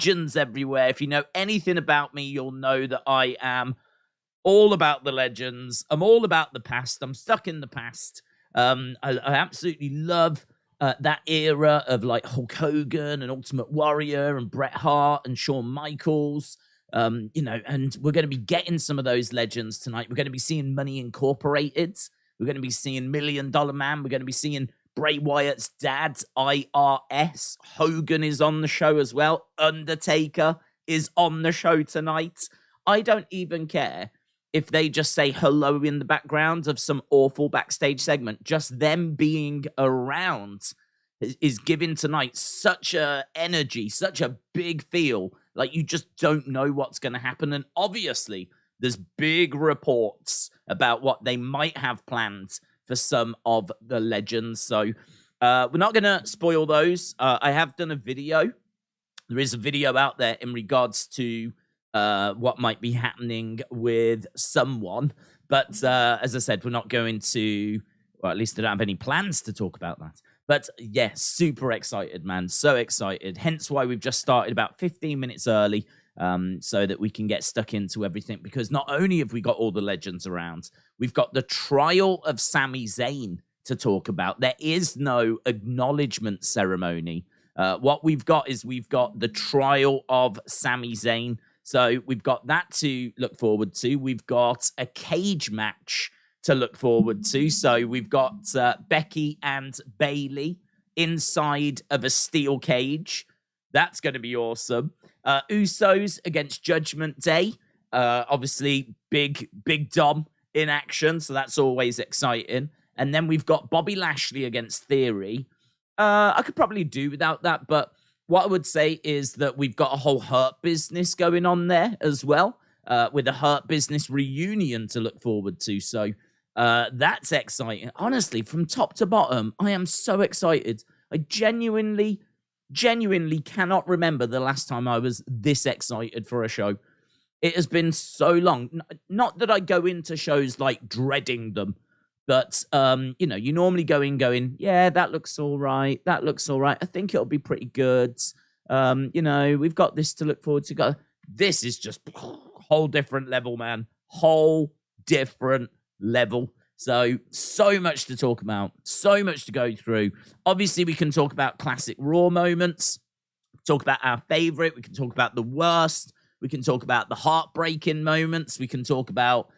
legends everywhere. If you know anything about me, you'll know that I am all about the legends. I'm all about the past. I'm stuck in the past. I absolutely love that era of like Hulk Hogan and Ultimate Warrior and Bret Hart and Shawn Michaels. And we're going to be getting some of those legends tonight. We're going to be seeing Money Incorporated. We're going to be seeing $1 Million Man. We're going to be seeing Bray Wyatt's dad, IRS. Hogan is on the show as well. Undertaker is on the show tonight. I don't even care if they just say hello in the background of some awful backstage segment. Just them being around is giving tonight such a energy, such a big feel. Like you just don't know what's going to happen. And obviously, there's big reports about what they might have planned for some of the legends. So we're not going to spoil those. I have done a video. There is a video out there in regards to what might be happening with someone. But as I said, we're not going to, or at least I don't have any plans to talk about that. But yeah, super excited, man. So excited. Hence why we've just started about 15 minutes early so that we can get stuck into everything. Because not only have we got all the legends around, we've got the trial of Sami Zayn to talk about. There is no acknowledgement ceremony. What we've got is we've got the trial of Sami Zayn. So we've got that to look forward to. We've got a cage match to look forward to. So we've got Becky and Bayley inside of a steel cage. That's going to be awesome. Usos against Judgment Day. Obviously, big Dom in action. So that's always exciting. And then we've got Bobby Lashley against Theory. I could probably do without that, but what I would say is that we've got a whole Hurt Business going on there as well, with a Hurt Business reunion to look forward to. So that's exciting. Honestly, from top to bottom, I am so excited. I genuinely cannot remember the last time I was this excited for a show. It has been so long. Not that I go into shows like dreading them, but, you normally go in going, yeah, that looks all right. That looks all right. I think it'll be pretty good. We've got this to look forward to. This is just whole different level, man. Whole different level. So much to talk about. So much to go through. Obviously, we can talk about classic Raw moments. Talk about our favorite. We can talk about the worst. We can talk about the heartbreaking moments. We can talk about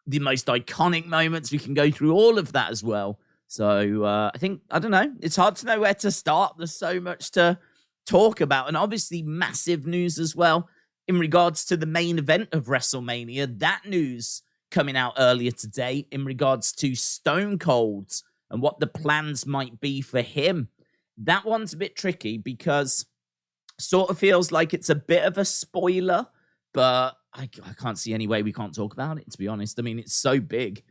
the most iconic moments. We can go through all of that as well. So I don't know. It's hard to know where to start. There's so much to talk about. And obviously massive news as well in regards to the main event of WrestleMania. That news coming out earlier today in regards to Stone Cold and what the plans might be for him. That one's a bit tricky because sort of feels like it's a bit of a spoiler, but I can't see any way we can't talk about it, to be honest. I mean, it's so big.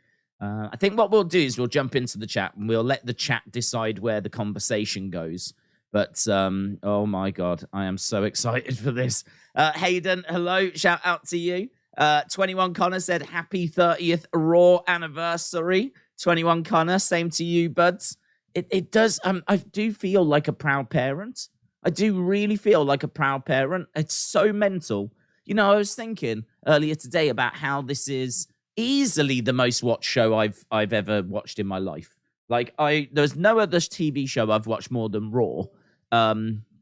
I think what we'll do is we'll jump into the chat and we'll let the chat decide where the conversation goes. But, oh my God, I am so excited for this. Hayden, hello. Shout out to you. 21 Connor said, happy 30th Raw anniversary. 21 Connor, same to you, buds. It does, I do feel like a proud parent. I do really feel like a proud parent. It's so mental. I was thinking earlier today about how this is easily the most watched show I've ever watched in my life. Like, there's no other TV show I've watched more than Raw.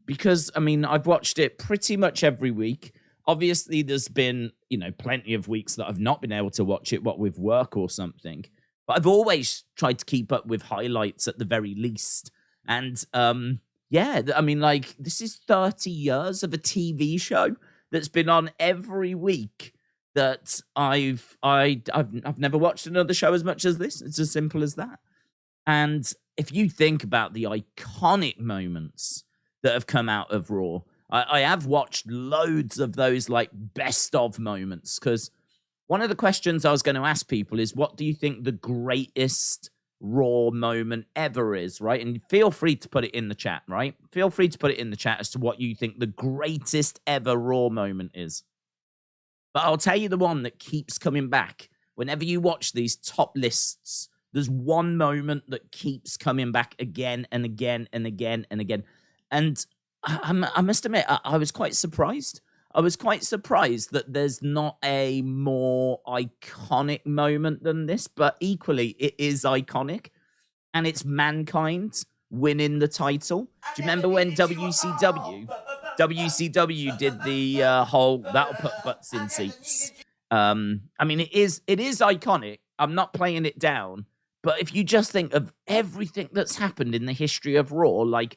Because, I've watched it pretty much every week. Obviously, there's been, plenty of weeks that I've not been able to watch it, what with work or something. But I've always tried to keep up with highlights at the very least. And, this is 30 years of a TV show that's been on every week that I've never watched another show as much as this. It's as simple as that. And if you think about the iconic moments that have come out of Raw, I have watched loads of those like best of moments, because one of the questions I was going to ask people is, what do you think the greatest Raw moment ever is, right? And feel free to put it in the chat, right? Feel free to put it in the chat as to what you think the greatest ever Raw moment is. But I'll tell you the one that keeps coming back. Whenever you watch these top lists, there's one moment that keeps coming back again and again and again and again. And I must admit, I was quite surprised. I was quite surprised that there's not a more iconic moment than this, but equally, it is iconic, and it's Mankind winning the title. Do you remember when WCW did the whole "that'll put butts in seats"? I mean, it is iconic. I'm not playing it down, but if you just think of everything that's happened in the history of Raw, like,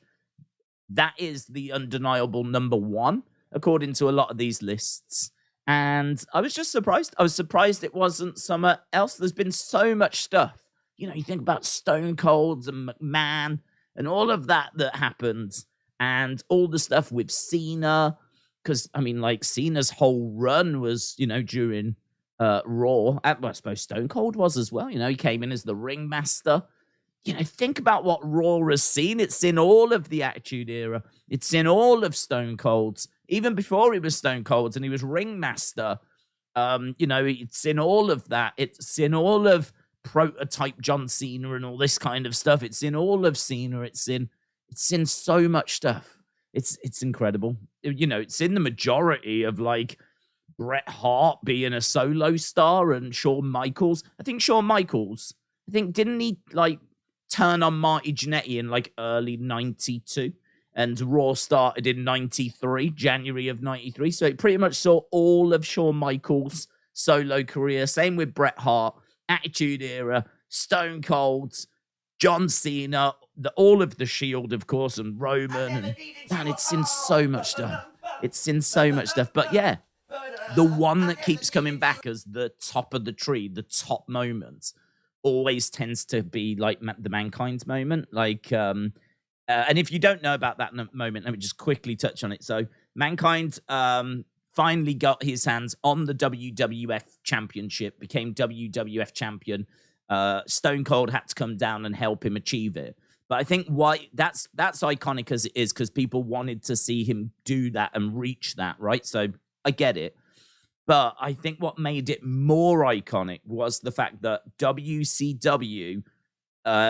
that is the undeniable number one, according to a lot of these lists. And I was just surprised. I was surprised it wasn't somewhere else. There's been so much stuff. You know, you think about Stone Colds and McMahon and all of that happened, and all the stuff with Cena. Because, I mean, like, Cena's whole run was, you know, during Raw. Well, I suppose Stone Cold was as well. You know, he came in as the ringmaster. You know, think about what Raw has seen. It's in all of the Attitude Era. It's in all of Stone Cold's. Even before he was Stone Cold and he was ringmaster. You know, it's in all of that. It's in all of prototype John Cena and all this kind of stuff. It's in all of Cena. It's in so much stuff. It's incredible. You know, it's in the majority of, like, Bret Hart being a solo star and Shawn Michaels. I think didn't he, like, turn on Marty Jannetty in, like, early 92? And Raw started in 93, January of 93. So it pretty much saw all of Shawn Michaels' solo career. Same with Bret Hart, Attitude Era, Stone Cold, John Cena, all of the Shield, of course, and Roman. And man, it's in so much stuff. But yeah, the one that keeps coming back as the top of the tree, the top moment, always tends to be like the Mankind moment. Like, and if you don't know about that moment, let me just quickly touch on it. So Mankind finally got his hands on the WWF Championship, became WWF champion. Stone Cold had to come down and help him achieve it. But I think why that's iconic as it is, because people wanted to see him do that and reach that, right? So I get it. But I think what made it more iconic was the fact that WCW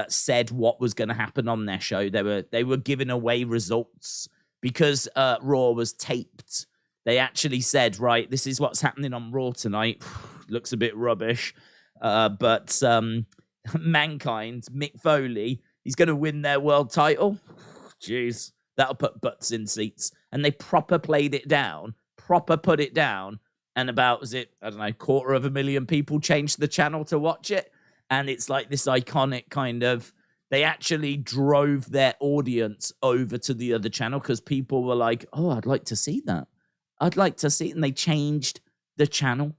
said what was going to happen on their show. They were giving away results because Raw was taped. They actually said, right, this is what's happening on Raw tonight. Looks a bit rubbish. But Mankind, Mick Foley, he's going to win their world title. Jeez, that'll put butts in seats. And they proper played it down, put it down. And about, was it, I don't know, 250,000 people changed the channel to watch it. And it's like this iconic kind of, they actually drove their audience over to the other channel because people were like, oh, I'd like to see that. I'd like to see it. And they changed the channel.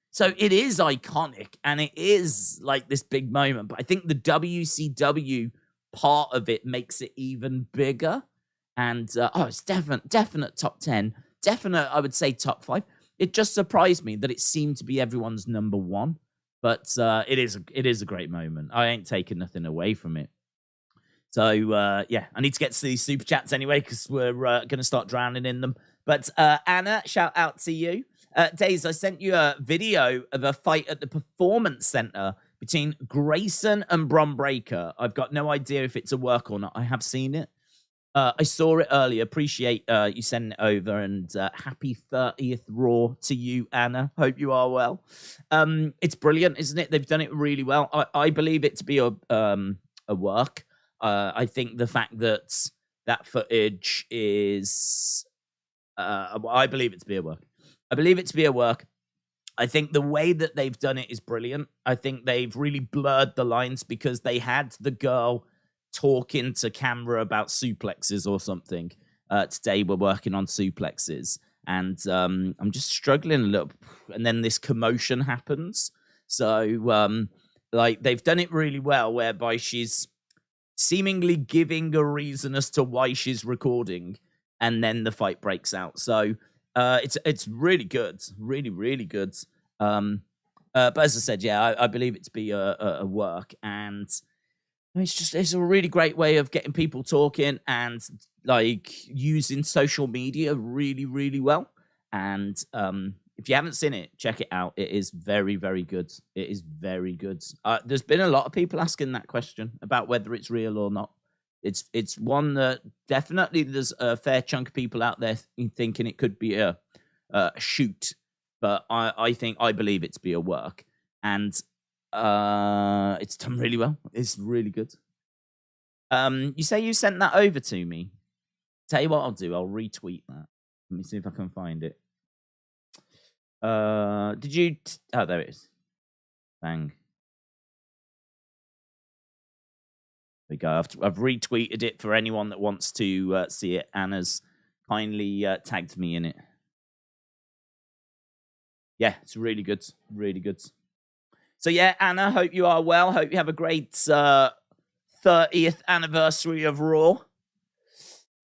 So it is iconic and it is like this big moment. But I think the WCW part of it makes it even bigger. And, it's definite top 10. Definite, I would say, top 5. It just surprised me that it seemed to be everyone's number one. But it is a great moment. I ain't taking nothing away from it. So, yeah, I need to get to these super chats anyway because we're going to start drowning in them. But Anna, shout out to you. Days, I sent you a video of a fight at the Performance Center between Grayson and Bron Breakker. I've got no idea if it's a work or not. I have seen it. I saw it earlier. Appreciate you sending it over, and happy 30th Raw to you, Anna. Hope you are well. It's brilliant, isn't it? They've done it really well. I believe it to be a work. I think the fact that footage is, I believe it to be a work. I think the way that they've done it is brilliant. I think they've really blurred the lines because they had the girl talking to camera about suplexes or something. Today we're working on suplexes, and I'm just struggling a little. And then this commotion happens. So, like, they've done it really well, whereby she's seemingly giving a reason as to why she's recording, and then the fight breaks out. So, it's really good, really, really good. But as I said, yeah, I believe it to be a work, and it's a really great way of getting people talking and like using social media really, really well. And if you haven't seen it, check it out. It is very, very good. It is very good. There's been a lot of people asking that question about whether it's real or not. It's one that definitely there's a fair chunk of people out there thinking it could be a shoot, but I believe it's be a work, and it's done really well. It's really good. You say you sent that over to me. Tell you what I'll do. I'll retweet that. Let me see if I can find it. Did you? Oh, there it is. Bang. There we go. I've retweeted it for anyone that wants to see it. Anna's kindly tagged me in it. Yeah, it's really good. Really good. So yeah, Anna, hope you are well. Hope you have a great 30th anniversary of Raw.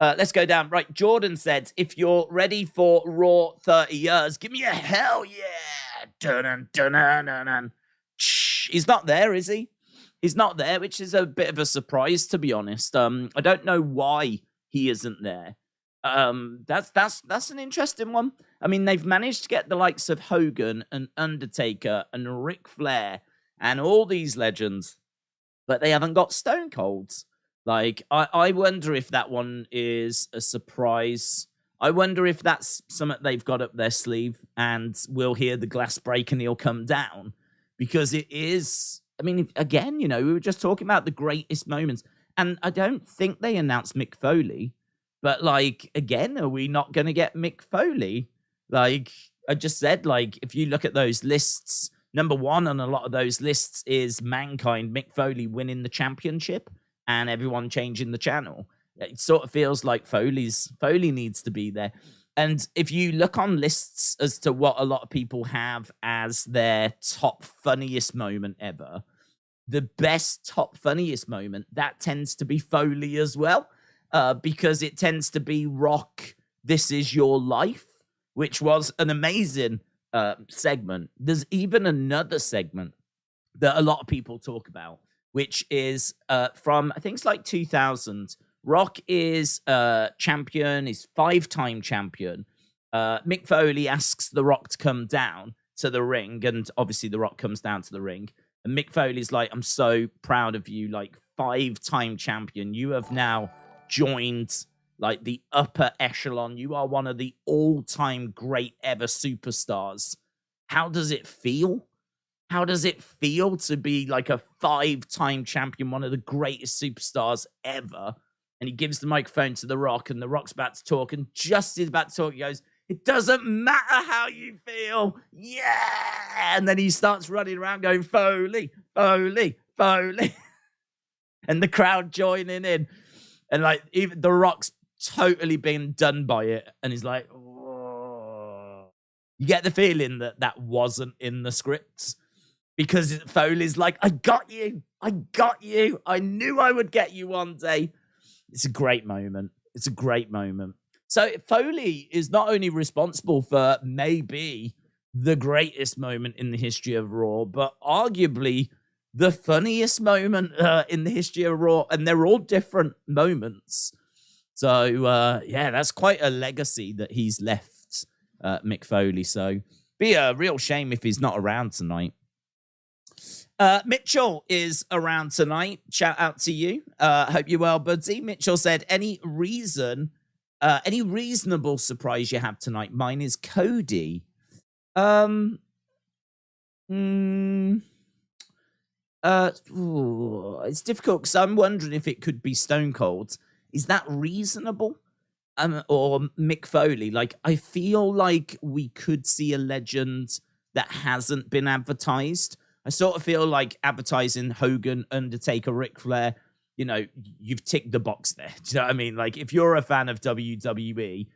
Let's go down. Right, Jordan said, if you're ready for Raw 30 years, give me a hell yeah. Dun-dun, dun-dun, dun-dun. He's not there, is he? He's not there, which is a bit of a surprise, to be honest. I don't know why he isn't there. That's an interesting one. I mean, they've managed to get the likes of Hogan and Undertaker and Ric Flair and all these legends, but they haven't got Stone Colds. Like, I wonder if that one is a surprise. I wonder if that's something they've got up their sleeve and we'll hear the glass break and he'll come down. Because it is, I mean, again, you know, we were just talking about the greatest moments. And I don't think they announced Mick Foley. But, like, again, are we not going to get Mick Foley? Like, I just said, like, if you look at those lists, number one on a lot of those lists is Mankind, Mick Foley winning the championship and everyone changing the channel. It sort of feels like Foley needs to be there. And if you look on lists as to what a lot of people have as their top funniest moment ever, the best top funniest moment, that tends to be Foley as well. Because it tends to be Rock, This Is Your Life, which was an amazing segment. There's even another segment that a lot of people talk about, which is from, I think it's like 2000. Rock is champion, he's 5-time champion. Mick Foley asks The Rock to come down to the ring, and obviously The Rock comes down to the ring. And Mick Foley's like, I'm so proud of you, like 5-time champion. You have now joined like the upper echelon. You are one of the all-time great ever superstars. How does it feel? How does it feel to be like a 5-time champion, one of the greatest superstars ever? And he gives the microphone to The Rock, and The Rock's about to talk, and just as he's about to talk, he goes, it doesn't matter how you feel. Yeah. And then he starts running around going, Foley, Foley, Foley. And the crowd joining in. And like even The Rock's totally been done by it. And he's like, oh. You get the feeling that that wasn't in the scripts. Because Foley's like, I got you. I got you. I knew I would get you one day. It's a great moment. It's a great moment. So Foley is not only responsible for maybe the greatest moment in the history of Raw, but arguably the funniest moment in the history of Raw. And they're all different moments. So, yeah, that's quite a legacy that he's left, Mick Foley. So be a real shame if he's not around tonight. Mitchell is around tonight. Shout out to you. Hope you're well, Budsy. Mitchell said, any reasonable surprise you have tonight? Mine is Cody. It's difficult because I'm wondering if it could be Stone Cold. Is that reasonable? Or Mick Foley? Like, I feel like we could see a legend that hasn't been advertised. I sort of feel like advertising Hogan, Undertaker, Ric Flair, you know, you've ticked the box there. Do you know what I mean? Like, if you're a fan of WWE,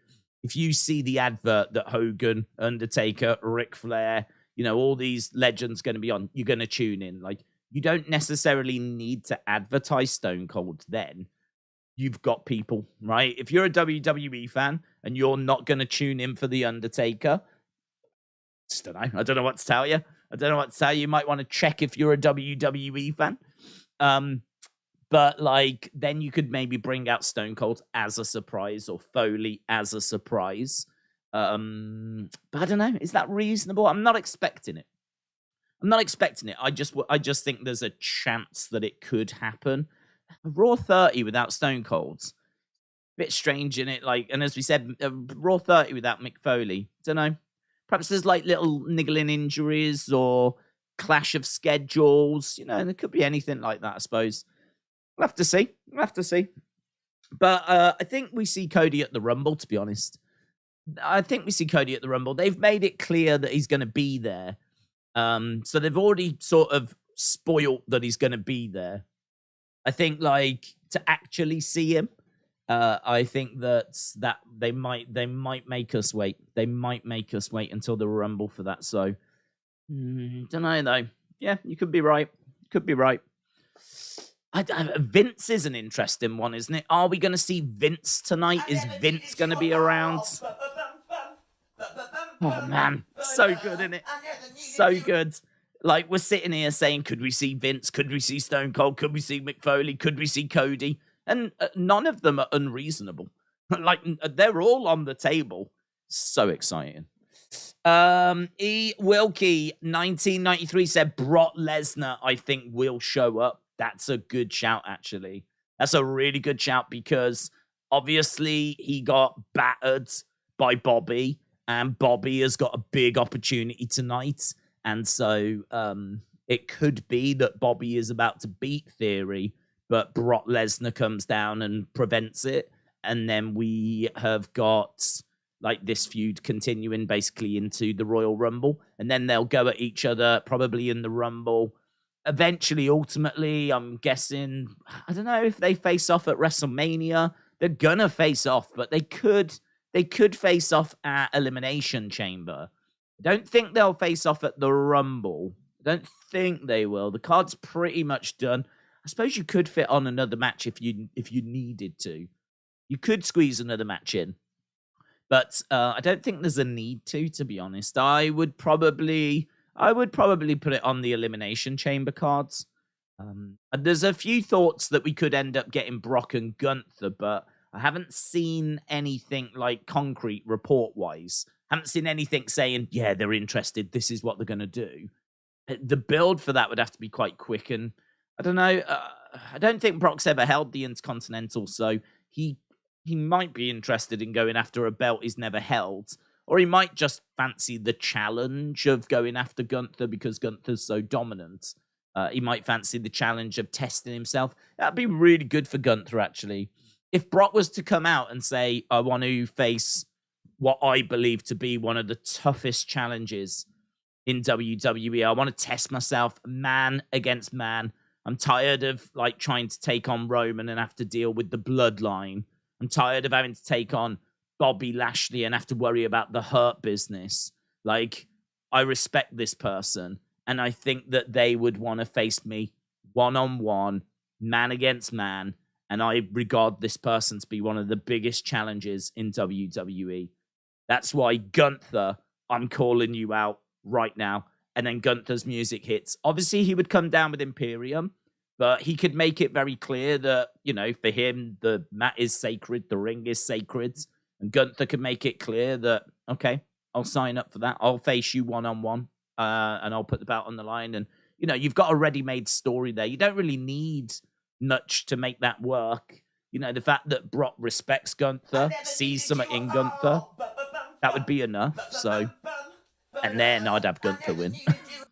if you see the advert that Hogan, Undertaker, Ric Flair, you know, all these legends going to be on, you're going to tune in. Like, you don't necessarily need to advertise Stone Cold then. You've got people, right? If you're a WWE fan and you're not going to tune in for The Undertaker, I don't know what to tell you. You might want to check if you're a WWE fan. But like, then you could maybe bring out Stone Cold as a surprise or Foley as a surprise. But I don't know. Is that reasonable? I'm not expecting it. I just think there's a chance that it could happen. Raw 30 without Stone Cold. Bit strange in it, like, and as we said, Raw 30 without Mick Foley. Don't know. Perhaps there's like little niggling injuries or clash of schedules. You know, there could be anything like that, I suppose. We'll have to see. We'll have to see. But I think we see Cody at the Rumble, to be honest. I think we see Cody at the Rumble. They've made it clear that he's going to be there. So they've already sort of spoiled that he's going to be there. I think, like, to actually see him, I think that they might make us wait. They might make us wait until the Rumble for that. So, don't know, though. Yeah, you could be right. Could be right. Vince is an interesting one, isn't it? Are we going to see Vince tonight? Is Vince going to be around? Oh, man. So good, isn't it? So good. Like, we're sitting here saying, could we see Vince? Could we see Stone Cold? Could we see Mick Foley? Could we see Cody? And none of them are unreasonable. Like, they're all on the table. So exciting. E. Wilkie, 1993, said Brock Lesnar, I think, will show up. That's a good shout, actually. That's a really good shout because obviously he got battered by Bobby, and Bobby has got a big opportunity tonight. And so it could be that Bobby is about to beat Theory, but Brock Lesnar comes down and prevents it. And then we have got like this feud continuing basically into the Royal Rumble. And then they'll go at each other probably in the Rumble. Eventually, ultimately, I'm guessing, I don't know if they face off at WrestleMania. They're gonna face off, but they could face off at Elimination Chamber. I don't think they'll face off at the Rumble. I don't think they will. The card's pretty much done. I suppose you could fit on another match if you needed to. You could squeeze another match in. But I don't think there's a need to be honest. I would probably put it on the Elimination Chamber cards. And there's a few thoughts that we could end up getting Brock and Gunther, but I haven't seen anything like concrete report-wise. Haven't seen anything saying, yeah, they're interested. This is what they're going to do. The build for that would have to be quite quick. And I don't know. I don't think Brock's ever held the Intercontinental, so he might be interested in going after a belt he's never held. Or he might just fancy the challenge of going after Gunther because Gunther's so dominant. He might fancy the challenge of testing himself. That'd be really good for Gunther, actually. If Brock was to come out and say, I want to face what I believe to be one of the toughest challenges in WWE. I want to test myself man against man. I'm tired of like trying to take on Roman and have to deal with the Bloodline. I'm tired of having to take on Bobby Lashley and have to worry about the Hurt Business. Like, I respect this person, and I think that they would want to face me one-on-one, man against man, and I regard this person to be one of the biggest challenges in WWE. That's why Gunther, I'm calling you out right now. And then Gunther's music hits. Obviously, he would come down with Imperium, but he could make it very clear that, you know, for him, the mat is sacred, the ring is sacred. And Gunther could make it clear that, okay, I'll sign up for that. I'll face you one-on-one, and I'll put the belt on the line. And, you know, you've got a ready-made story there. You don't really need much to make that work. You know, the fact that Brock respects Gunther, sees something in Gunther, that would be enough. So, and then I'd have Gunther win.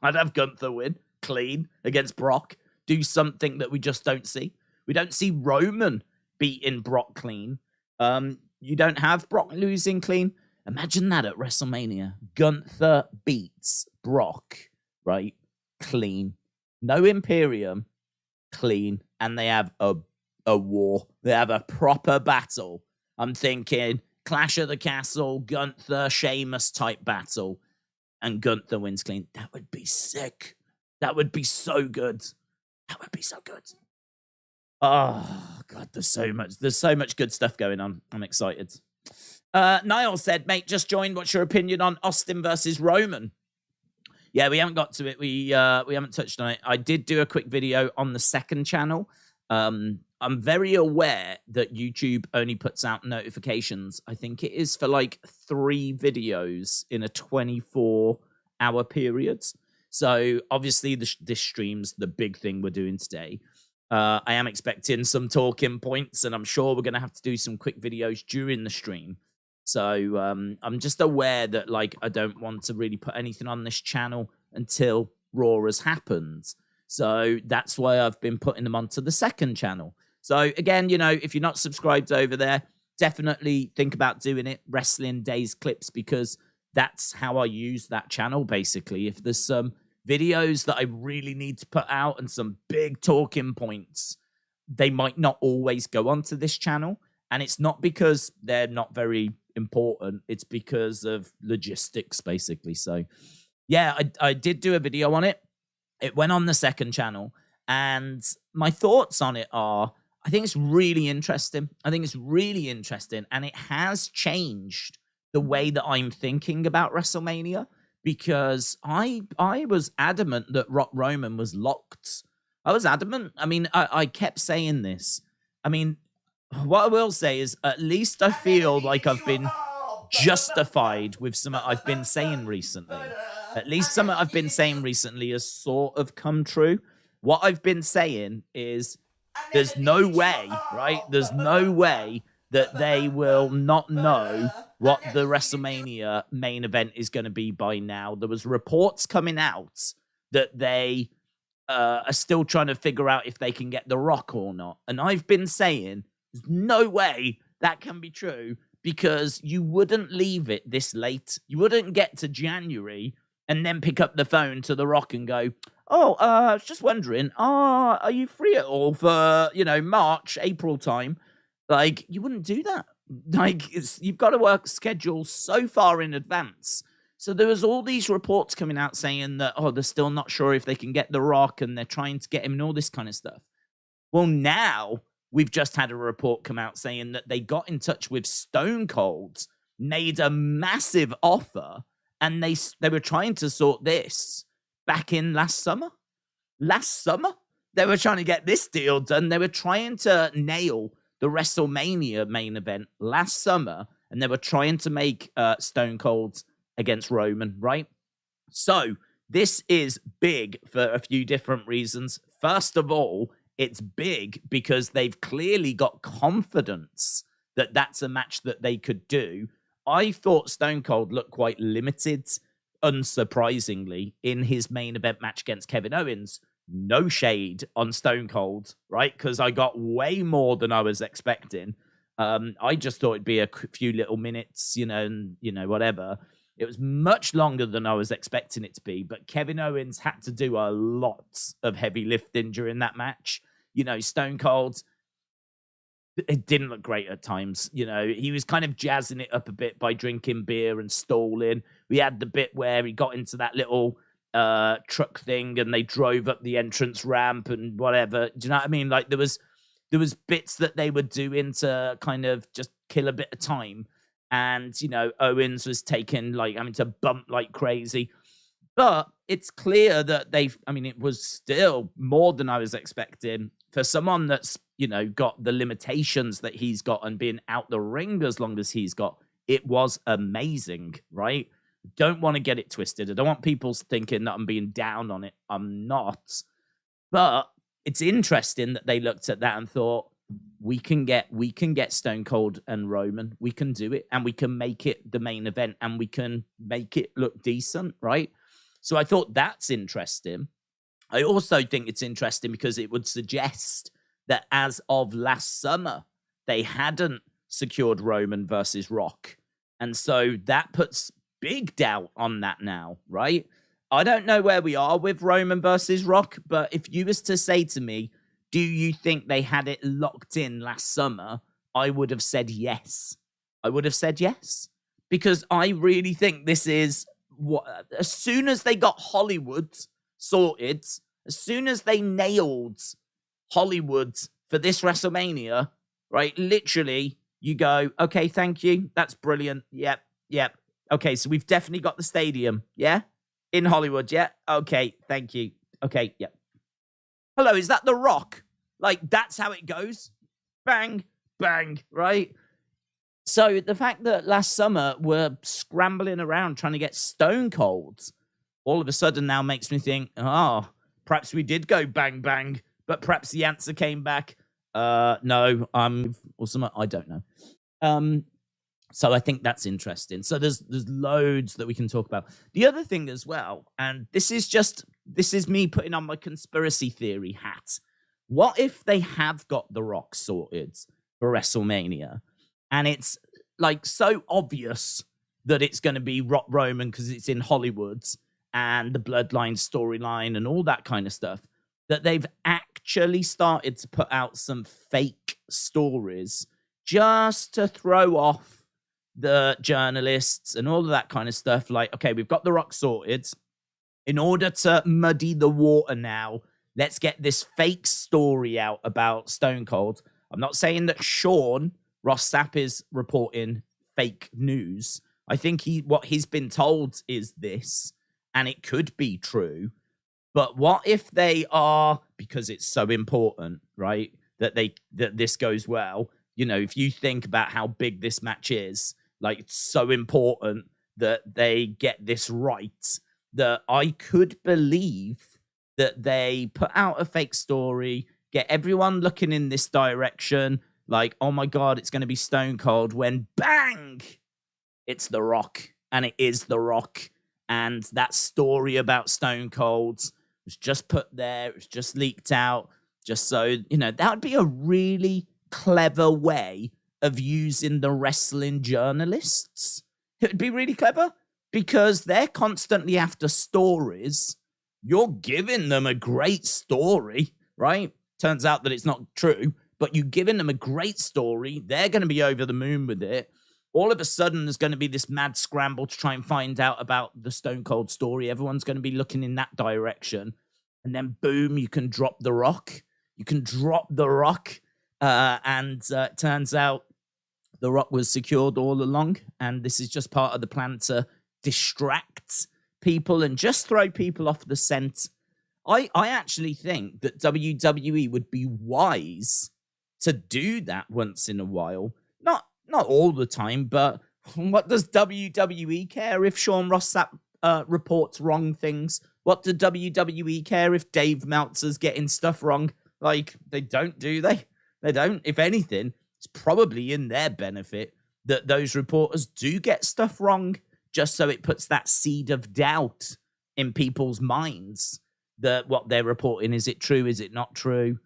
I'd have Gunther win clean against Brock. Do something that we just don't see. We don't see Roman beating Brock clean. You don't have Brock losing clean. Imagine that at WrestleMania. Gunther beats Brock, right? Clean. No Imperium. Clean. And they have a war. They have a proper battle. I'm thinking Clash of the Castle, Gunther, Sheamus type battle. And Gunther wins clean. That would be sick. That would be so good. That would be so good. Oh, God, there's so much good stuff going on. I'm excited. Niall said, mate, just joined. What's your opinion on Austin versus Roman? Yeah, we haven't got to it. We haven't touched on it. I did do a quick video on the second channel. I'm very aware that YouTube only puts out notifications. I think it is for like 3 videos in a 24-hour period. So obviously this stream's the big thing we're doing today. I am expecting some talking points, and I'm sure we're going to have to do some quick videos during the stream. So I'm just aware that, like, I don't want to really put anything on this channel until Raw has happened. So that's why I've been putting them onto the second channel. So again, you know, if you're not subscribed over there, definitely think about doing it. Wrestling Days Clips, because that's how I use that channel, basically. If there's some videos that I really need to put out and some big talking points, they might not always go onto this channel. And it's not because they're not very important. It's because of logistics, basically. So, yeah, I did do a video on it. It went on the second channel. And my thoughts on it are, I think it's really interesting. I think it's really interesting. And it has changed the way that I'm thinking about WrestleMania, because I was adamant that Roman was locked. I was adamant. I mean, I kept saying this. I mean, what I will say is, at least I feel like I've been justified with something I've been saying recently. At least something I've been saying recently has sort of come true. What I've been saying is, there's no way, right? There's no way that they will not know what the WrestleMania main event is going to be by now. There was reports coming out that they are still trying to figure out if they can get The Rock or not. And I've been saying, there's no way that can be true, because you wouldn't leave it this late. You wouldn't get to January and then pick up the phone to The Rock and go, oh, I was just wondering, are you free at all for, you know, March, April time? Like, you wouldn't do that. Like, you've got to work schedules so far in advance. So there was all these reports coming out saying that, oh, they're still not sure if they can get The Rock, and they're trying to get him and all this kind of stuff. Well, now we've just had a report come out saying that they got in touch with Stone Cold, made a massive offer, and they were trying to sort this back in last summer. Last summer, they were trying to get this deal done. They were trying to nail the WrestleMania main event last summer, and they were trying to make Stone Cold against Roman, right? So this is big for a few different reasons. First of all, it's big because they've clearly got confidence that that's a match that they could do. I thought Stone Cold looked quite limited, unsurprisingly, in his main event match against Kevin Owens. No shade on Stone Cold, right? Because I got way more than I was expecting. I just thought it'd be a few little minutes, you know, and, you know, whatever. It was much longer than I was expecting it to be, but Kevin Owens had to do a lot of heavy lifting during that match. You know, Stone Cold, it didn't look great at times. You know, he was kind of jazzing it up a bit by drinking beer and stalling. We had the bit where he got into that little truck thing and they drove up the entrance ramp and whatever. Do you know what I mean? Like, there was bits that they were doing to kind of just kill a bit of time. And, you know, Owens was taking, like, having to bump like crazy. But it's clear that it was still more than I was expecting for someone that's, you know, got the limitations that he's got and been out the ring as long as he's got. It was amazing, right? Don't want to get it twisted. I don't want people thinking that I'm being down on it. I'm not. But it's interesting that they looked at that and thought, we can get Stone Cold and Roman. We can do it, and we can make it the main event, and we can make it look decent, right? So I thought that's interesting. I also think it's interesting because it would suggest that as of last summer, they hadn't secured Roman versus Rock. And so that puts big doubt on that now, right? I don't know where we are with Roman versus Rock, but if you was to say to me, do you think they had it locked in last summer? I would have said yes. I would have said yes. Because I really think this is what, as soon as they got Hollywood sorted, as soon as they nailed Hollywood for this WrestleMania, right? Literally, you go, okay, thank you. That's brilliant. Yep. Okay, so we've definitely got the stadium, yeah? In Hollywood, yeah? Okay, thank you. Okay, yep. Hello, is that The Rock? Like, that's how it goes. Bang, bang, right? So the fact that last summer we're scrambling around trying to get Stone Cold all of a sudden now makes me think, oh, perhaps we did go bang, bang but perhaps the answer came back, no, or something. I don't know. So I think that's interesting. So there's loads that we can talk about. The other thing as well, and this is me putting on my conspiracy theory hat. What if they have got The Rock sorted for WrestleMania, and it's like so obvious that it's going to be Rock Roman because it's in Hollywood and the Bloodline storyline and all that kind of stuff, that they've actually started to put out some fake stories just to throw off the journalists and all of that kind of stuff. Like, okay, we've got The Rock sorted. In order to muddy the water now, let's get this fake story out about Stone Cold. I'm not saying that Sean Ross Sapp is reporting fake news. I think what he's been told is this, and it could be true. But what if they are, because it's so important, right, that this goes well? You know, if you think about how big this match is, like, it's so important that they get this right, that I could believe that they put out a fake story, get everyone looking in this direction, like, oh my God, it's going to be Stone Cold, when bang, it's The Rock, and it is The Rock. And that story about Stone Cold was just put there, it was just leaked out, just so, you know, that would be a really clever way of using the wrestling journalists. It would be really clever because they're constantly after stories. You're giving them a great story, right? Turns out that it's not true, but you're giving them a great story. They're going to be over the moon with it. All of a sudden, there's going to be this mad scramble to try and find out about the Stone Cold story. Everyone's going to be looking in that direction. And then, boom, you can drop The Rock. You can drop The Rock. And it turns out The Rock was secured all along. And this is just part of the plan to distract people and just throw people off the scent. I actually think that WWE would be wise to do that once in a while. Not all the time, but what does WWE care if Sean Ross Sapp reports wrong things? What do WWE care if Dave Meltzer's getting stuff wrong? Like, they don't, do they? They don't. If anything, it's probably in their benefit that those reporters do get stuff wrong, just so it puts that seed of doubt in people's minds that what they're reporting, is it true, is it not true?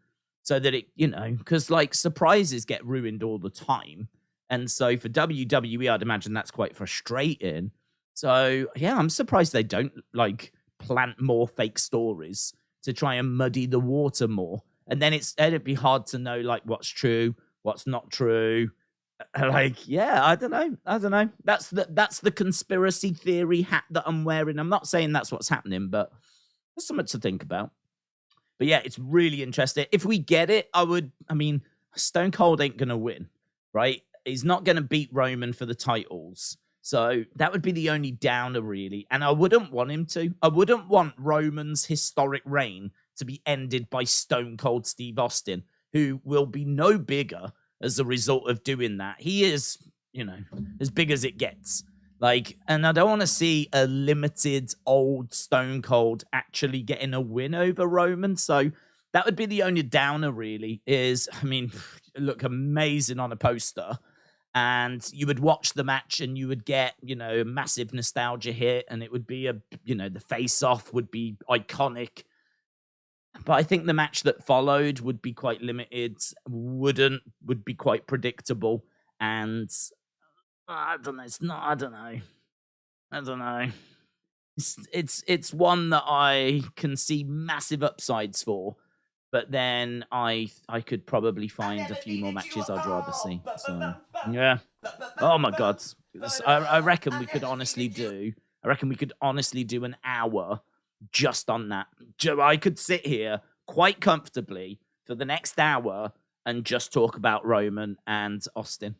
So that it, you know, because like surprises get ruined all the time. And so for WWE, I'd imagine that's quite frustrating. So yeah, I'm surprised they don't like plant more fake stories to try and muddy the water more. And then it'd be hard to know like what's true, what's not true. Like, yeah, I don't know. That's the conspiracy theory hat that I'm wearing. I'm not saying that's what's happening, but there's something to think about. But yeah, it's really interesting. If we get it, I mean, Stone Cold ain't gonna win, right? He's not gonna beat Roman for the titles. So that would be the only downer, really. And I wouldn't want him to. I wouldn't want Roman's historic reign to be ended by Stone Cold Steve Austin, who will be no bigger as a result of doing that. He is, you know, as big as it gets. Like, and I don't want to see a limited old Stone Cold actually getting a win over Roman. So that would be the only downer, really, is, I mean, look amazing on a poster. And you would watch the match and you would get, you know, a massive nostalgia hit. And it would be the face-off would be iconic. But I think the match that followed would be quite limited, would be quite predictable. And I don't know. It's one that I can see massive upsides for, but then I could probably find a few more matches I'd rather see. So yeah. Oh my God. I reckon we could honestly do an hour just on that. I could sit here quite comfortably for the next hour and just talk about Roman and Austin.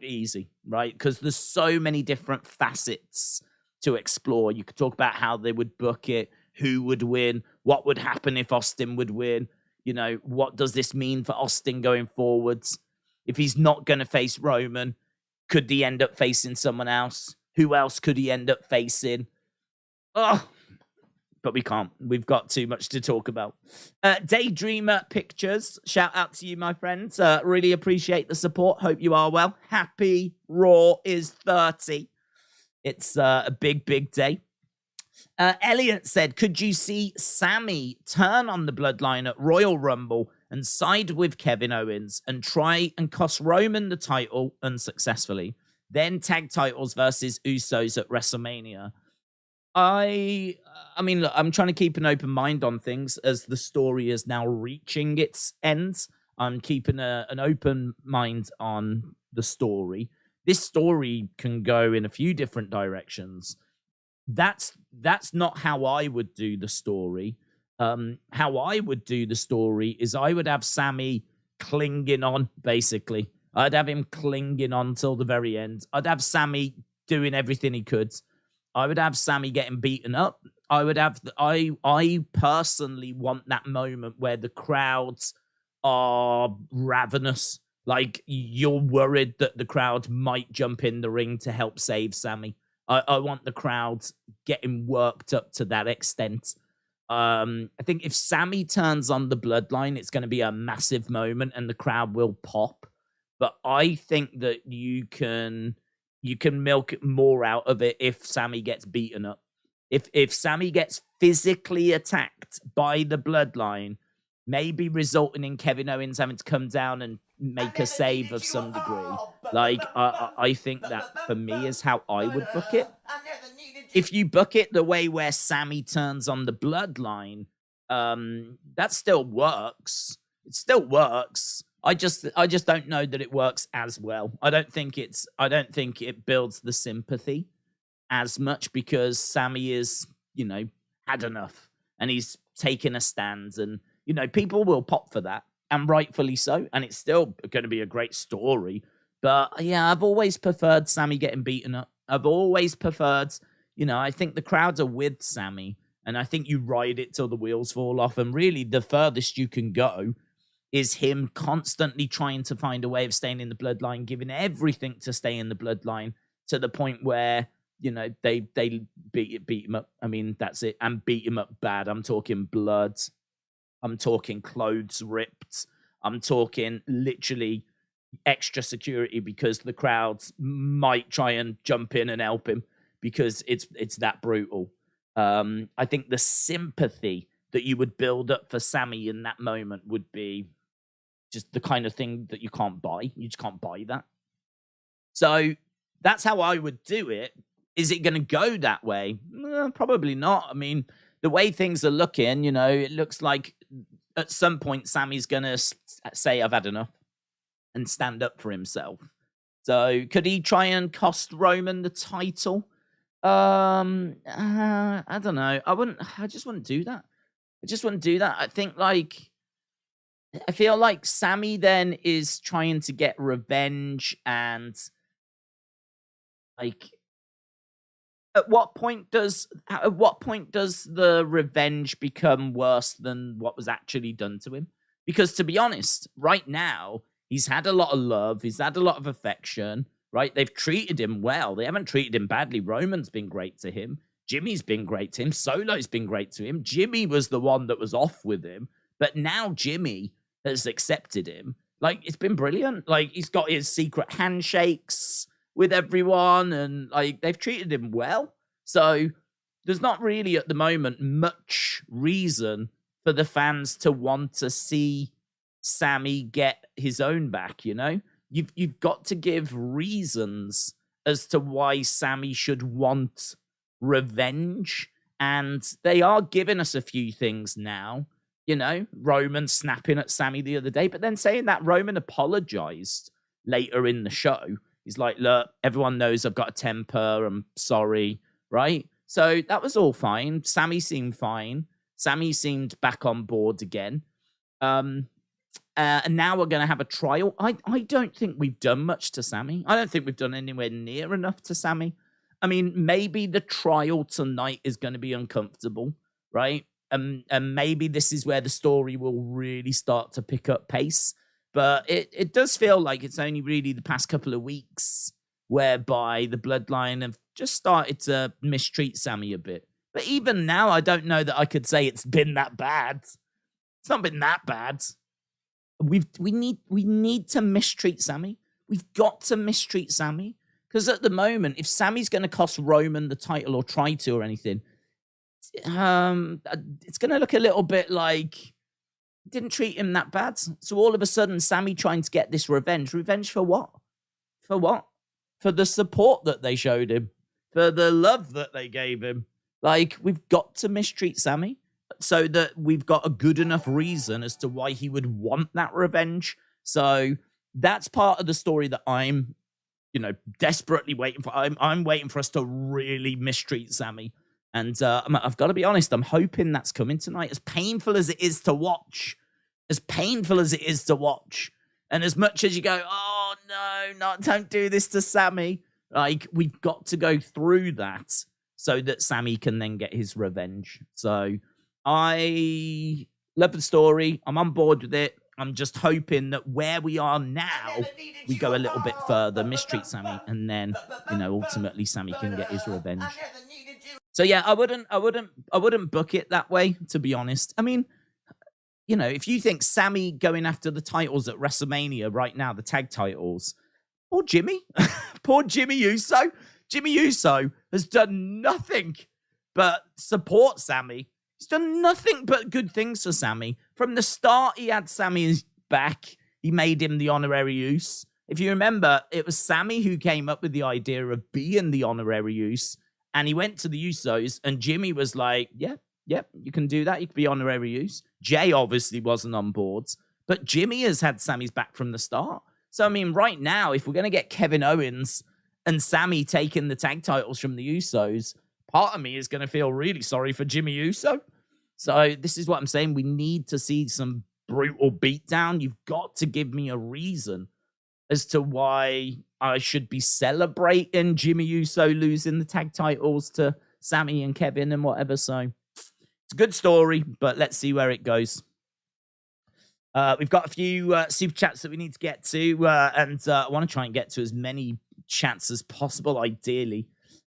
Easy, right? Because there's so many different facets to explore. You could talk about how they would book it, who would win, what would happen if Austin would win. You know, what does this mean for Austin going forwards? If he's not going to face Roman, could he end up facing someone else? Who else could he end up facing? Oh, but we can't. We've got too much to talk about. Daydreamer Pictures, shout out to you, my friends. Really appreciate the support. Hope you are well. Happy Raw is 30. It's a big, big day. Elliot said, could you see Sami turn on the Bloodline at Royal Rumble and side with Kevin Owens and try and cost Roman the title unsuccessfully? Then tag titles versus Usos at WrestleMania. I mean, look, I'm trying to keep an open mind on things as the story is now reaching its end. I'm keeping an open mind on the story. This story can go in a few different directions. That's not how I would do the story. How I would do the story is I would have Sami clinging on, basically. I'd have him clinging on till the very end. I'd have Sami doing everything he could. I would have Sami getting beaten up. I personally want that moment where the crowds are ravenous. Like, you're worried that the crowd might jump in the ring to help save Sami. I want the crowd getting worked up to that extent. I think if Sami turns on the Bloodline, it's going to be a massive moment and the crowd will pop. But I think that you can milk more out of it if Sami gets beaten up. If Sami gets physically attacked by the Bloodline, maybe resulting in Kevin Owens having to come down and make a save of some degree. Like, I think that, for me, is how I would book it. If you book it the way where Sami turns on the Bloodline, that still works. It still works. I just don't know that it works as well. I don't think it builds the sympathy as much because Sami is, had enough and he's taken a stand, and people will pop for that, and rightfully so, and it's still going to be a great story. But yeah, I've always preferred Sami getting beaten up. I've always preferred, I think the crowds are with Sami, and I think you ride it till the wheels fall off, and really the furthest you can go is him constantly trying to find a way of staying in the Bloodline, giving everything to stay in the Bloodline, to the point where, they beat him up. I mean, that's it. And beat him up bad. I'm talking blood. I'm talking clothes ripped. I'm talking literally extra security because the crowds might try and jump in and help him because it's that brutal. I think the sympathy that you would build up for Sami in that moment would be just the kind of thing that you can't buy. You just can't buy that. So that's how I would do it. Is it going to go that way? Probably not. I mean, the way things are looking, it looks like at some point Sami's going to say, I've had enough, and stand up for himself. So could he try and cost Roman the title? I don't know. I just wouldn't do that. I think, I feel like Sami then is trying to get revenge, and at what point does the revenge become worse than what was actually done to him? Because, to be honest, right now he's had a lot of love, he's had a lot of affection, right? They've treated him well. They haven't treated him badly. Roman's been great to him. Jimmy's been great to him. Solo's been great to him. Jimmy was the one that was off with him, but now Jimmy has accepted him. It's been brilliant. He's got his secret handshakes with everyone, and they've treated him well. So there's not really at the moment much reason for the fans to want to see Sami get his own back. You've got to give reasons as to why Sami should want revenge, and they are giving us a few things now. Roman snapping at Sami the other day, but then saying that Roman apologized later in the show. He's like, look, everyone knows I've got a temper. I'm sorry, right? So that was all fine. Sami seemed fine. Sami seemed back on board again. And now we're going to have a trial. I don't think we've done much to Sami. I don't think we've done anywhere near enough to Sami. I mean, maybe the trial tonight is going to be uncomfortable, right? And maybe this is where the story will really start to pick up pace. But it does feel like it's only really the past couple of weeks whereby the Bloodline have just started to mistreat Sami a bit. But even now, I don't know that I could say it's been that bad. It's not been that bad. We need to mistreat Sami. We've got to mistreat Sami. Because at the moment, if Sami's going to cost Roman the title or try to or anything, it's going to look a little bit like didn't treat him that bad. So all of a sudden, Sami trying to get this revenge. Revenge for what? For what? For the support that they showed him. For the love that they gave him. Like, we've got to mistreat Sami so that we've got a good enough reason as to why he would want that revenge. So that's part of the story that I'm, desperately waiting for. I'm waiting for us to really mistreat Sami. And I've got to be honest, I'm hoping that's coming tonight. As painful as it is to watch, and as much as you go, oh, no, don't do this to Sami. Like, we've got to go through that so that Sami can then get his revenge. So I love the story. I'm on board with it. I'm just hoping that where we are now, we go a little bit further, mistreat Sami, and then, ultimately Sami can get his revenge. So yeah, I wouldn't book it that way, to be honest. I mean, if you think Sami going after the titles at WrestleMania right now, the tag titles, poor Jimmy Uso. Jimmy Uso has done nothing but support Sami. He's done nothing but good things for Sami. From the start, he had Sami's back. He made him the honorary Uso. If you remember, it was Sami who came up with the idea of being the honorary Uso. And he went to the Usos, and Jimmy was like, yep, you can do that. You can be honorary Uso. Jay obviously wasn't on board. But Jimmy has had Sami's back from the start. So, I mean, right now, if we're going to get Kevin Owens and Sami taking the tag titles from the Usos, part of me is going to feel really sorry for Jimmy Uso. So this is what I'm saying. We need to see some brutal beatdown. You've got to give me a reason as to why I should be celebrating Jimmy Uso losing the tag titles to Sami and Kevin and whatever. So it's a good story, but let's see where it goes. We've got a few super chats that we need to get to, and I want to try and get to as many chats as possible, ideally.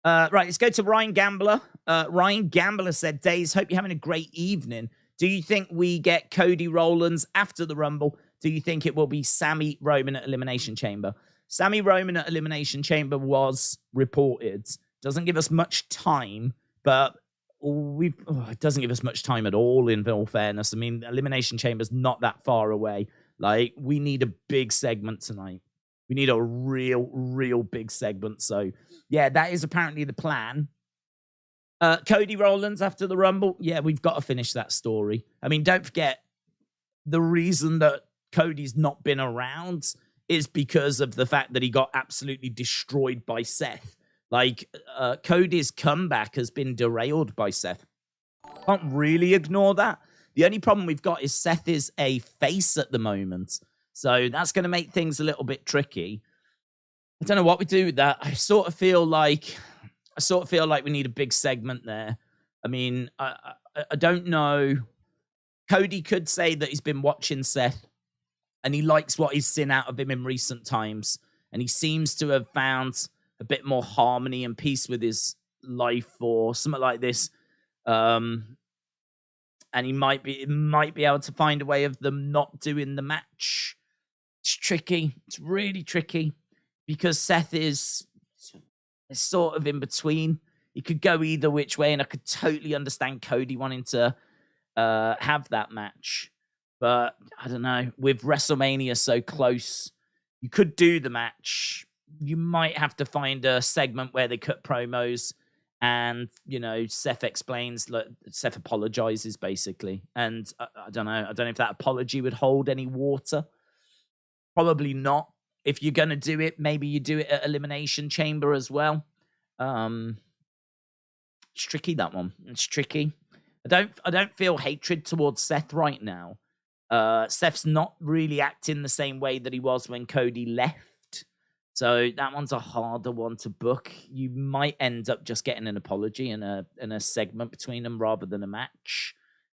Right, let's go to Ryan Gambler. Ryan Gambler said, Days, hope you're having a great evening. Do you think we get Cody Rowlands after the Rumble? Do you think it will be Sami Roman at Elimination Chamber? Sami Roman at Elimination Chamber was reported. Doesn't give us much time, but it doesn't give us much time at all, in all fairness. I mean, Elimination Chamber's not that far away. Like, we need a big segment tonight. We need a real big segment. So, yeah, that is apparently the plan. Cody Rowlands after the Rumble. Yeah, we've got to finish that story. I mean, don't forget, the reason that Cody's not been around is because of the fact that he got absolutely destroyed by Seth. Like, Cody's comeback has been derailed by Seth. Can't really ignore that. The only problem we've got is Seth is a face at the moment. So that's going to make things a little bit tricky. I don't know what we do with that. I sort of feel like we need a big segment there. I mean, I don't know. Cody could say that he's been watching Seth and he likes what he's seen out of him in recent times. And he seems to have found a bit more harmony and peace with his life or something like this. And he might be able to find a way of them not doing the match. It's tricky. It's really tricky because Seth is sort of in between. He could go either which way, and I could totally understand Cody wanting to have that match. But I don't know. With WrestleMania so close, you could do the match. You might have to find a segment where they cut promos and, Seth explains, Seth apologizes basically. And I don't know. I don't know if that apology would hold any water. Probably not. If you're going to do it, maybe you do it at Elimination Chamber as well. It's tricky, that one. It's tricky. I don't feel hatred towards Seth right now. Seth's not really acting the same way that he was when Cody left. So that one's a harder one to book. You might end up just getting an apology and a segment between them rather than a match.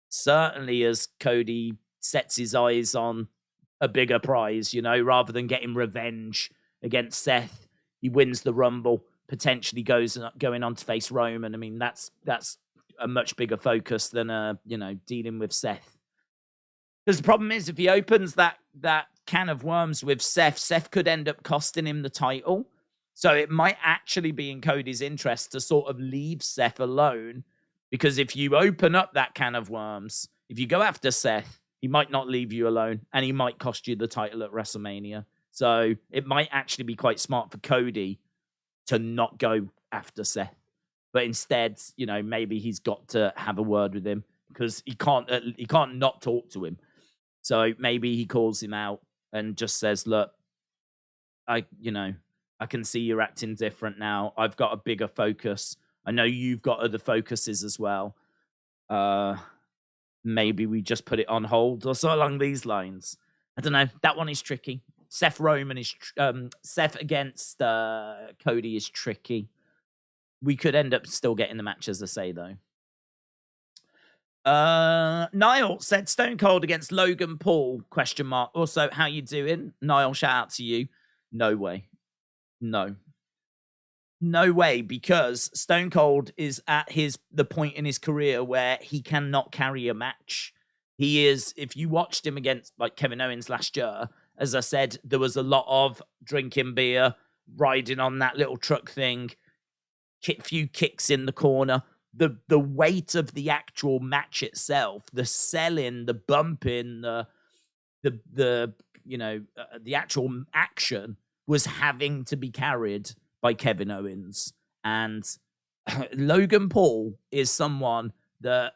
Certainly as Cody sets his eyes on a bigger prize, rather than getting revenge against Seth. He wins the Rumble, potentially going on to face Roman. I mean, that's a much bigger focus than dealing with Seth. Because the problem is, if he opens that can of worms with Seth could end up costing him the title. So it might actually be in Cody's interest to sort of leave Seth alone, because if you open up that can of worms, if you go after Seth, he might not leave you alone, and he might cost you the title at WrestleMania. So it might actually be quite smart for Cody to not go after Seth, but instead, maybe he's got to have a word with him, because he can't not talk to him. So maybe he calls him out and just says, "Look, I can see you're acting different now. I've got a bigger focus. I know you've got other focuses as well. Maybe we just put it on hold," or so along these lines. I don't know. That one is tricky. Seth against Cody is tricky. We could end up still getting the match, as I say, though. Niall said Stone Cold against Logan Paul, ? Also, how you doing? Niall, shout out to you. No way. No way, because Stone Cold is at the point in his career where he cannot carry a match. He is, if you watched him against like Kevin Owens last year, as I said, there was a lot of drinking beer, riding on that little truck thing, few kicks in the corner. The weight of the actual match itself, the selling, the bumping, the actual action was having to be carried by Kevin Owens. And Logan Paul is someone that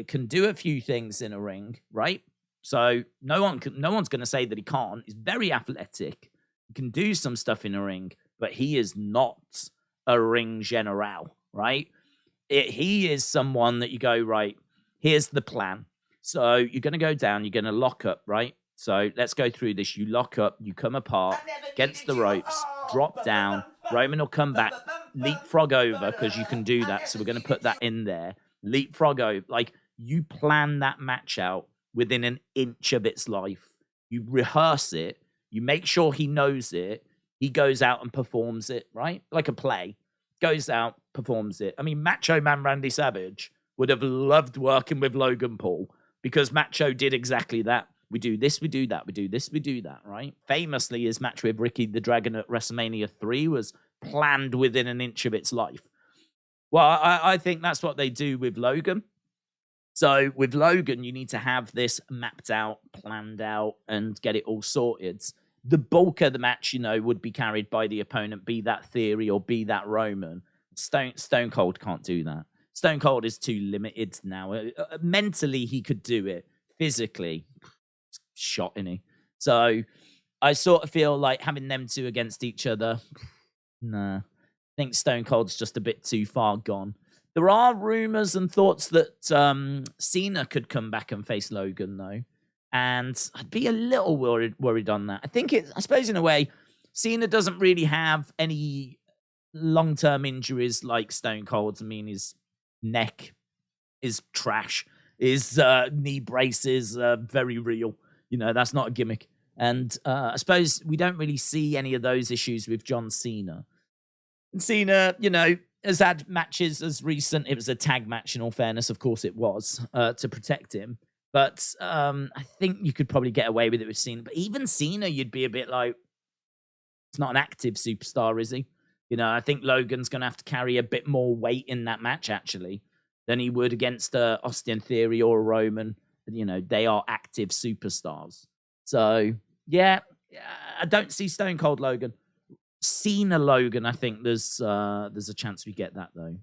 can do a few things in a ring, right? So no one's going to say that he can't. He's very athletic. He can do some stuff in a ring, but he is not a ring general, right? He is someone that you go, right, here's the plan. So you're going to go down, you're going to lock up, right? So let's go through this. You lock up, you come apart against the ropes, drop down. Roman will come back, leapfrog over, because you can do that. So we're going to put that in there. Leapfrog over. Like, you plan that match out within an inch of its life. You rehearse it. You make sure he knows it. He goes out and performs it, right? Like a play. Goes out, performs it. I mean, Macho Man Randy Savage would have loved working with Logan Paul, because Macho did exactly that. We do this, we do that, we do this, we do that, right? Famously, his match with Ricky the Dragon at WrestleMania 3 was planned within an inch of its life. Well, I think that's what they do with Logan. So with Logan, you need to have this mapped out, planned out, and get it all sorted. The bulk of the match, would be carried by the opponent, be that Theory or be that Roman. Stone Cold can't do that. Stone Cold is too limited now. Mentally, he could do it. Physically, shot, isn't he? So I sort of feel like having them two against each other, nah. I think Stone Cold's just a bit too far gone. There are rumors and thoughts that Cena could come back and face Logan, though. And I'd be a little worried on that. I suppose in a way, Cena doesn't really have any long-term injuries like Stone Cold's. I mean, his neck is trash. His knee braces are very real. That's not a gimmick. And I suppose we don't really see any of those issues with John Cena. And Cena, has had matches as recent. It was a tag match, in all fairness. Of course it was, to protect him. But I think you could probably get away with it with Cena. But even Cena, you'd be a bit like, it's not an active superstar, is he? I think Logan's going to have to carry a bit more weight in that match, actually, than he would against Austin Theory or Roman. They are active superstars. So, yeah, I don't see Stone Cold Logan. Cena Logan, I think there's a chance we get that, though.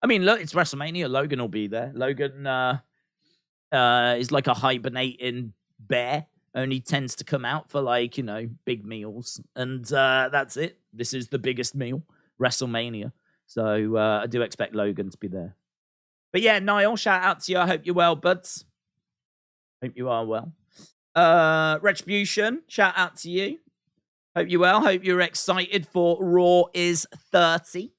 I mean, look, it's WrestleMania. Logan will be there. Logan is like a hibernating bear. Only tends to come out for big meals. And that's it. This is the biggest meal, WrestleMania. So I do expect Logan to be there. But yeah, Niall, shout out to you. I hope you're well, buds. Hope you are well. Retribution, shout out to you. Hope you're well. Hope you're excited for Raw is 30.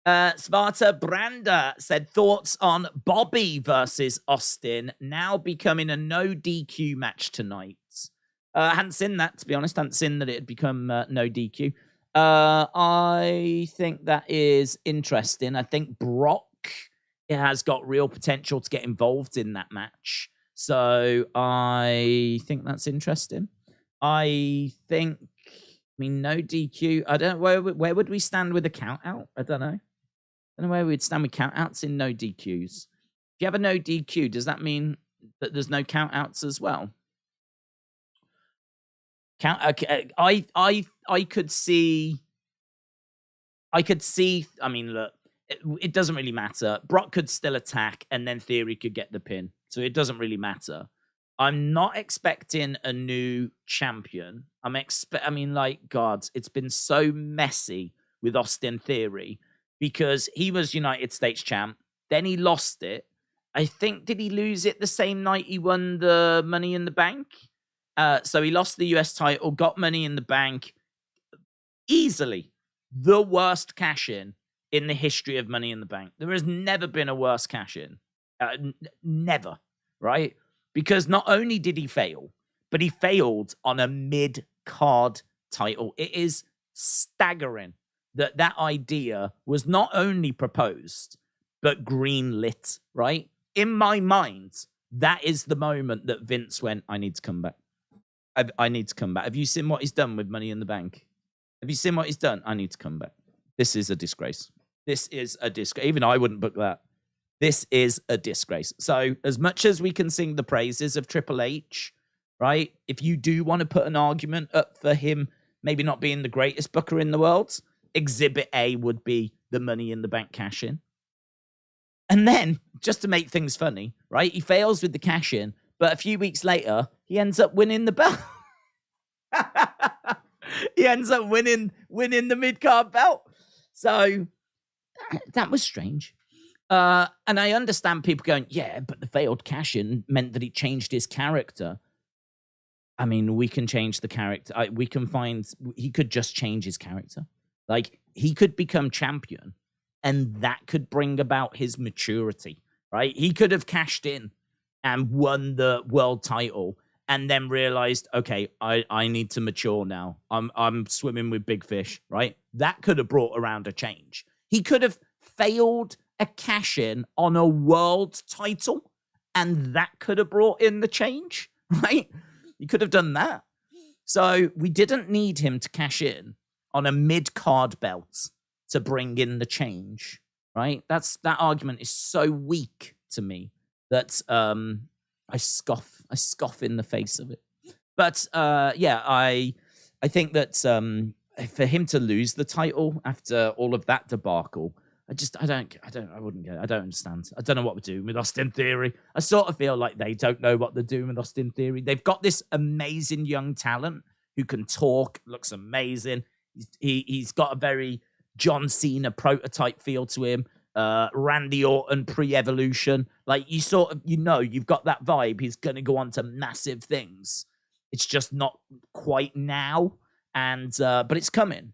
Svarta Branda said, thoughts on Bobby versus Austin now becoming a no DQ match tonight. I hadn't seen that, to be honest. I hadn't seen that it had become no DQ. I think that is interesting. I think Brock it has got real potential to get involved in that match. So I think that's interesting. I mean, no DQ. I don't know where would we stand with a count out? I don't know where we'd stand with count outs in no DQs. If you have a no DQ, does that mean that there's no count outs as well? I could see. I mean, look, it doesn't really matter. Brock could still attack, and then Theory could get the pin, so it doesn't really matter. I'm not expecting a new champion. I mean, like, God, it's been so messy with Austin Theory because he was United States champ, then he lost it. I think, did he lose it the same night he won the Money in the Bank? So he lost the US title, got Money in the Bank easily. The worst cash-in in the history of Money in the Bank. There has never been a worse cash-in. Never, right? Because not only did he fail, but he failed on a mid-card title. It is staggering that idea was not only proposed, but green-lit, right? In my mind, that is the moment that Vince went, I need to come back. I need to come back. Have you seen what he's done with Money in the Bank? Have you seen what he's done? I need to come back. This is a disgrace. This is a disgrace. Even I wouldn't book that. This is a disgrace. So as much as we can sing the praises of Triple H, right? If you do want to put an argument up for him maybe not being the greatest booker in the world, Exhibit A would be the Money in the Bank cash-in. And then, just to make things funny, right? He fails with the cash-in, but a few weeks later, he ends up winning the belt. He ends up winning the mid-card belt. So that was strange. And I understand people going, yeah, but the failed cash-in meant that he changed his character. I mean, we can change the character. He could just change his character. Like, he could become champion, and that could bring about his maturity, right? He could have cashed in and won the world title and then realized, okay, I need to mature now. I'm swimming with big fish, right? That could have brought around a change. He could have failed a cash-in on a world title, and that could have brought in the change, right? He could have done that. So we didn't need him to cash in on a mid-card belt to bring in the change, right? That argument is so weak to me that I scoff in the face of it. But yeah, I think that for him to lose the title after all of that debacle, I don't understand. I don't know what we're doing with Austin Theory. I sort of feel like they don't know what they're doing with Austin Theory. They've got this amazing young talent who can talk, looks amazing. He's got a very John Cena prototype feel to him. Randy Orton pre-evolution. Like, you sort of, you've got that vibe. He's going to go on to massive things. It's just not quite now. And, but it's coming.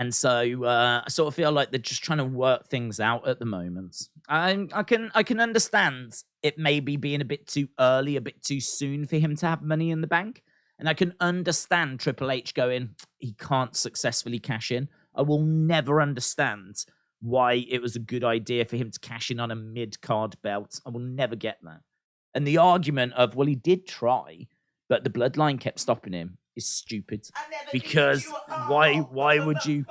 And so I sort of feel like they're just trying to work things out at the moment. I can understand it maybe being a bit too early, a bit too soon for him to have Money in the Bank. And I can understand Triple H going, he can't successfully cash in. I will never understand why it was a good idea for him to cash in on a mid-card belt. I will never get that. And the argument of, well, he did try, but the bloodline kept stopping him is stupid. Because why would you?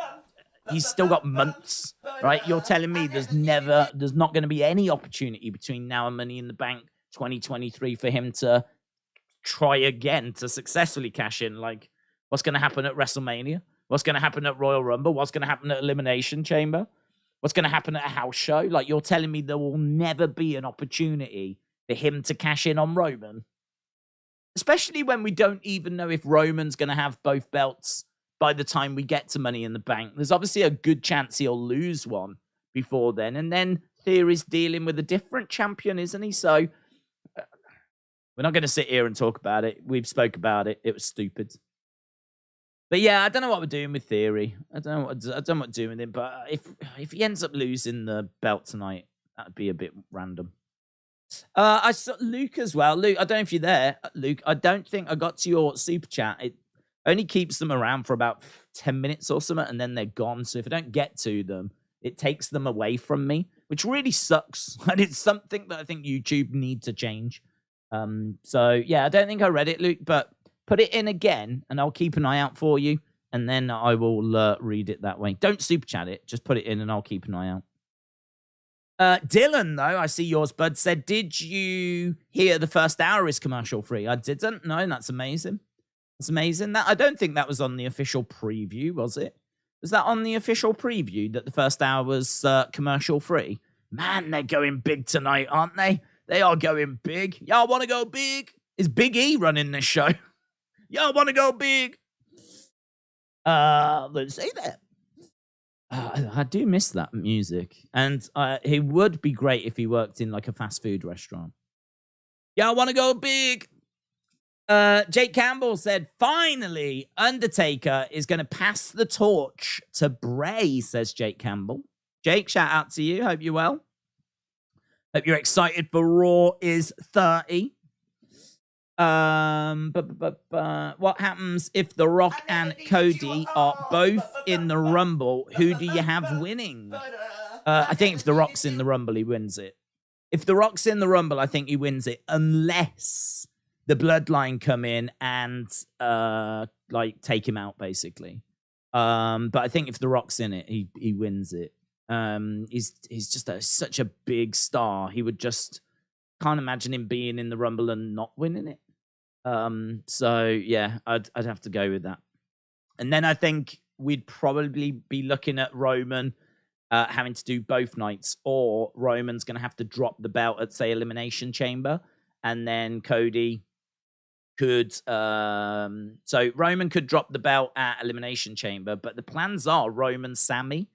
He's still got months, right? You're telling me there's not going to be any opportunity between now and Money in the Bank 2023 for him to try again to successfully cash in. Like, what's going to happen at WrestleMania? What's going to happen at Royal Rumble? What's going to happen at Elimination Chamber? What's going to happen at a house show? Like, you're telling me there will never be an opportunity for him to cash in on Roman? Especially when we don't even know if Roman's going to have both belts by the time we get to Money in the Bank. There's obviously a good chance he'll lose one before then. And then Theory's dealing with a different champion, isn't he? So we're not going to sit here and talk about it. We've spoke about it. It was stupid. But yeah, I don't know what we're doing with Theory. I don't know what we're doing with him. But if he ends up losing the belt tonight, that'd be a bit random. I saw Luke as well. Luke, I don't know if you're there. Luke, I don't think I got to your super chat. It only keeps them around for about 10 minutes or something, and then they're gone. So if I don't get to them, it takes them away from me. which really sucks. And it's something that I think YouTube need to change. So yeah, I don't think I read it, Luke, but put it in again and I'll keep an eye out for you. And then I will read it that way. Don't super chat it. Just put it in and I'll keep an eye out. Dylan, though, I see yours, bud, said, did you hear the first hour is commercial free? I didn't. No, that's amazing. That's amazing. I don't think that was on the official preview, was it? Was that on the official preview that the first hour was commercial free? Man, they're going big tonight, aren't they? They are going big. Y'all want to go big? Is Big E running this show? Y'all want to go big? Let's say that. I do miss that music. And he would be great if he worked in like a fast food restaurant. Yeah, I want to go big. Jake Campbell said, finally, Undertaker is going to pass the torch to Bray, says Jake Campbell. Jake, shout out to you. Hope you're well. Hope you're excited for Raw is 30. What happens if The Rock and Cody are both in the Rumble? Who do you have winning? I think if The Rock's in the Rumble, he wins it. If The Rock's in the Rumble, I think he wins it, unless the Bloodline come in and like take him out, basically. But I think if The Rock's in it, he wins it. He's just such a big star. He would just can't imagine him being in the Rumble and not winning it. So yeah, I'd have to go with that. And then I think we'd probably be looking at Roman having to do both nights, or Roman's going to have to drop the belt at, say, Elimination Chamber, and then Cody could so Roman could drop the belt at Elimination Chamber, but the plans are Roman Sami.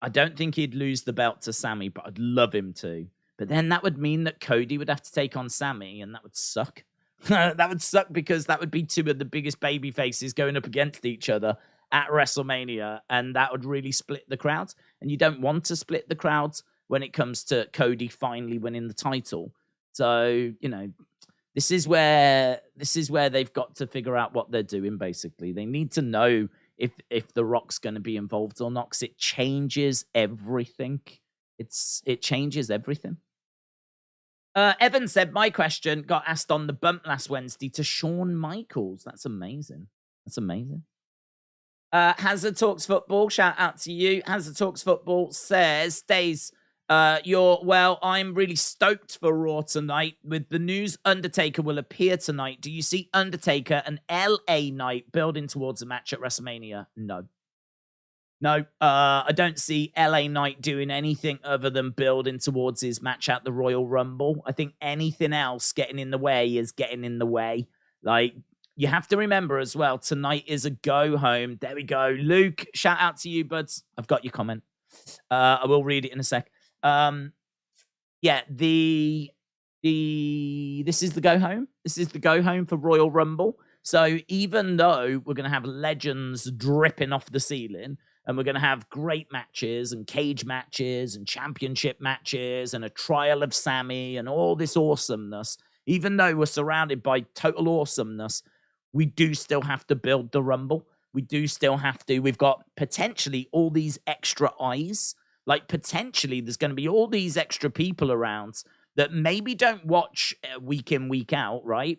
I don't think he'd lose the belt to Sami, but I'd love him to. But then that would mean that Cody would have to take on Sami, and that would suck. That would suck because that would be two of the biggest baby faces going up against each other at WrestleMania, and that would really split the crowds. And you don't want to split the crowds when it comes to Cody finally winning the title. So, you know, this is where they've got to figure out what they're doing, basically. They need to know if The Rock's going to be involved or not, because it changes everything. It changes everything. Evan said, my question got asked on the bump last Wednesday to Shawn Michaels. That's amazing. That's amazing. Hazard Talks Football, shout out to you. Hazard Talks Football says, Days, I'm really stoked for Raw tonight. With the news Undertaker will appear tonight, do you see Undertaker and LA Knight building towards a match at WrestleMania? No, I don't see LA Knight doing anything other than building towards his match at the Royal Rumble. I think anything else getting in the way is getting in the way. Like, you have to remember as well, tonight is a go home. There we go. Luke, shout out to you, buds. I've got your comment. I will read it in a sec. Yeah, this is the go home. This is the go home for Royal Rumble. So even though we're going to have legends dripping off the ceiling, and we're going to have great matches and cage matches and championship matches and a trial of Sami and all this awesomeness, even though we're surrounded by total awesomeness, we do still have to build the Rumble. We do still have to. We've got potentially all these extra eyes. Like, potentially there's going to be all these extra people around that maybe don't watch week in, week out, right?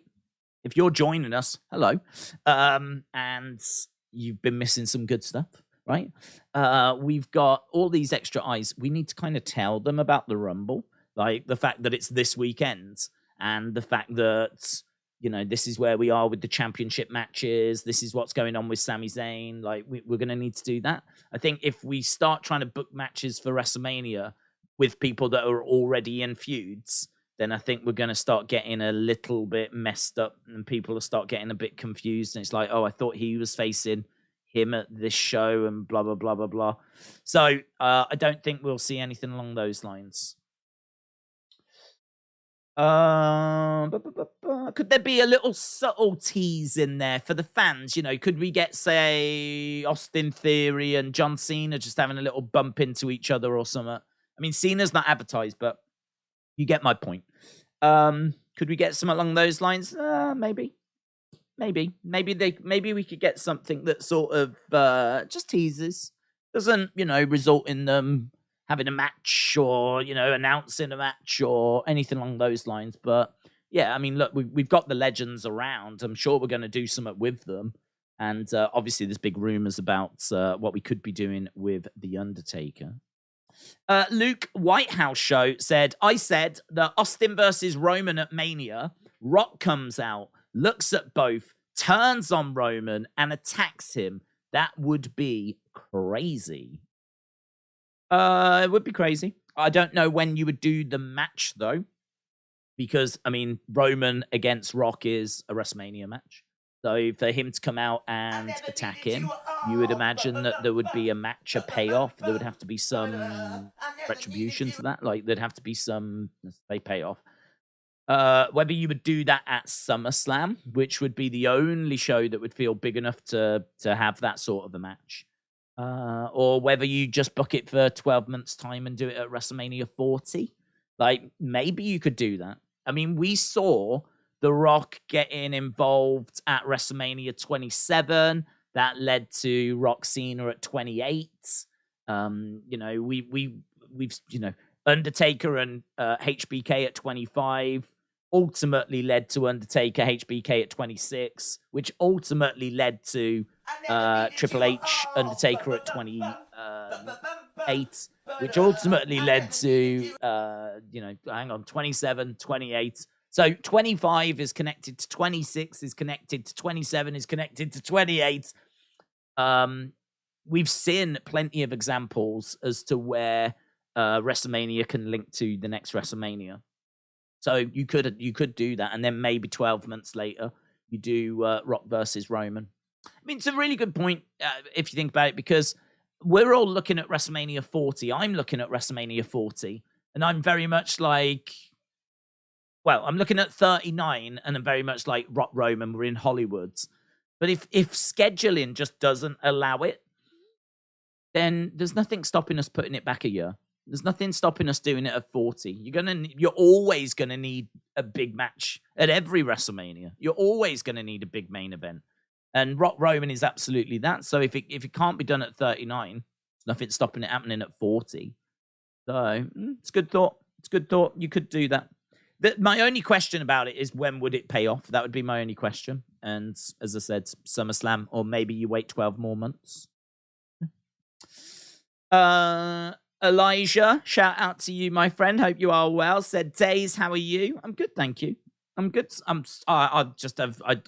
If you're joining us, hello. And you've been missing some good stuff. Right? We've got all these extra eyes. We need to kind of tell them about the Rumble, like the fact that it's this weekend, and the fact that, you know, this is where we are with the championship matches. This is what's going on with Sami Zayn. Like, we're going to need to do that. I think if we start trying to book matches for WrestleMania with people that are already in feuds, then I think we're going to start getting a little bit messed up, and people will start getting a bit confused. And it's like, oh, I thought he was facing him at this show and blah, blah, blah, blah, blah. So I don't think we'll see anything along those lines. Could there be a little subtle tease in there for the fans? You know, could we get, say, Austin Theory and John Cena just having a little bump into each other or something? I mean, Cena's not advertised, but you get my point. Could we get something along those lines? Maybe. Maybe we could get something that sort of just teases, doesn't, you know, result in them having a match or, announcing a match or anything along those lines. But yeah, I mean, look, we've got the legends around. I'm sure we're going to do something with them. And obviously, there's big rumors about what we could be doing with The Undertaker. Luke Whitehouse Show said, I said that Austin versus Roman at Mania. Rock comes out, looks at both, turns on Roman, and attacks him. That would be crazy. It would be crazy. I don't know when you would do the match, though. Because, I mean, Roman against Rock is a WrestleMania match. So for him to come out and attack him, you would imagine that there would be a match, a payoff. There would have to be some retribution to that. Like, there'd have to be some, let's say, payoff. Whether you would do that at SummerSlam, which would be the only show that would feel big enough to have that sort of a match. Or whether you just book it for 12 months' time and do it at WrestleMania 40. Like, maybe you could do that. I mean, we saw The Rock getting involved at WrestleMania 27. That led to Rock Cena at 28. We've Undertaker and HBK at 25 ultimately led to Undertaker HBK at 26, which ultimately led to Triple H Undertaker at 28, which ultimately led to 27, 28. So 25 is connected to 26, is connected to 27, is connected to 28. We've seen plenty of examples as to where WrestleMania can link to the next WrestleMania. So you could do that, and then maybe 12 months later you do Rock versus Roman. I mean, it's a really good point if you think about it, because we're all looking at WrestleMania 40. I'm looking at WrestleMania 40, and I'm very much like, well, I'm looking at 39, and I'm very much like Rock Roman. We're in Hollywood. But if scheduling just doesn't allow it, then there's nothing stopping us putting it back a year. There's nothing stopping us doing it at 40. You're always gonna need a big match at every WrestleMania. You're always gonna need a big main event, and Rock Roman is absolutely that. So if it can't be done at 39, there's nothing stopping it happening at 40. So it's a good thought. It's a good thought. You could do that. My only question about it is, when would it pay off? That would be my only question. And as I said, SummerSlam, or maybe you wait 12 more months. Elijah, shout out to you, my friend. Hope you are well. Said, Days, how are you? I'm good, thank you. I'm good. I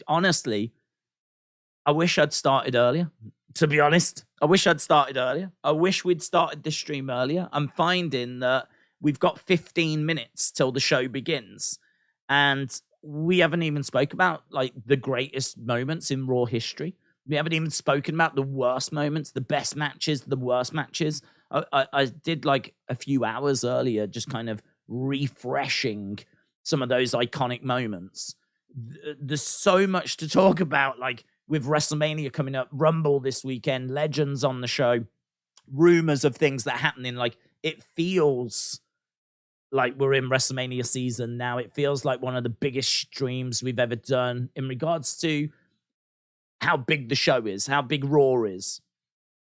honestly, I wish I'd started earlier. To be honest, I wish I'd started earlier. I wish we'd started this stream earlier. I'm finding that we've got 15 minutes till the show begins, and we haven't even spoke about like the greatest moments in Raw history. We haven't even spoken about the worst moments, the best matches, the worst matches. I did like a few hours earlier, just kind of refreshing some of those iconic moments. There's so much to talk about, like with WrestleMania coming up, Rumble this weekend, legends on the show, rumors of things that are happening. Like, it feels like we're in WrestleMania season now. It feels like one of the biggest streams we've ever done in regards to how big the show is, how big Raw is.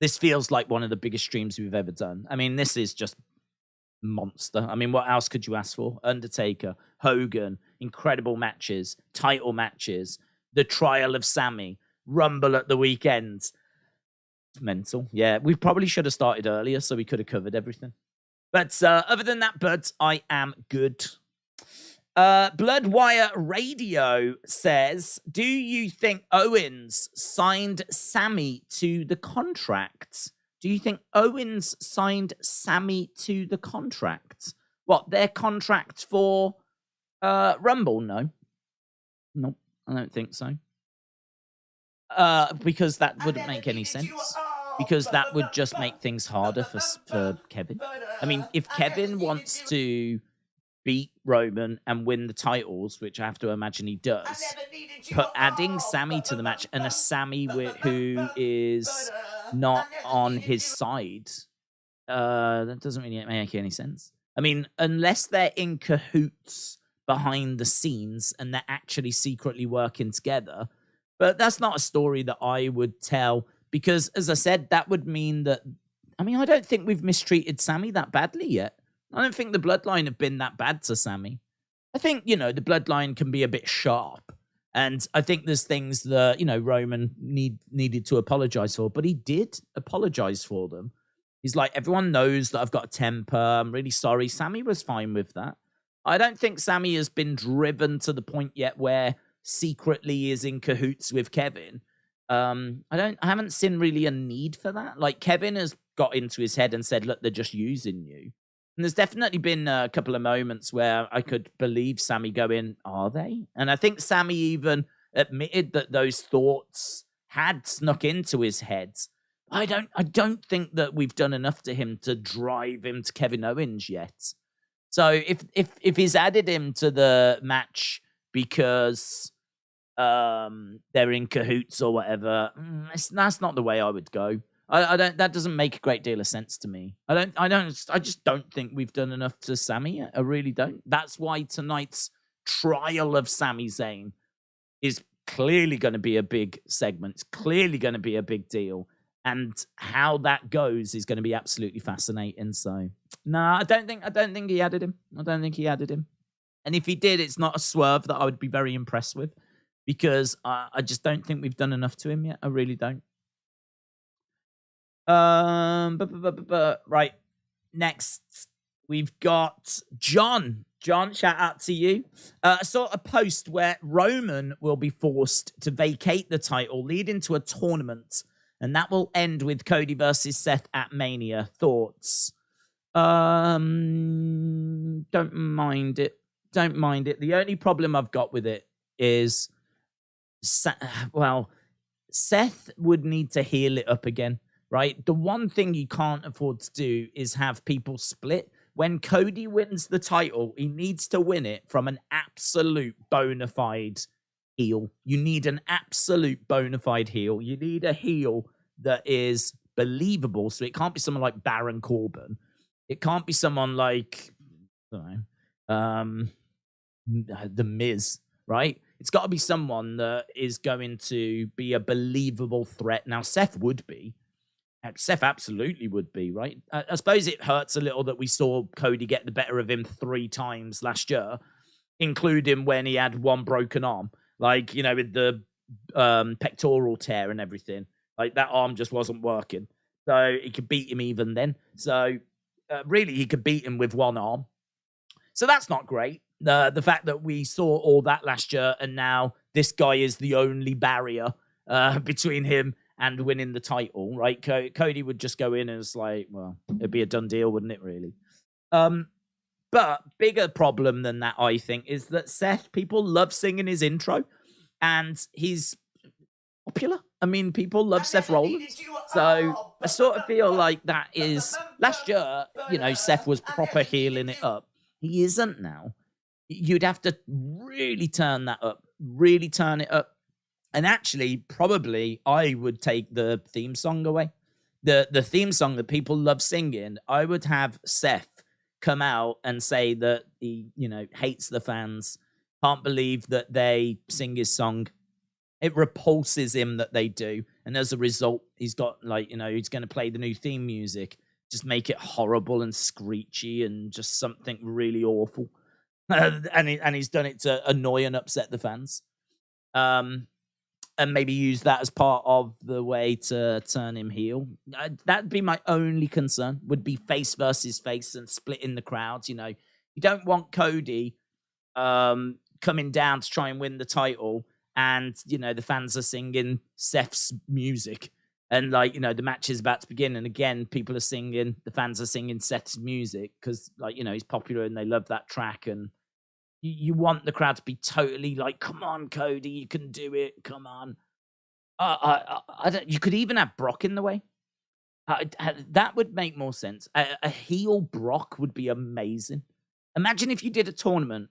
This feels like one of the biggest streams we've ever done. I mean, this is just monster. I mean, what else could you ask for? Undertaker, Hogan, incredible matches, title matches, the trial of Sami, Rumble at the weekend. It's mental. Yeah, we probably should have started earlier so we could have covered everything. But other than that, buds, I am good. Bloodwire Radio says, do you think Owens signed Sami to the contract? Do you think Owens signed Sami to the contract? What, their contract for Rumble? No. Nope, I don't think so. Because that wouldn't make any sense. Because that would just make things harder for Kevin. I mean, if Kevin wants to beat Roman and win the titles, which I have to imagine he does, but adding Sami to the match, and a Sami who is not on his side, that doesn't really make any sense. I mean, unless they're in cahoots behind the scenes and they're actually secretly working together, but that's not a story that I would tell, because as I said, that would mean that, I mean, I don't think we've mistreated Sami that badly yet. I don't think the Bloodline have been that bad to Sami. I think, the Bloodline can be a bit sharp. And I think there's things that, Roman needed to apologize for, but he did apologize for them. He's like, everyone knows that I've got a temper. I'm really sorry. Sami was fine with that. I don't think Sami has been driven to the point yet where secretly he is in cahoots with Kevin. I haven't seen really a need for that. Like, Kevin has got into his head and said, look, they're just using you. And there's definitely been a couple of moments where I could believe Sami going, are they? And I think Sami even admitted that those thoughts had snuck into his head. I don't think that we've done enough to him to drive him to Kevin Owens yet. So if he's added him to the match because they're in cahoots or whatever, that's not the way I would go. I don't. That doesn't make a great deal of sense to me. I just don't think we've done enough to Sami yet. I really don't. That's why tonight's trial of Sami Zayn is clearly going to be a big segment. It's clearly going to be a big deal. And how that goes is going to be absolutely fascinating. So, no, I don't think he added him. I don't think he added him. And if he did, it's not a swerve that I would be very impressed with, because I just don't think we've done enough to him yet. I really don't. Right. Next, we've got John. John, shout out to you. I saw a post where Roman will be forced to vacate the title, leading to a tournament, and that will end with Cody versus Seth at Mania. Thoughts? Don't mind it. Don't mind it. The only problem I've got with it is, Seth would need to heal it up again, right? The one thing you can't afford to do is have people split. When Cody wins the title, he needs to win it from an absolute bona fide heel. You need an absolute bona fide heel. You need a heel that is believable. So it can't be someone like Baron Corbin. It can't be someone like, I don't know, The Miz, right? It's got to be someone that is going to be a believable threat. Now, Seth would be. Seth absolutely would be, right? I suppose it hurts a little that we saw Cody get the better of him 3 times last year, including when he had one broken arm, like, with the pectoral tear and everything. Like, that arm just wasn't working. So he could beat him even then. So really, he could beat him with one arm. So that's not great. The fact that we saw all that last year and now this guy is the only barrier between him and winning the title, right? Cody would just go in and it's like, well, it'd be a done deal, wouldn't it, really? But bigger problem than that, I think, is that Seth, people love singing his intro, and he's popular. I mean, people love Seth Rollins. So I sort of feel like that is... Last year, Seth was proper healing it up. He isn't now. You'd have to really turn that up, really turn it up. And actually, probably, I would take the theme song away. The theme song that people love singing, I would have Seth come out and say that he, hates the fans, can't believe that they sing his song. It repulses him that they do. And as a result, he's got, he's going to play the new theme music, just make it horrible and screechy and just something really awful. And he's done it to annoy and upset the fans. And maybe use that as part of the way to turn him heel. That'd be my only concern, would be face versus face and splitting the crowds. You don't want Cody coming down to try and win the title, and, the fans are singing Seth's music. And, the match is about to begin, and again, the fans are singing Seth's music because, he's popular and they love that track, and you want the crowd to be totally like, come on, Cody, you can do it. Come on. You could even have Brock in the way. That would make more sense. A heel Brock would be amazing. Imagine if you did a tournament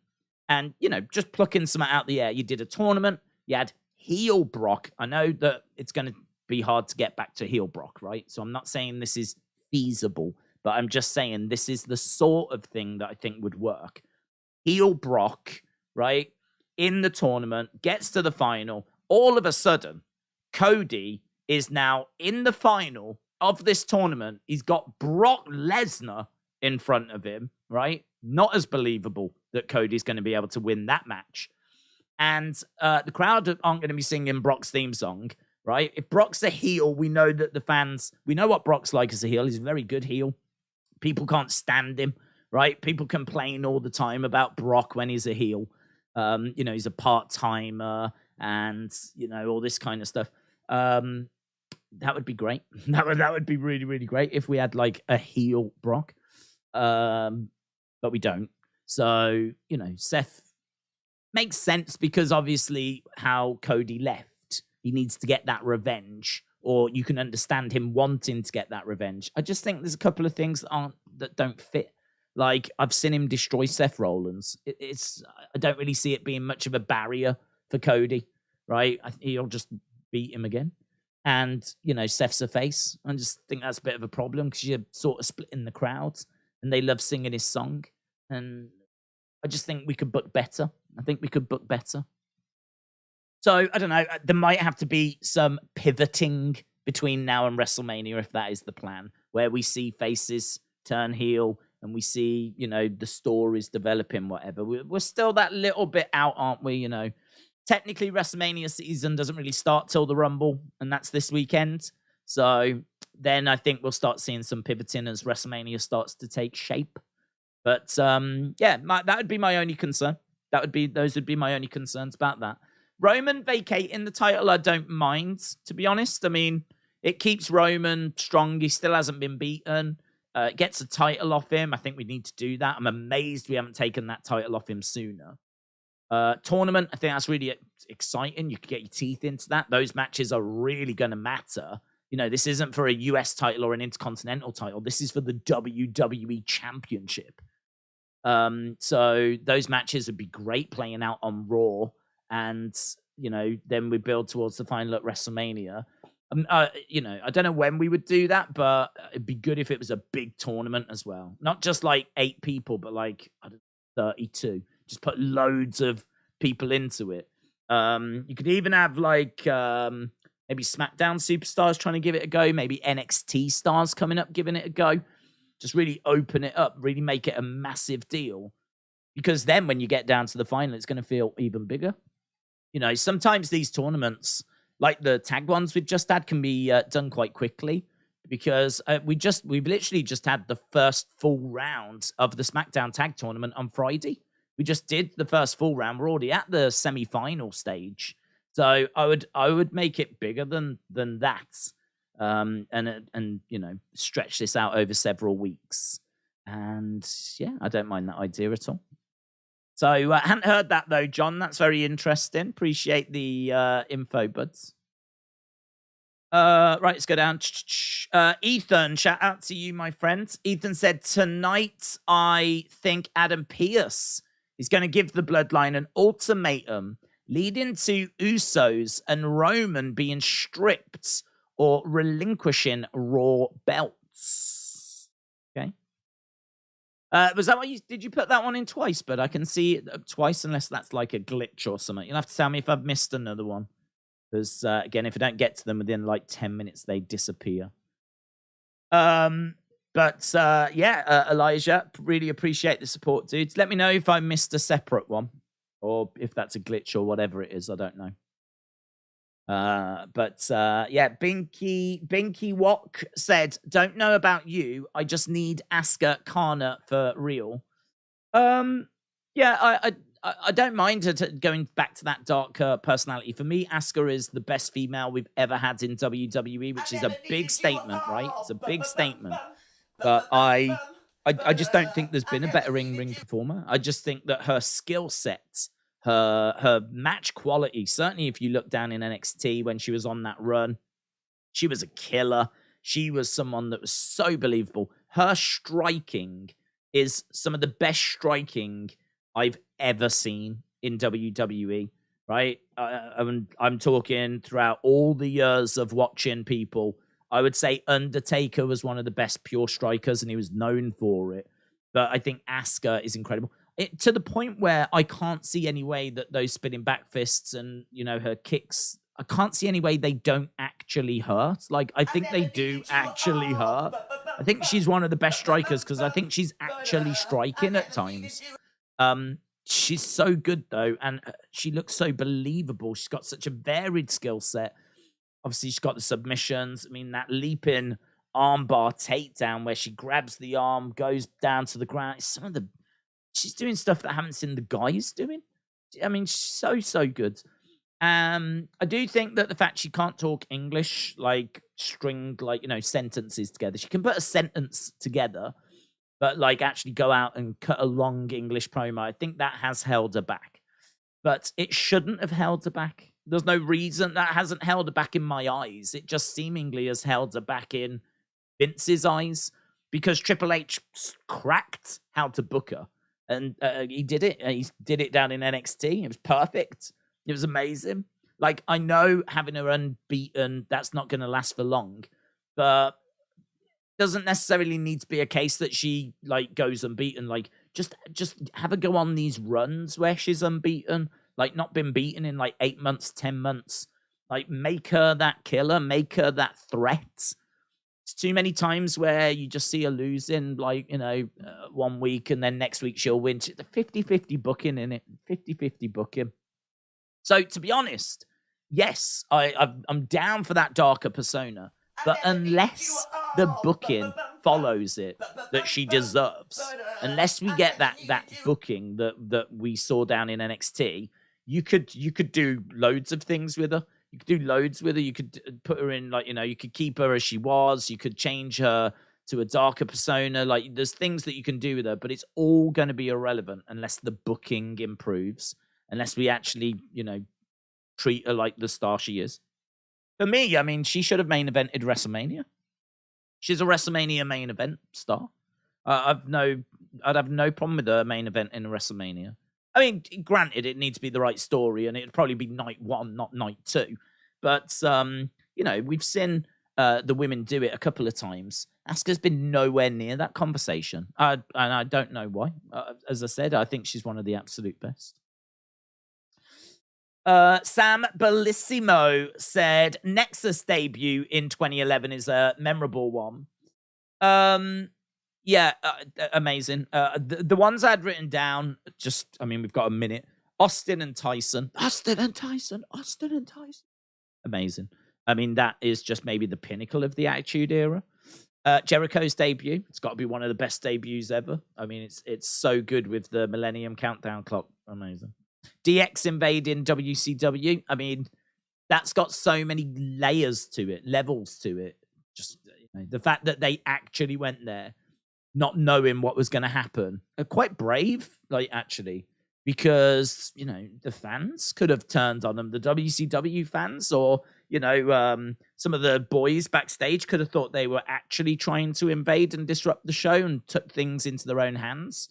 and, just plucking some out the air. You did a tournament, you had heel Brock. I know that it's going to be hard to get back to heel Brock, right? So I'm not saying this is feasible, but I'm just saying this is the sort of thing that I think would work. Heel Brock, right, in the tournament, gets to the final. All of a sudden, Cody is now in the final of this tournament, he's got Brock Lesnar in front of him, right? Not as believable that Cody's going to be able to win that match. And the crowd aren't going to be singing Brock's theme song, right? If Brock's a heel, we know that the fans, we know what Brock's like as a heel. He's a very good heel. People can't stand him, right? People complain all the time about Brock when he's a heel. You know, he's a part-timer and, you know, all this kind of stuff. That would be great. That would be really, really great if we had like a heel Brock. But we don't. So, you know, Seth makes sense because obviously how Cody left, he needs to get that revenge, or you can understand him wanting to get that revenge. I just think there's a couple of things that don't fit. Like, I've seen him destroy Seth Rollins. I don't really see it being much of a barrier for Cody, right? He'll just beat him again. And, you know, Seth's a face. I just think that's a bit of a problem because you're sort of splitting the crowds and they love singing his song. And I just think we could book better. I think we could book better. So, I don't know. There might have to be some pivoting between now and WrestleMania if that is the plan, where we see faces turn heel and we see, you know, the stories developing, whatever. We're still that little bit out, aren't we? You know, technically WrestleMania season doesn't really start till the Rumble, and that's this weekend. So then I think we'll start seeing some pivoting as WrestleMania starts to take shape. But yeah, that would be my only concern. Those would be my only concerns about that. Roman vacating the title, I don't mind, to be honest. I mean, it keeps Roman strong. He still hasn't been beaten. It gets a title off him. I think we need to do that. I'm amazed we haven't taken that title off him sooner. Tournament, I think that's really exciting. You could get your teeth into that. Those matches are really going to matter. You know, this isn't for a US title or an Intercontinental title. This is for the WWE Championship. So those matches would be great playing out on Raw. And, you know, then we build towards the final at WrestleMania. You know, I don't know when we would do that, but it'd be good if it was a big tournament as well. Not just like 8 people, but like 32. Just put loads of people into it. You could even have like maybe SmackDown superstars trying to give it a go. Maybe NXT stars coming up giving it a go. Just really open it up. Really make it a massive deal. Because then when you get down to the final, it's going to feel even bigger. You know, sometimes these tournaments, like the tag ones we've just had, can be done quite quickly. Because we've literally just had the first full round of the SmackDown tag tournament on Friday. We just did the first full round. We're already at the semi-final stage. So I would make it bigger than that. And you know, stretch this out over several weeks. And yeah, I don't mind that idea at all. So I hadn't heard that though, John. That's very interesting. Appreciate the info, buds. Right, let's go down. Ethan, shout out to you, my friend. Ethan said, tonight I think Adam Pearce is going to give the Bloodline an ultimatum leading to Usos and Roman being stripped or relinquishing Raw belts. Okay. Was that what did you put that one in twice? But I can see it twice unless that's like a glitch or something. You'll have to tell me if I've missed another one. Because, again, if I don't get to them within like 10 minutes, they disappear. Elijah, really appreciate the support, dudes. Let me know if I missed a separate one or if that's a glitch or whatever it is. I don't know. Binky Wok said, don't know about you. I just need Asuka Kana for real. I don't mind her going back to that dark personality. For me, Asuka is the best female we've ever had in WWE, which is a big statement, right? It's a big statement. But I just don't think there's been a better ring performer. I just think that her skill set, her match quality, certainly if you look down in NXT when she was on that run, she was a killer. She was someone that was so believable. Her striking is some of the best striking I've ever seen in WWE, right? I'm talking throughout all the years of watching people. I would say Undertaker was one of the best pure strikers, and he was known for it. But I think Asuka is incredible. To the point where I can't see any way that those spinning back fists and, you know, her kicks, I can't see any way they don't actually hurt. Like, I think they do actually hurt. I think she's one of the best strikers because I think she's actually striking at times. She's so good though, and she looks so believable. She's got such a varied skill set. Obviously, she's got the submissions. I mean, that leaping armbar takedown where she grabs the arm, goes down to the ground. She's doing stuff that I haven't seen the guys doing. I mean, she's so good. I do think that the fact she can't talk English, like string, like, sentences together. She can put a sentence together, but like actually go out and cut a long English promo. I think that has held her back, but it shouldn't have held her back. There's no reason that hasn't held her back in my eyes. It just seemingly has held her back in Vince's eyes because Triple H cracked how to book her. And he did it. He did it down in NXT. It was perfect. It was amazing. Like, I know having her unbeaten, that's not going to last for long. But doesn't necessarily need to be a case that she, like, goes unbeaten. Like, just have her go on these runs where she's unbeaten. Like, not been beaten in, like, 8 months, 10 months. Like, make her that killer. Make her that threat. It's too many times where you just see her losing, like, 1 week, and then next week she'll win. The 50-50 booking in it. 50-50 booking. So, to be honest, yes, I'm down for that darker persona. But unless the booking follows it that she deserves, unless we get that booking that we saw down in NXT, you could do loads of things with her. You could do loads with her. You could put her in, like, you could keep her as she was. You could change her to a darker persona. Like, there's things that you can do with her, but it's all going to be irrelevant unless the booking improves, unless we actually, treat her like the star she is. For me, I mean, she should have main evented WrestleMania. She's a WrestleMania main event star. I'd have no problem with her main event in a WrestleMania. I mean, granted, it needs to be the right story, and it'd probably be night 1, not night 2. But we've seen the women do it a couple of times. Asuka's been nowhere near that conversation, and I don't know why. As I said, I think she's one of the absolute best. Sam Bellissimo said Nexus debut in 2011 is a memorable one. Yeah, amazing. The ones I'd written down, we've got a minute. Austin and Tyson. Amazing. I mean, that is just maybe the pinnacle of the Attitude Era. Jericho's debut. It's got to be one of the best debuts ever. I mean, it's so good with the Millennium Countdown clock. Amazing. DX invading WCW. I mean, that's got so many layers to it, levels to it. Just the fact that they actually went there, not knowing what was going to happen, are quite brave. Like, actually, because the fans could have turned on them. The WCW fans, or some of the boys backstage could have thought they were actually trying to invade and disrupt the show and took things into their own hands.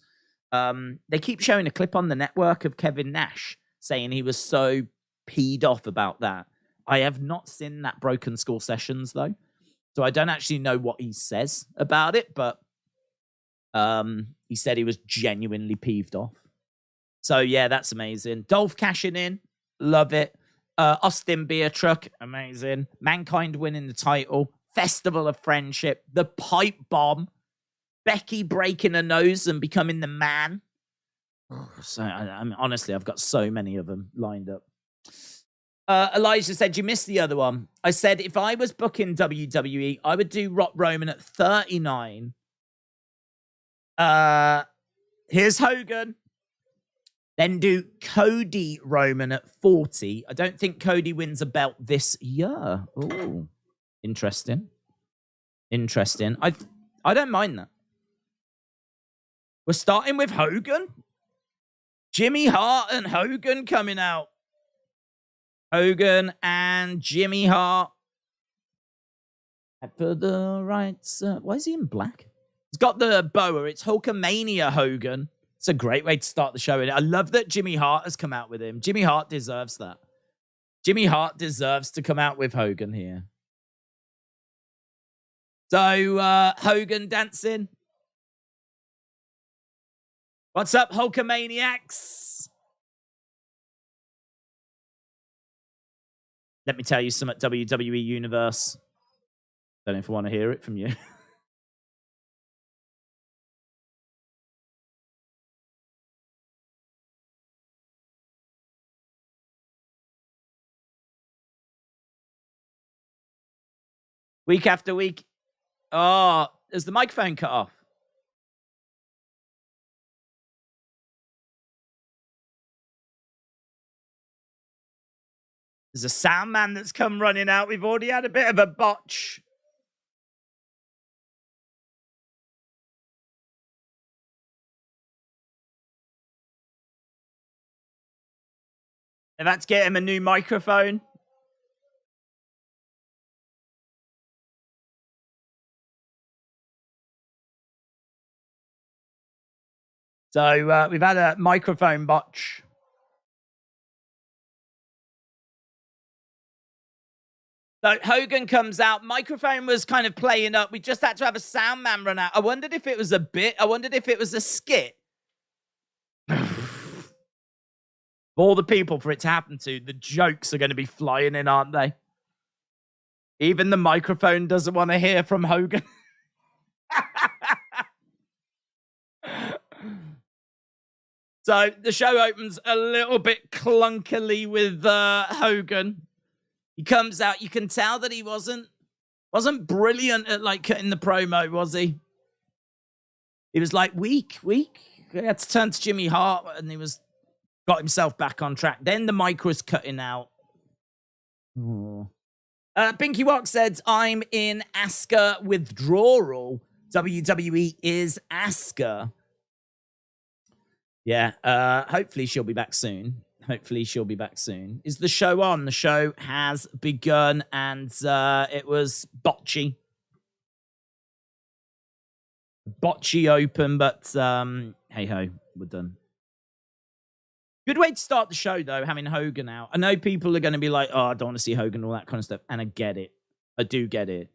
They keep showing a clip on the network of Kevin Nash saying he was so peed off about that. I have not seen that Broken Skull Sessions, though, so I don't actually know what he says about it, but he said he was genuinely peeved off. So, yeah, that's amazing. Dolph cashing in. Love it. Austin Beer Truck. Amazing. Mankind winning the title. Festival of Friendship. The Pipe Bomb. Becky breaking her nose and becoming the man. So, I mean, honestly, I've got so many of them lined up. Elijah said, you missed the other one. I said, if I was booking WWE, I would do Rock Roman at 39. Here's Hogan. Then do Cody Roman at 40. I don't think Cody wins a belt this year. Oh, interesting. I don't mind that. We're starting with Hogan. Jimmy Hart and Hogan coming out. Hogan and Jimmy Hart. For the rights. Why is he in black? He's got the boa. It's Hulkamania Hogan. It's a great way to start the show. I love that Jimmy Hart has come out with him. Jimmy Hart deserves that. Jimmy Hart deserves to come out with Hogan here. So, Hogan dancing. What's up, Hulkamaniacs? Let me tell you some at WWE Universe. Don't know if I want to hear it from you. Week after week. Oh, is the microphone cut off? There's a sound man that's come running out. We've already had a bit of a botch. And let's get him a new microphone. So we've had a microphone botch. So Hogan comes out. Microphone was kind of playing up. We just had to have a sound man run out. I wondered if it was a bit. I wondered if it was a skit. All the people for it to happen to, the jokes are going to be flying in, aren't they? Even the microphone doesn't want to hear from Hogan. So the show opens a little bit clunkily with Hogan. He comes out. You can tell that he wasn't brilliant at like cutting the promo, was he? He was like weak. He had to turn to Jimmy Hart, and he got himself back on track. Then the mic was cutting out. Binky Walk said, "I'm in Asuka withdrawal. WWE is Asuka." Yeah, hopefully she'll be back soon. Is the show on? The show has begun, and it was botchy. Botchy open, but hey-ho, we're done. Good way to start the show, though, having Hogan out. I know people are going to be like, oh, I don't want to see Hogan, all that kind of stuff, and I get it. I do get it.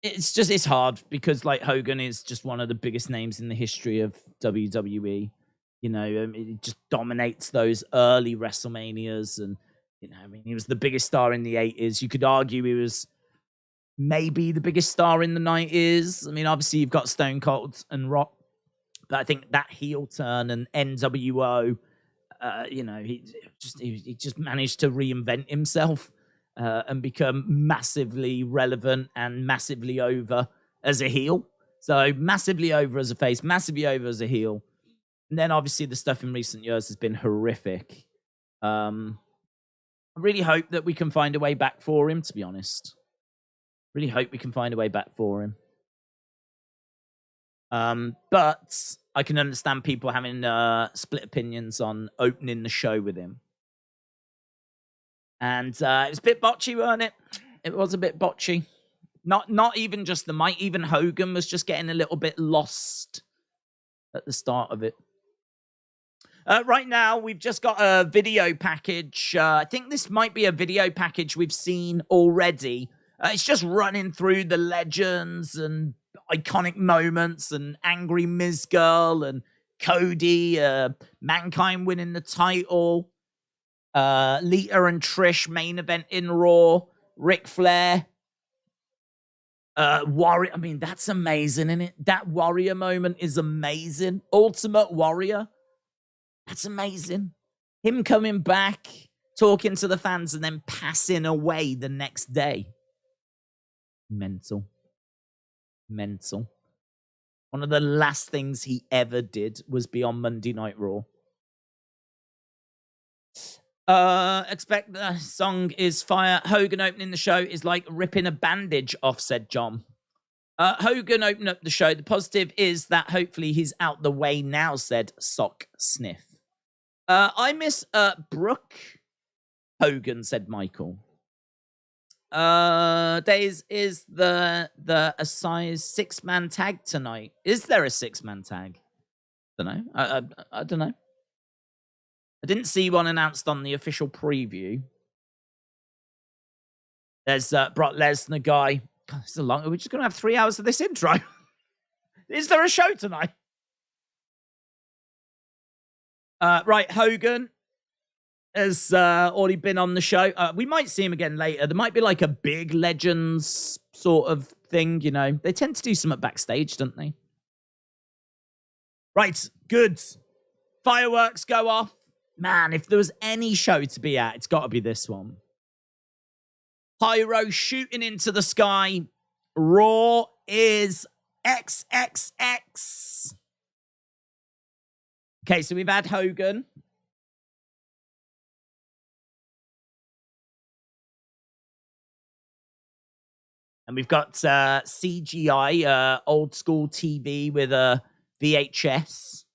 It's hard because like Hogan is just one of the biggest names in the history of WWE. You know, it just dominates those early WrestleManias, and he was the biggest star in the 80s. You could argue he was maybe the biggest star in the 90s. I mean, obviously you've got Stone Cold and Rock, but I think that heel turn and NWO, he just managed to reinvent himself. And become massively relevant and massively over as a heel. So massively over as a face, massively over as a heel. And then obviously the stuff in recent years has been horrific. I really hope that we can find a way back for him, to be honest. Really hope we can find a way back for him. But I can understand people having split opinions on opening the show with him. And it was a bit botchy, wasn't it? It was a bit botchy. Not even just the mic. Even Hogan was just getting a little bit lost at the start of it. Right now, we've just got a video package. I think this might be a video package we've seen already. It's just running through the legends and iconic moments and Angry Miz Girl and Cody, Mankind winning the title. Lita and Trish main event in Raw, Ric Flair, Warrior. I mean, that's amazing, isn't it? That Warrior moment is amazing. Ultimate Warrior. That's amazing. Him coming back, talking to the fans, and then passing away the next day. Mental. One of the last things he ever did was be on Monday Night Raw. Expect the song is fire. Hogan opening the show is like ripping a bandage off, said John. Hogan opened up the show. The positive is that hopefully he's out the way now, said Sock Sniff. I miss Brooke Hogan, said Michael. Days is a size 6-man tag tonight. Is there a 6-man tag? I don't know. I didn't see one announced on the official preview. There's Brock Lesnar guy. God, it's a long. We're just going to have 3 hours of this intro. Is there a show tonight? Right, Hogan. has already been on the show. We might see him again later. There might be like a big Legends sort of thing, you know. They tend to do something backstage, don't they? Right, good. Fireworks go off. Man, if there was any show to be at, it's got to be this one. Pyro shooting into the sky. Raw is XXX. Okay, so we've had Hogan. And we've got CGI, old school TV with a VHS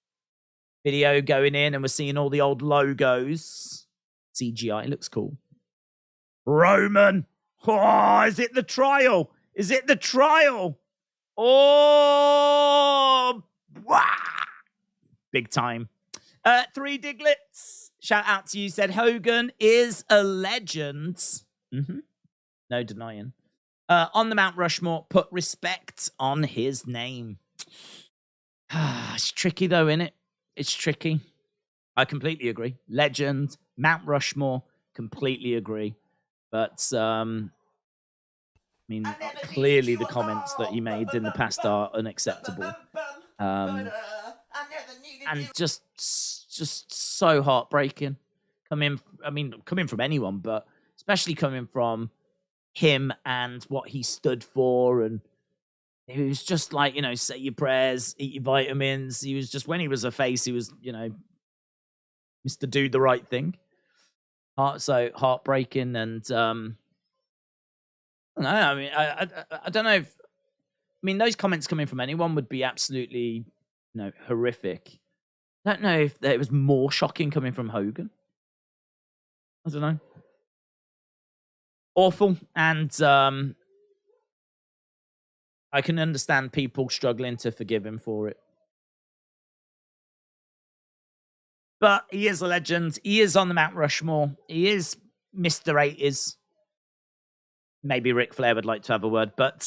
video going in, and we're seeing all the old logos. CGI looks cool. Roman. Oh, is it the trial? Is it the trial? Oh, wah! Big time. 3 Diglets. Shout out to you. Said Hogan is a legend. Mm-hmm. No denying. On the Mount Rushmore, put respect on his name. It's tricky though, isn't it? It's tricky. I completely agree. Legend, Mount Rushmore, completely agree. But, I mean, clearly the comments that he made in the past are unacceptable. And just so heartbreaking. Coming from anyone, but especially coming from him and what he stood for. And he was just like, you know, say your prayers, eat your vitamins. He was just, when he was a face, he was, you know, Mr. Do the right thing. So heartbreaking. And I don't know. I mean, I don't know if, I mean, those comments coming from anyone would be absolutely, you know, horrific. I don't know if it was more shocking coming from Hogan. I don't know. Awful. And I can understand people struggling to forgive him for it. But he is a legend. He is on the Mount Rushmore. He is Mr. 80s. Maybe Ric Flair would like to have a word, but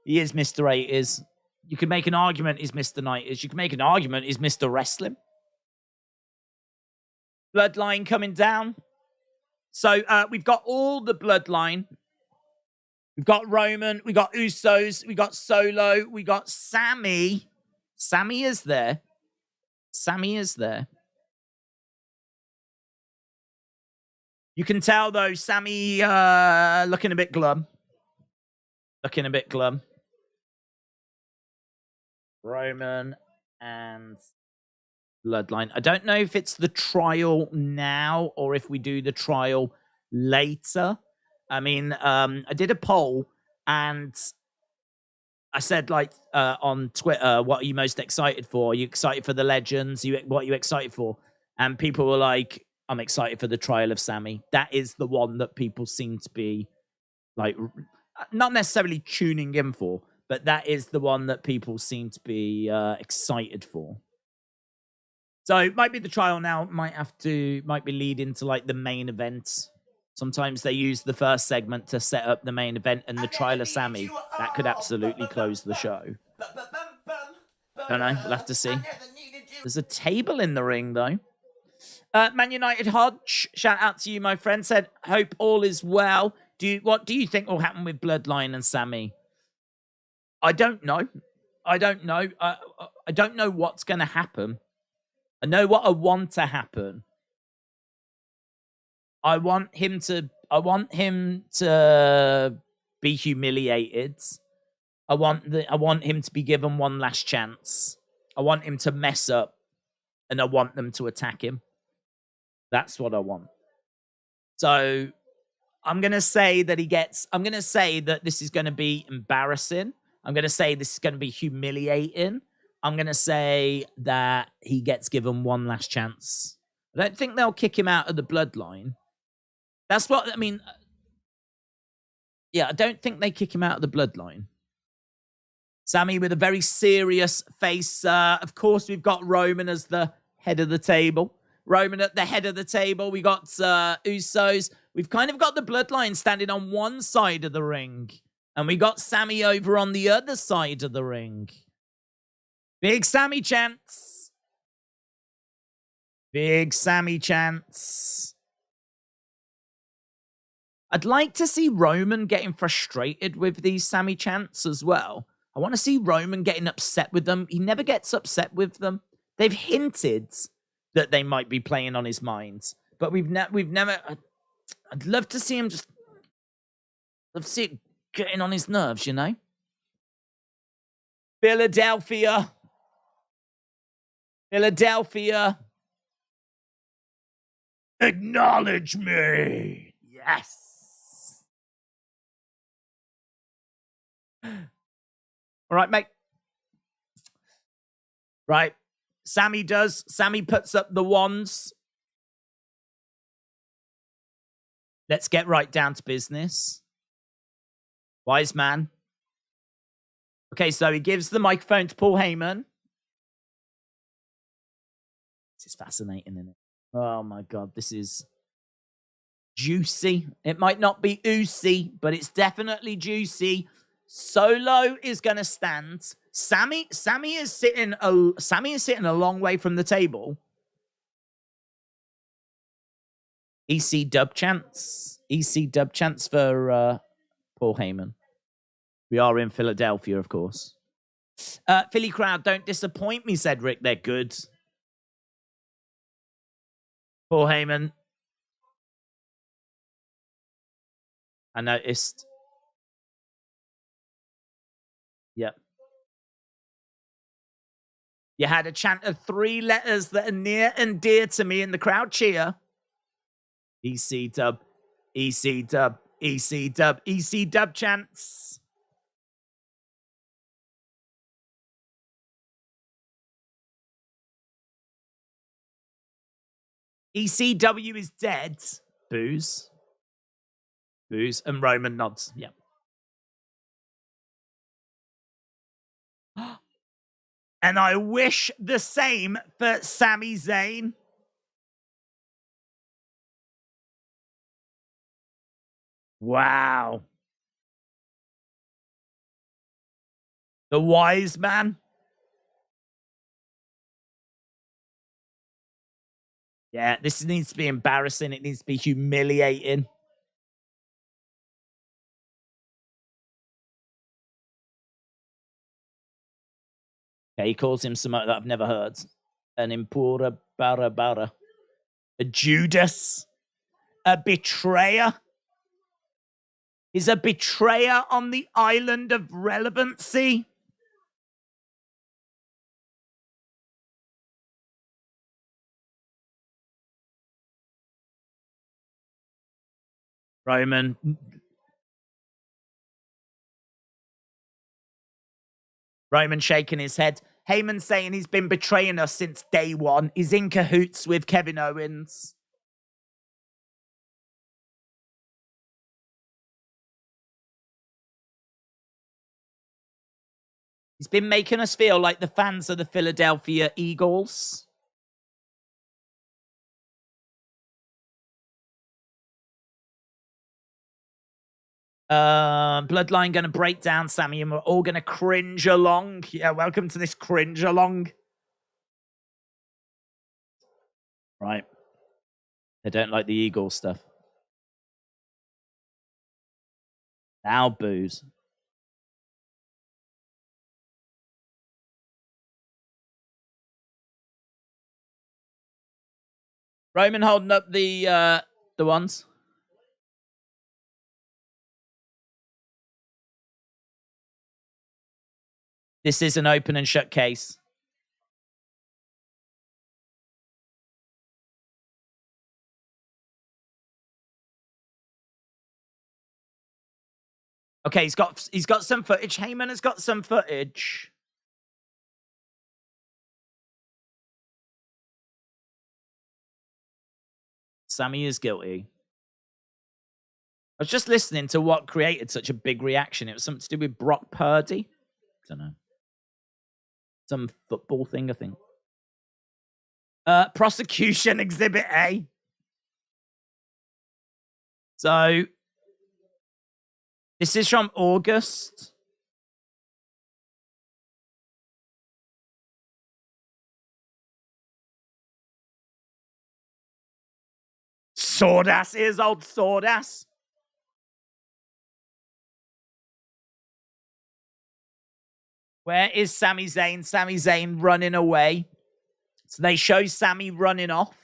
he is Mr. 80s. You could make an argument he's Mr. 90s. You could make an argument he's Mr. Wrestling. Bloodline coming down. So we've got all the Bloodline. We've got Roman. We got Usos. We got Solo. We got Sami. Sami is there. Sami is there. You can tell, though, Sami looking a bit glum. Looking a bit glum. Roman and Bloodline. I don't know if it's the trial now or if we do the trial later. I mean, I did a poll and I said, like, on Twitter, what are you most excited for? Are you excited for the Legends? What are you excited for? And people were like, I'm excited for the trial of Sami. That is the one that people seem to be, like, not necessarily tuning in for, but that is the one that people seem to be excited for. So it might be the trial now. Might be lead into, like, the main event. Sometimes they use the first segment to set up the main event, and the trial of Sami, that could absolutely close the show. Don't know. We'll have to see. There's a table in the ring, though. Man United Hodge, shout out to you, my friend, said, hope all is well. What do you think will happen with Bloodline and Sami? I don't know. I don't know. I don't know what's going to happen. I know what I want to happen. I want him to be humiliated. I want him to be given one last chance. I want him to mess up, and I want them to attack him. That's what I want. So I'm going to say that I'm going to say that this is going to be embarrassing. I'm going to say this is going to be humiliating. I'm going to say that he gets given one last chance. I don't think they'll kick him out of the Bloodline. That's what, I mean. Yeah, I don't think they kick him out of the Bloodline. Sami with a very serious face. Of course, we've got Roman as the head of the table. Roman at the head of the table. We got Usos. We've kind of got the Bloodline standing on one side of the ring. And we got Sami over on the other side of the ring. Big Sami chance. Big Sami chance. I'd like to see Roman getting frustrated with these Sami chants as well. I want to see Roman getting upset with them. He never gets upset with them. They've hinted that they might be playing on his mind, but we've never. I'd love to see him just. Love to see it getting on his nerves, you know. Philadelphia. Acknowledge me. Yes. All right, mate. Right. Sami puts up the wands. Let's get right down to business. Wise man. Okay, so he gives the microphone to Paul Heyman. This is fascinating, isn't it? Oh my God, this is juicy. It might not be oozy, but it's definitely juicy. Solo is going to stand. Sami is sitting a long way from the table. EC dub chance for Paul Heyman. We are in Philadelphia, of course. Philly crowd, don't disappoint me, said Rick. They're good. Paul Heyman. I noticed. Yep. You had a chant of 3 letters that are near and dear to me, and the crowd cheer. EC dub, EC dub, EC dub, EC dub chants. ECW is dead. Boos. And Roman nods. Yep. And I wish the same for Sami Zayn. Wow. The wise man. Yeah, this needs to be embarrassing. It needs to be humiliating. Okay, he calls him something that I've never heard. An impura bara. A Judas. A betrayer. Is a betrayer on the island of relevancy? Roman shaking his head. Heyman saying he's been betraying us since day one. He's in cahoots with Kevin Owens. He's been making us feel like the fans of the Philadelphia Eagles. Bloodline going to break down Sami and we're all going to cringe along. Yeah, welcome to this cringe along. Right. They don't like the Eagles stuff. Now boos. Roman holding up the ones. This is an open and shut case. Okay, he's got some footage. Heyman has got some footage. Sami is guilty. I was just listening to what created such a big reaction. It was something to do with Brock Purdy. I don't know. Some football thing, I think. Prosecution Exhibit A. So, this is from August. Sword ass. Here's old sword ass. Where is Sami Zayn? Sami Zayn running away. So they show Sami running off.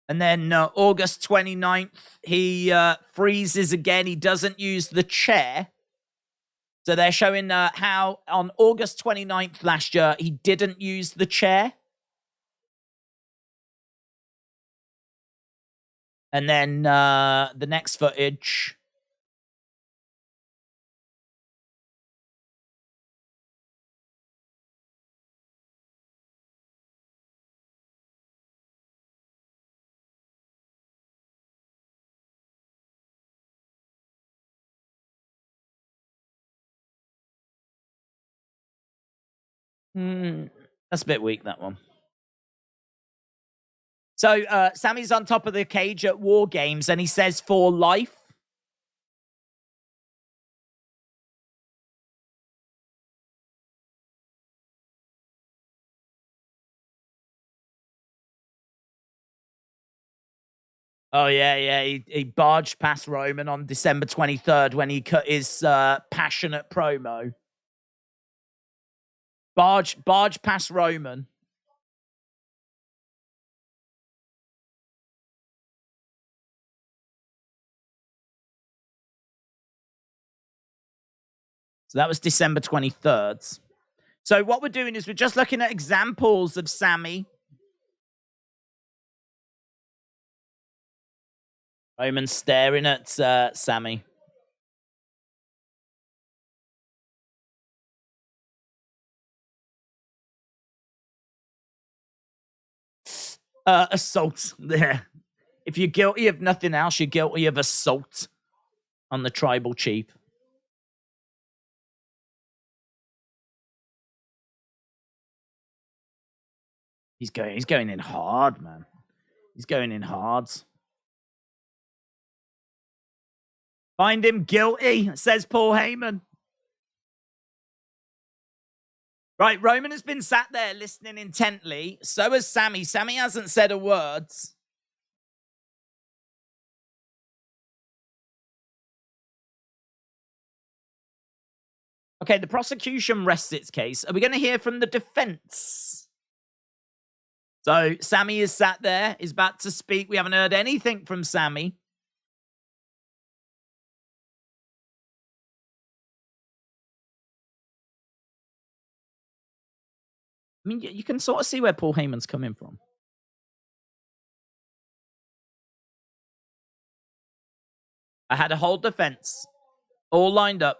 And then August 29th, he freezes again. He doesn't use the chair. So they're showing how on August 29th last year, he didn't use the chair. And then the next footage. That's a bit weak, that one. So Sami's on top of the cage at War Games, and he says, "For life." Oh, yeah. He barged past Roman on December 23rd when he cut his passionate promo. Barge past Roman. So that was December 23rd. So what we're doing is we're just looking at examples of Sami. Roman staring at Sami. Assault. There. If you're guilty of nothing else, you're guilty of assault on the tribal chief. He's going in hard, man. He's going in hard. Find him guilty, says Paul Heyman. Right, Roman has been sat there listening intently. So has Sami. Sami hasn't said a word. Okay, the prosecution rests its case. Are we going to hear from the defense? So Sami is sat there, is about to speak. We haven't heard anything from Sami. I mean, you can sort of see where Paul Heyman's coming from. I had a whole defense all lined up.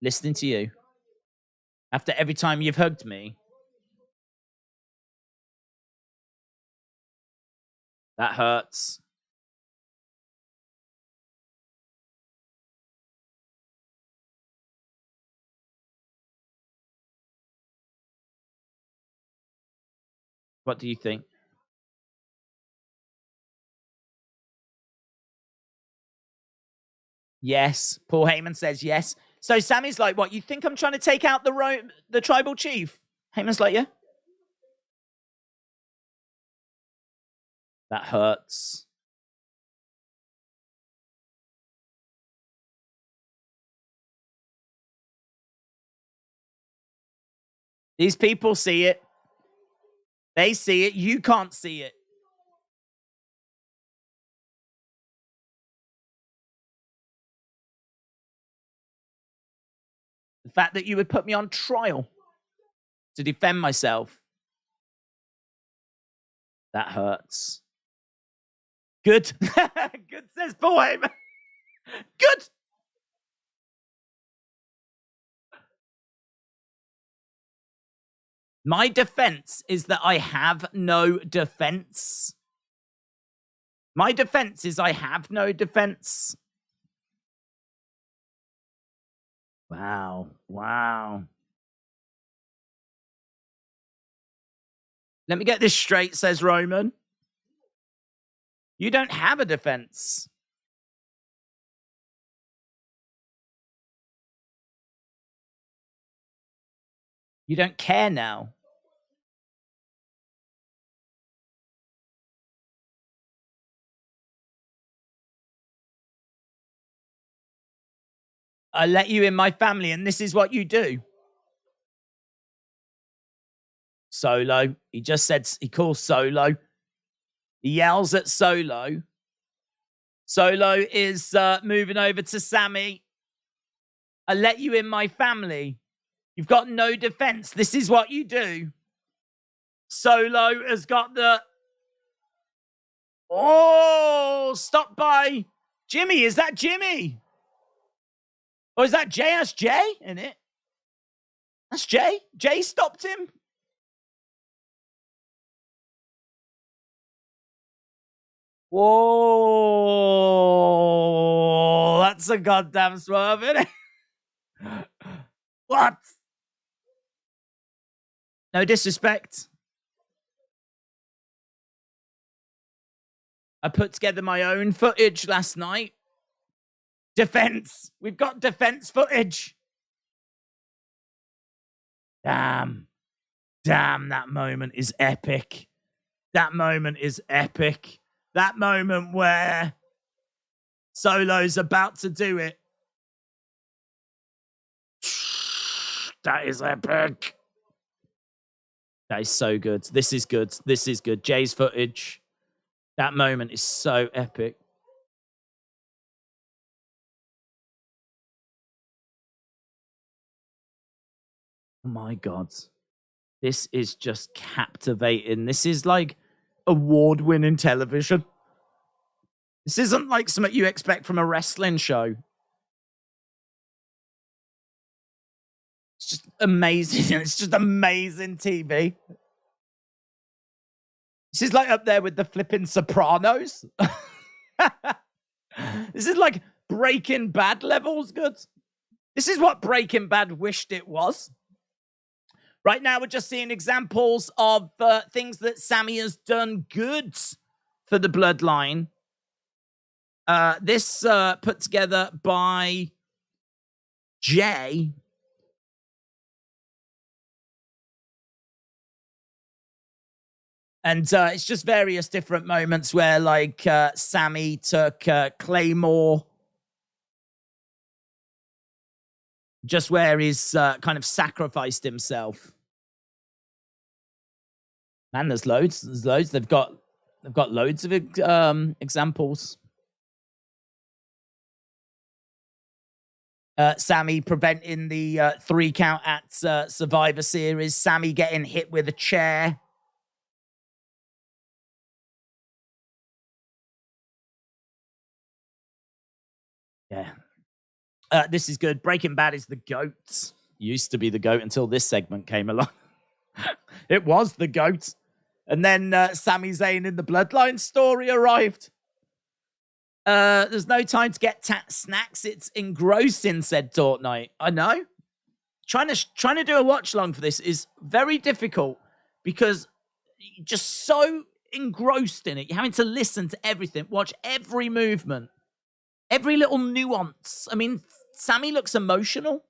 Listening to you. After every time you've hugged me. That hurts. What do you think? Yes. Paul Heyman says yes. So Sami's like, what? You think I'm trying to take out the tribal chief? Heyman's like, yeah. That hurts. These people see it. They see it. You can't see it. The fact that you would put me on trial to defend myself. That hurts. Good. Good, says Paul Heyman. Good. My defense is that I have no defense. My defense is I have no defense. Wow. Let me get this straight, says Roman. You don't have a defense. You don't care now. I let you in my family, and this is what you do. Solo. He just said, he calls Solo. He yells at Solo. Solo is moving over to Sami. I let you in my family. You've got no defense. This is what you do. Solo has got the... Oh, stopped by Jimmy. Is that Jimmy? Or is that Jay? That's Jay, isn't it? That's Jay. Jay stopped him. Whoa. That's a goddamn swerve, isn't it? What? No disrespect. I put together my own footage last night. Defense. We've got defense footage. Damn. Damn, that moment is epic. That moment is epic. That moment where Solo's about to do it. That is epic. That is so good. This is good. This is good. Jay's footage. That moment is so epic. Oh my God. This is just captivating. This is like award-winning television. This isn't like something you expect from a wrestling show. It's just amazing. It's just amazing TV. This is like up there with the flipping Sopranos. This is like Breaking Bad levels good. This is what Breaking Bad wished it was. Right now, we're just seeing examples of things that Sami has done good for the Bloodline. This put together by Jay. And it's just various different moments where, like, Sami took Claymore. Just where he's kind of sacrificed himself. Man, there's loads. There's loads. They've got loads of examples. Sami preventing the 3 count at Survivor Series. Sami getting hit with a chair. Yeah. This is good. Breaking Bad is the GOAT. Used to be the GOAT until this segment came along. It was the GOAT. And then Sami Zayn in the Bloodline story arrived. There's no time to get snacks. It's engrossing, said Fortnite. I know. Trying to do a watch long for this is very difficult because you're just so engrossed in it. You're having to listen to everything, watch every movement, every little nuance. I mean, Sami looks emotional.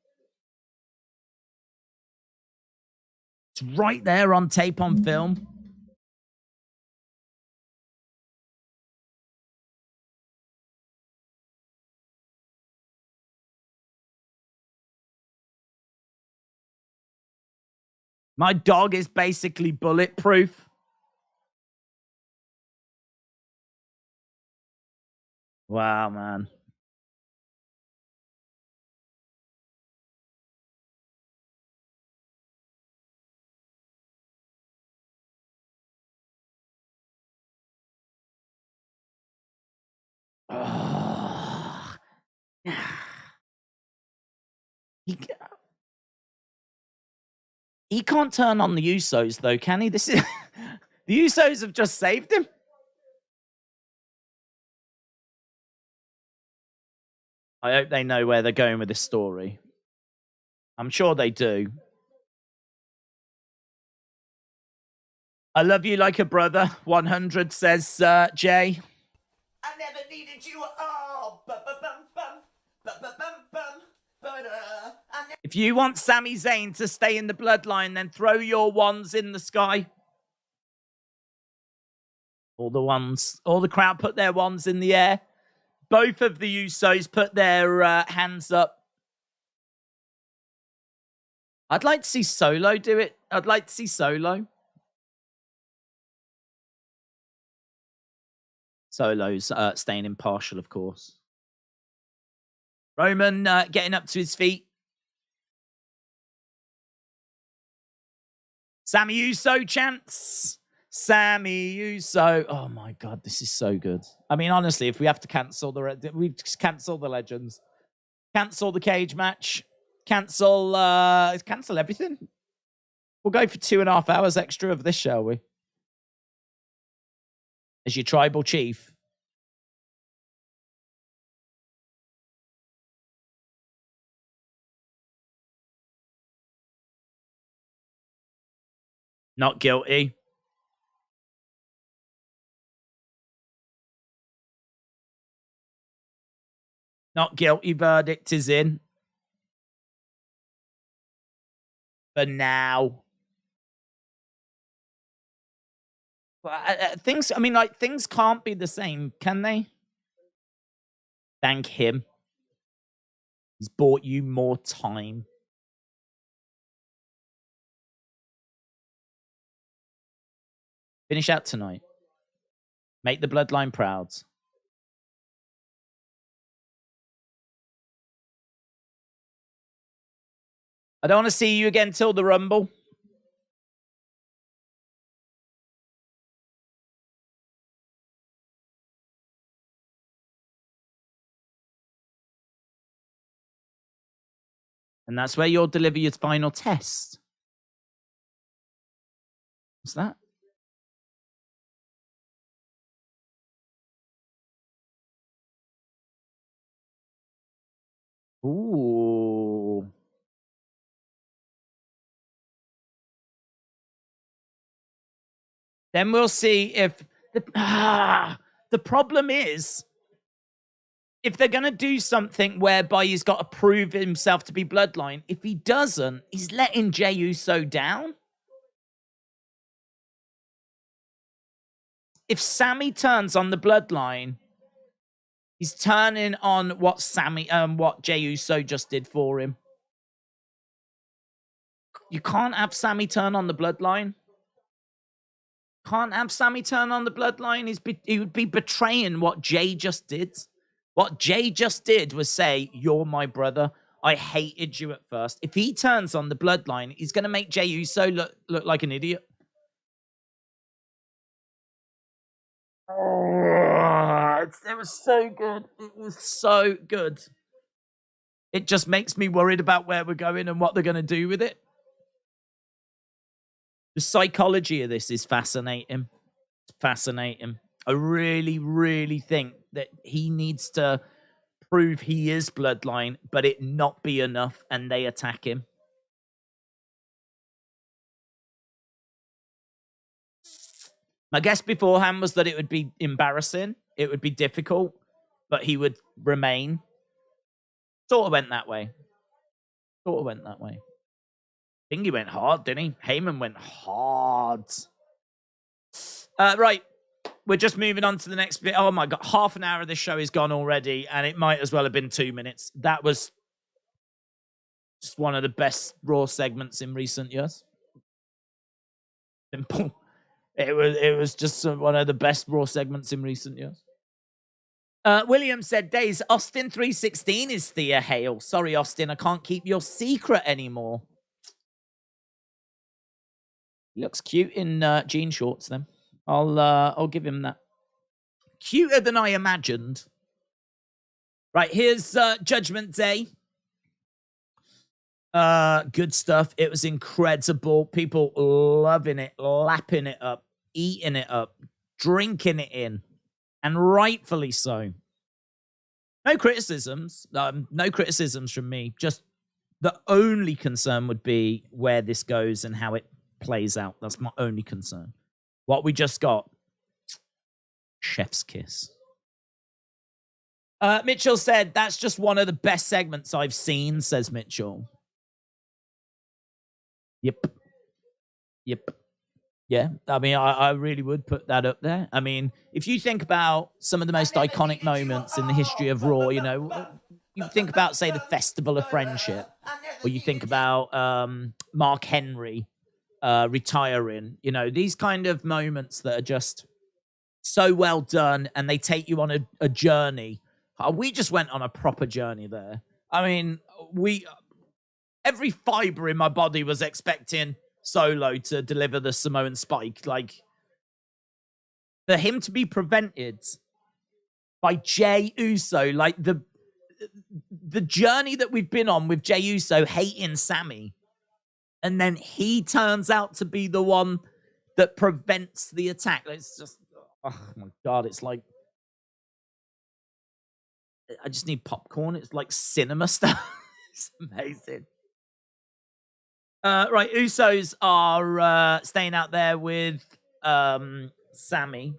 It's right there on tape, on film. My dog is basically bulletproof. Wow, man. Oh. He can't turn on the Usos, though, can he? This is the Usos have just saved him. I hope they know where they're going with this story. I'm sure they do. I love you like a brother. 100 says Jay. I never needed you. Oh, if you want Sami Zayn to stay in the bloodline, then throw your wands in the sky. All the crowd put their wands in the air. Both of the Usos put their hands up. I'd like to see Solo do it. I'd like to see Solo. Solo's staying impartial, of course. Roman getting up to his feet. Sami Uso chants. Sami Uso. Oh my God, this is so good. I mean, honestly, if we have to cancel we just cancel the legends, cancel the cage match, cancel everything. We'll go for 2.5 hours extra of this, shall we? As your tribal chief. Not guilty. Not guilty verdict is in. For now. Things can't be the same, can they? Thank him. He's bought you more time. Finish out tonight. Make the bloodline proud. I don't want to see you again till the Rumble. And that's where you'll deliver your final test. What's that? Ooh. Then we'll see if the problem is, if they're going to do something whereby he's got to prove himself to be bloodline, if he doesn't, he's letting Jey Uso down. If Sami turns on the bloodline, he's turning on what Jey Uso just did for him. You can't have Sami turn on the bloodline. Can't have Sami turn on the bloodline. He would be betraying what Jey just did. What Jey just did was say, "You're my brother. I hated you at first." If he turns on the bloodline, he's going to make Jey Uso look like an idiot. Oh, it was so good. It was so good. It just makes me worried about where we're going and what they're going to do with it. The psychology of this is fascinating. It's fascinating. I really, really think that he needs to prove he is bloodline, but it not be enough, and they attack him. My guess beforehand was that it would be embarrassing. It would be difficult, but he would remain. Sort of went that way. I think he went hard, didn't he? Heyman went hard. Right. We're just moving on to the next bit. Oh my God. Half an hour of this show is gone already, and it might as well have been 2 minutes. That was just one of the best Raw segments in recent years. Simple. It was just one of the best Raw segments in recent years. William said, Days, Austin 316 is Thea Hale. Sorry, Austin, I can't keep your secret anymore. He looks cute in jean shorts, then. I'll give him that. Cuter than I imagined. Right, here's Judgment Day. Good stuff. It was incredible. People loving it, lapping it up, eating it up, drinking it in, and rightfully so. No criticisms. No criticisms from me. Just the only concern would be where this goes and how it plays out. That's my only concern. What we just got. Chef's kiss. Mitchell said, that's just one of the best segments I've seen, says Mitchell. Yep. Yeah, I mean, I really would put that up there. I mean, if you think about some of the most iconic moments in the history of Raw, you know, you think about, say, the Festival of Friendship, or you think about Mark Henry retiring, you know, these kind of moments that are just so well done, and they take you on a journey. We just went on a proper journey there. I mean, every fiber in my body was expecting Solo to deliver the Samoan spike. Like, for him to be prevented by Jey Uso, like the journey that we've been on with Jey Uso hating Sami, and then he turns out to be the one that prevents the attack. It's just, oh my God, it's like, I just need popcorn. It's like cinema stuff. It's amazing. Right, Usos are staying out there with Sami.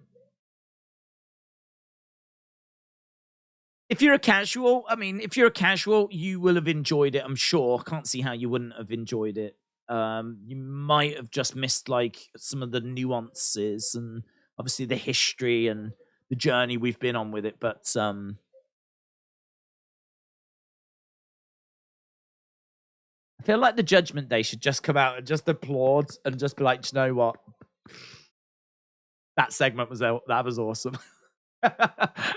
If you're a casual, you will have enjoyed it, I'm sure. Can't see how you wouldn't have enjoyed it. You might have just missed like some of the nuances and obviously the history and the journey we've been on with it, but I feel like the Judgment Day should just come out and just applaud and just be like, do you know what? That segment was awesome. That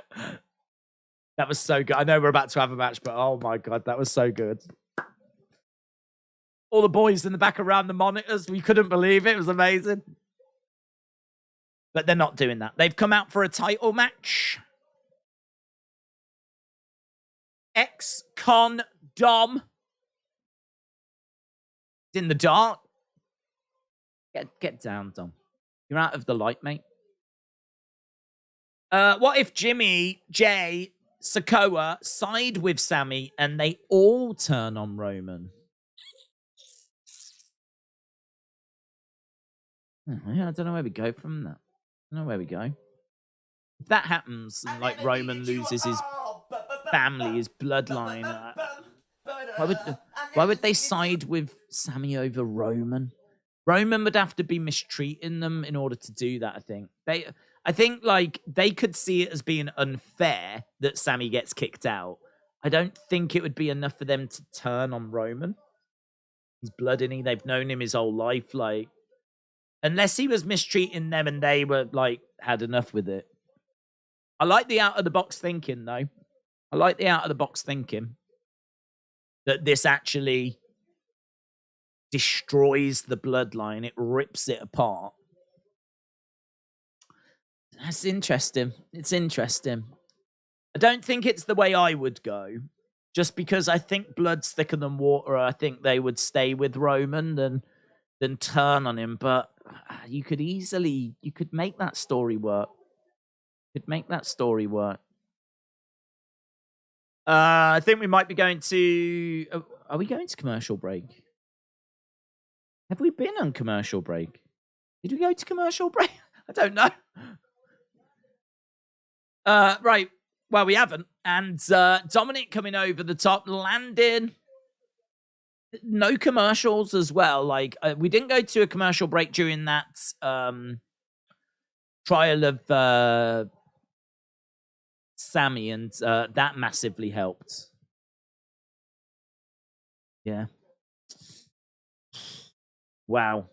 was so good. I know we're about to have a match, but oh my God, that was so good. All the boys in the back around the monitors, we couldn't believe it. It was amazing. But they're not doing that. They've come out for a title match. Ex-Con Dom. In the dark. Get down, Dom. You're out of the light, mate. What if Jimmy, Jay, Sikoa side with Sami and they all turn on Roman? Yeah, I don't know where we go from that. I don't know where we go. If that happens and like Roman loses his family, his bloodline, why would they side with Sami over Roman? Roman would have to be mistreating them in order to do that, I think. I think like they could see it as being unfair that Sami gets kicked out. I don't think it would be enough for them to turn on Roman. He's blood-in-y. They've known him his whole life. Like, unless he was mistreating them and they were like had enough with it. I like the out-of-the-box thinking, though. I like the out-of-the-box thinking that this actually destroys the bloodline. It rips it apart. That's interesting. It's interesting. I don't think it's the way I would go, just because I think blood's thicker than water. I think they would stay with Roman than turn on him. But you could make that story work. I think we might be going to. Are we going to commercial break? Have we been on commercial break? Did we go to commercial break? I don't know. Right. Well, we haven't. And Dominic coming over the top, landing. No commercials as well. Like, we didn't go to a commercial break during that trial of Sami, and that massively helped. Yeah. Wow.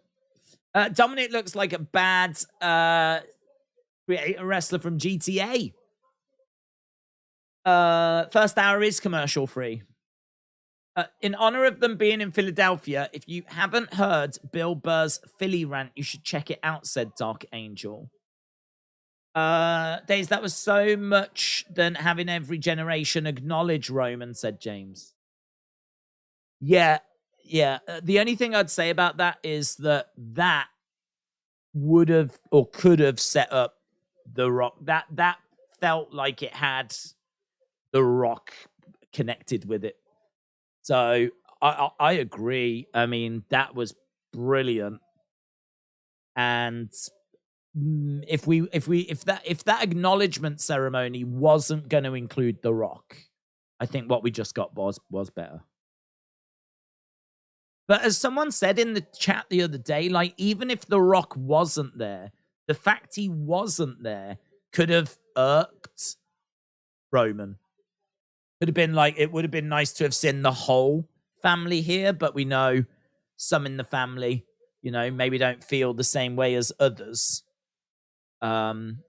Dominic looks like a bad creator wrestler from GTA. First hour is commercial free. In honor of them being in Philadelphia, if you haven't heard Bill Burr's Philly rant, you should check it out, said Dark Angel. Days, that was so much than having every generation acknowledge Roman, said James. Yeah. The only thing I'd say about that is that would have or could have set up The Rock. That felt like it had The Rock connected with it. So I agree. I mean, that was brilliant. And if that acknowledgement ceremony wasn't going to include The Rock, I think what we just got was better. But as someone said in the chat the other day, like, even if The Rock wasn't there, the fact he wasn't there could have irked Roman. Could have been like, it would have been nice to have seen the whole family here, but we know some in the family, you know, maybe don't feel the same way as others. And,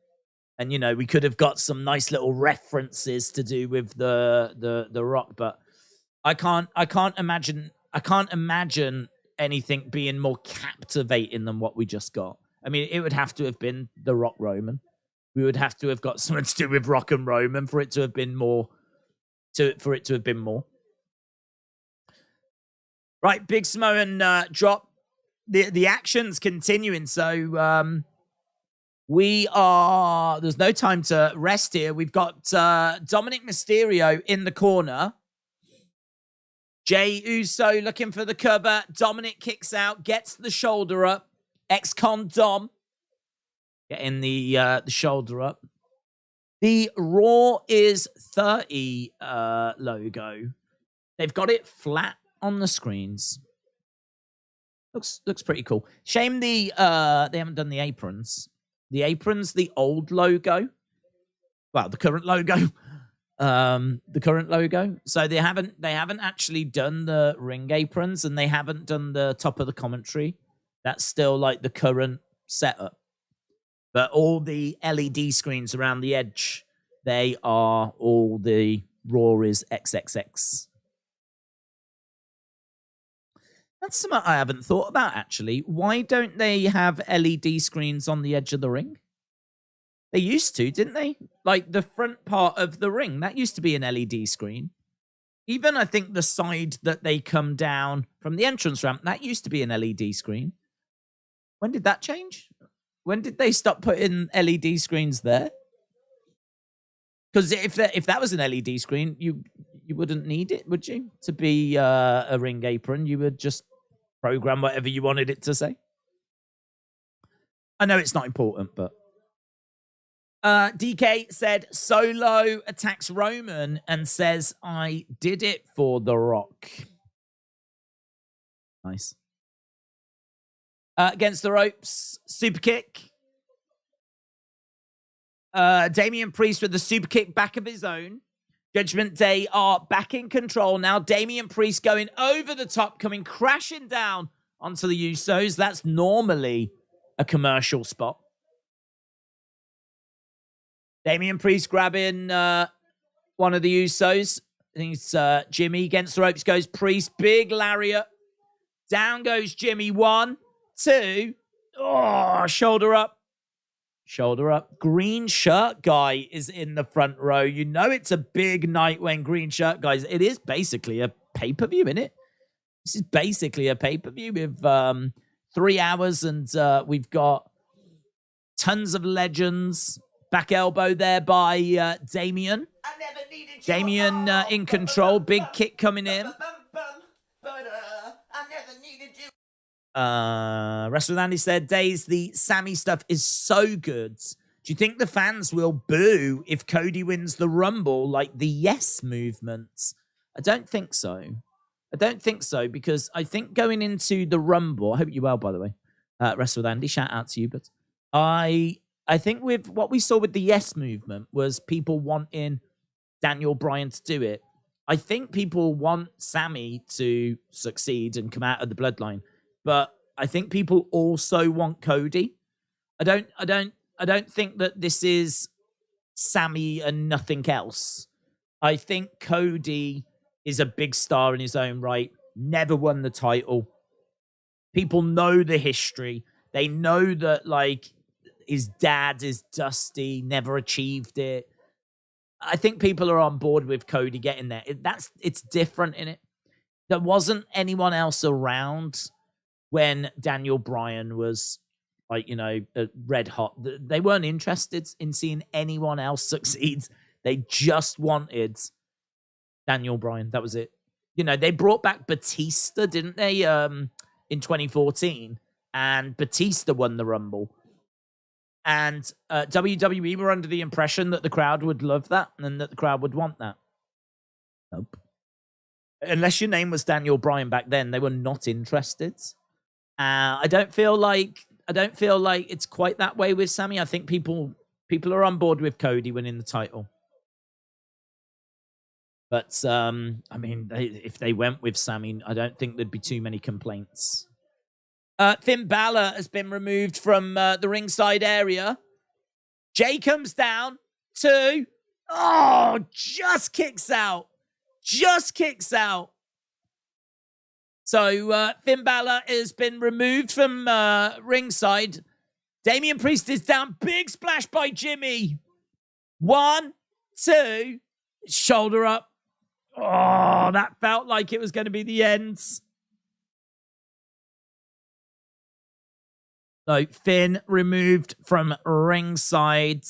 you know, we could have got some nice little references to do with the Rock, but I can't imagine anything being more captivating than what we just got. I mean, it would have to have been The Rock Roman. We would have to have got something to do with Rock and Roman for it to have been more. Right, big Samoan drop. The action's continuing, so there's no time to rest here. We've got Dominic Mysterio in the corner. Jey Uso looking for the cover. Dominic kicks out, gets the shoulder up. Ex-con Dom getting the shoulder up. The Raw is 30 logo. They've got it flat on the screens. Looks pretty cool. Shame they haven't done the aprons. The apron's the old logo. Well, the current logo. The current logo. So they haven't actually done the ring aprons, and they haven't done the top of the commentary. That's still like the current setup. But all the LED screens around the edge, they are all the Raw is XXX. That's something I haven't thought about, actually. Why don't they have LED screens on the edge of the ring? They used to, didn't they? Like the front part of the ring, that used to be an LED screen. Even I think the side that they come down from the entrance ramp, that used to be an LED screen. When did that change? When did they stop putting LED screens there? Because if that was an LED screen, you wouldn't need it, would you? To be a ring apron, you would just program whatever you wanted it to say. I know it's not important, but DK said Solo attacks Roman and says, "I did it for The Rock." Nice. Against the ropes, super kick. Damian Priest with the super kick back of his own. Judgment Day are back in control now. Damian Priest going over the top, coming crashing down onto the Usos. That's normally a commercial spot. Damian Priest grabbing one of the Usos. I think it's Jimmy. Against the ropes goes Priest. Big lariat. Down goes Jimmy. 1, 2. Oh, shoulder up. Shoulder up. Green shirt guy is in the front row. You know it's a big night when green shirt guys. It is basically a pay-per-view, isn't it? This is basically a pay-per-view with 3 hours, and we've got tons of legends. Back elbow there by Damian. Damian in control. Big kick coming in. Wrestle with Andy said, Days, the Sami stuff is so good. Do you think the fans will boo if Cody wins the Rumble like the Yes movement? I don't think so. I don't think so, because I think going into the Rumble, I hope you're well, by the way, Wrestle with Andy, shout out to you, but I think with what we saw with the Yes movement was people wanting Daniel Bryan to do it. I think people want Sami to succeed and come out of the Bloodline. But I think people also want Cody. I don't think that this is Sami and nothing else. I think Cody is a big star in his own right. Never won the title. People know the history. They know that, like, his dad is Dusty, never achieved it. I think people are on board with Cody getting there. It's different in it. There wasn't anyone else around when Daniel Bryan was, like, you know, red hot. They weren't interested in seeing anyone else succeed. They just wanted Daniel Bryan. That was it. You know, they brought back Batista, didn't they, in 2014? And Batista won the Rumble. And WWE were under the impression that the crowd would love that and that the crowd would want that. Nope. Unless your name was Daniel Bryan back then, they were not interested. I don't feel like it's quite that way with Sami. I think people are on board with Cody winning the title. But I mean, if they went with Sami, I don't think there'd be too many complaints. Finn Balor has been removed from the ringside area. Jay comes down. 2. Oh, just kicks out. Just kicks out. So Finn Balor has been removed from ringside. Damian Priest is down. Big splash by Jimmy. 1, 2. Shoulder up. Oh, that felt like it was going to be the end. So Finn removed from ringside.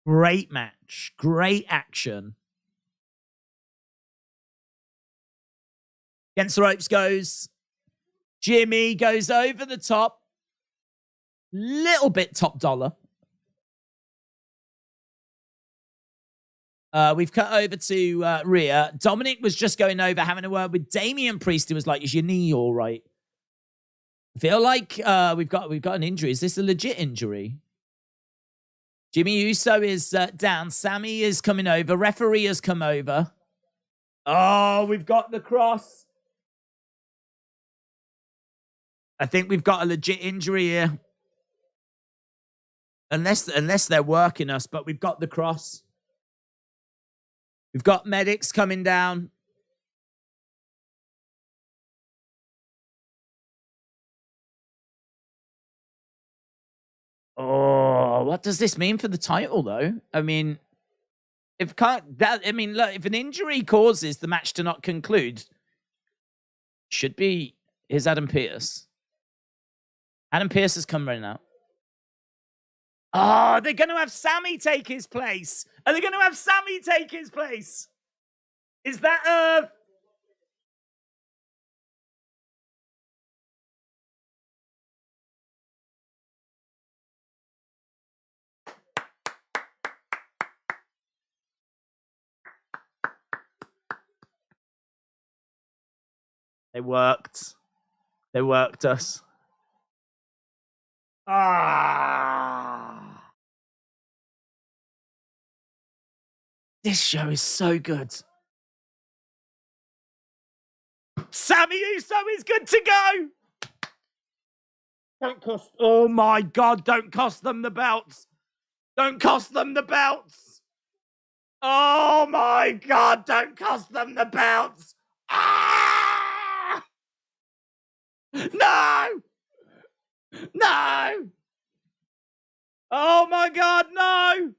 Great match. Great action. Against the ropes goes. Jimmy goes over the top. Little bit top dollar. We've cut over to Rhea. Dominic was just going over, having a word with Damian Priest. He was like, "Is your knee all right?" I feel like we've got an injury. Is this a legit injury? Jimmy Uso is down. Sami is coming over. Referee has come over. Oh, we've got the cross. I think we've got a legit injury here. Unless they're working us, but we've got the cross. We've got medics coming down. Oh, what does this mean for the title, though? I mean, look, if an injury causes the match to not conclude, should be. Here's Adam Pearce. Adam Pearce has come running out. Oh, they're going to have Sami take his place. Are they going to have Sami take his place? Is that They worked. They worked us. Ah. This show is so good. Sami Uso is good to go. Don't cost. Oh my God! Don't cost them the belts. Don't cost them the belts. Oh my God! Don't cost them the belts. Ah! No! No! Oh my God! No!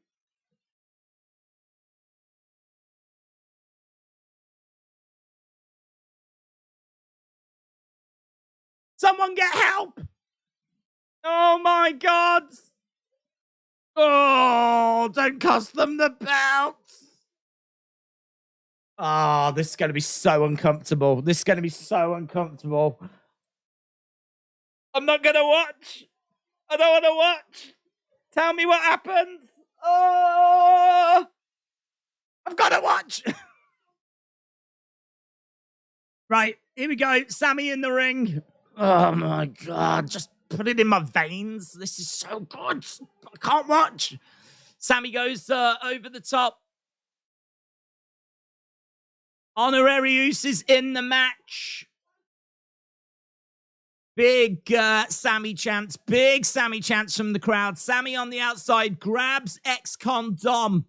Someone get help! Oh my God! Oh, don't cost them the belts! Oh, this is going to be so uncomfortable. This is going to be so uncomfortable. I'm not going to watch. I don't want to watch. Tell me what happens. Oh, I've got to watch. Right, here we go. Sami in the ring. Oh my God, just put it in my veins. This is so good. I can't watch. Sami goes over the top. Honorary Usos in the match. Big Sami chants. Big Sami chants from the crowd. Sami on the outside grabs ex-con Dom.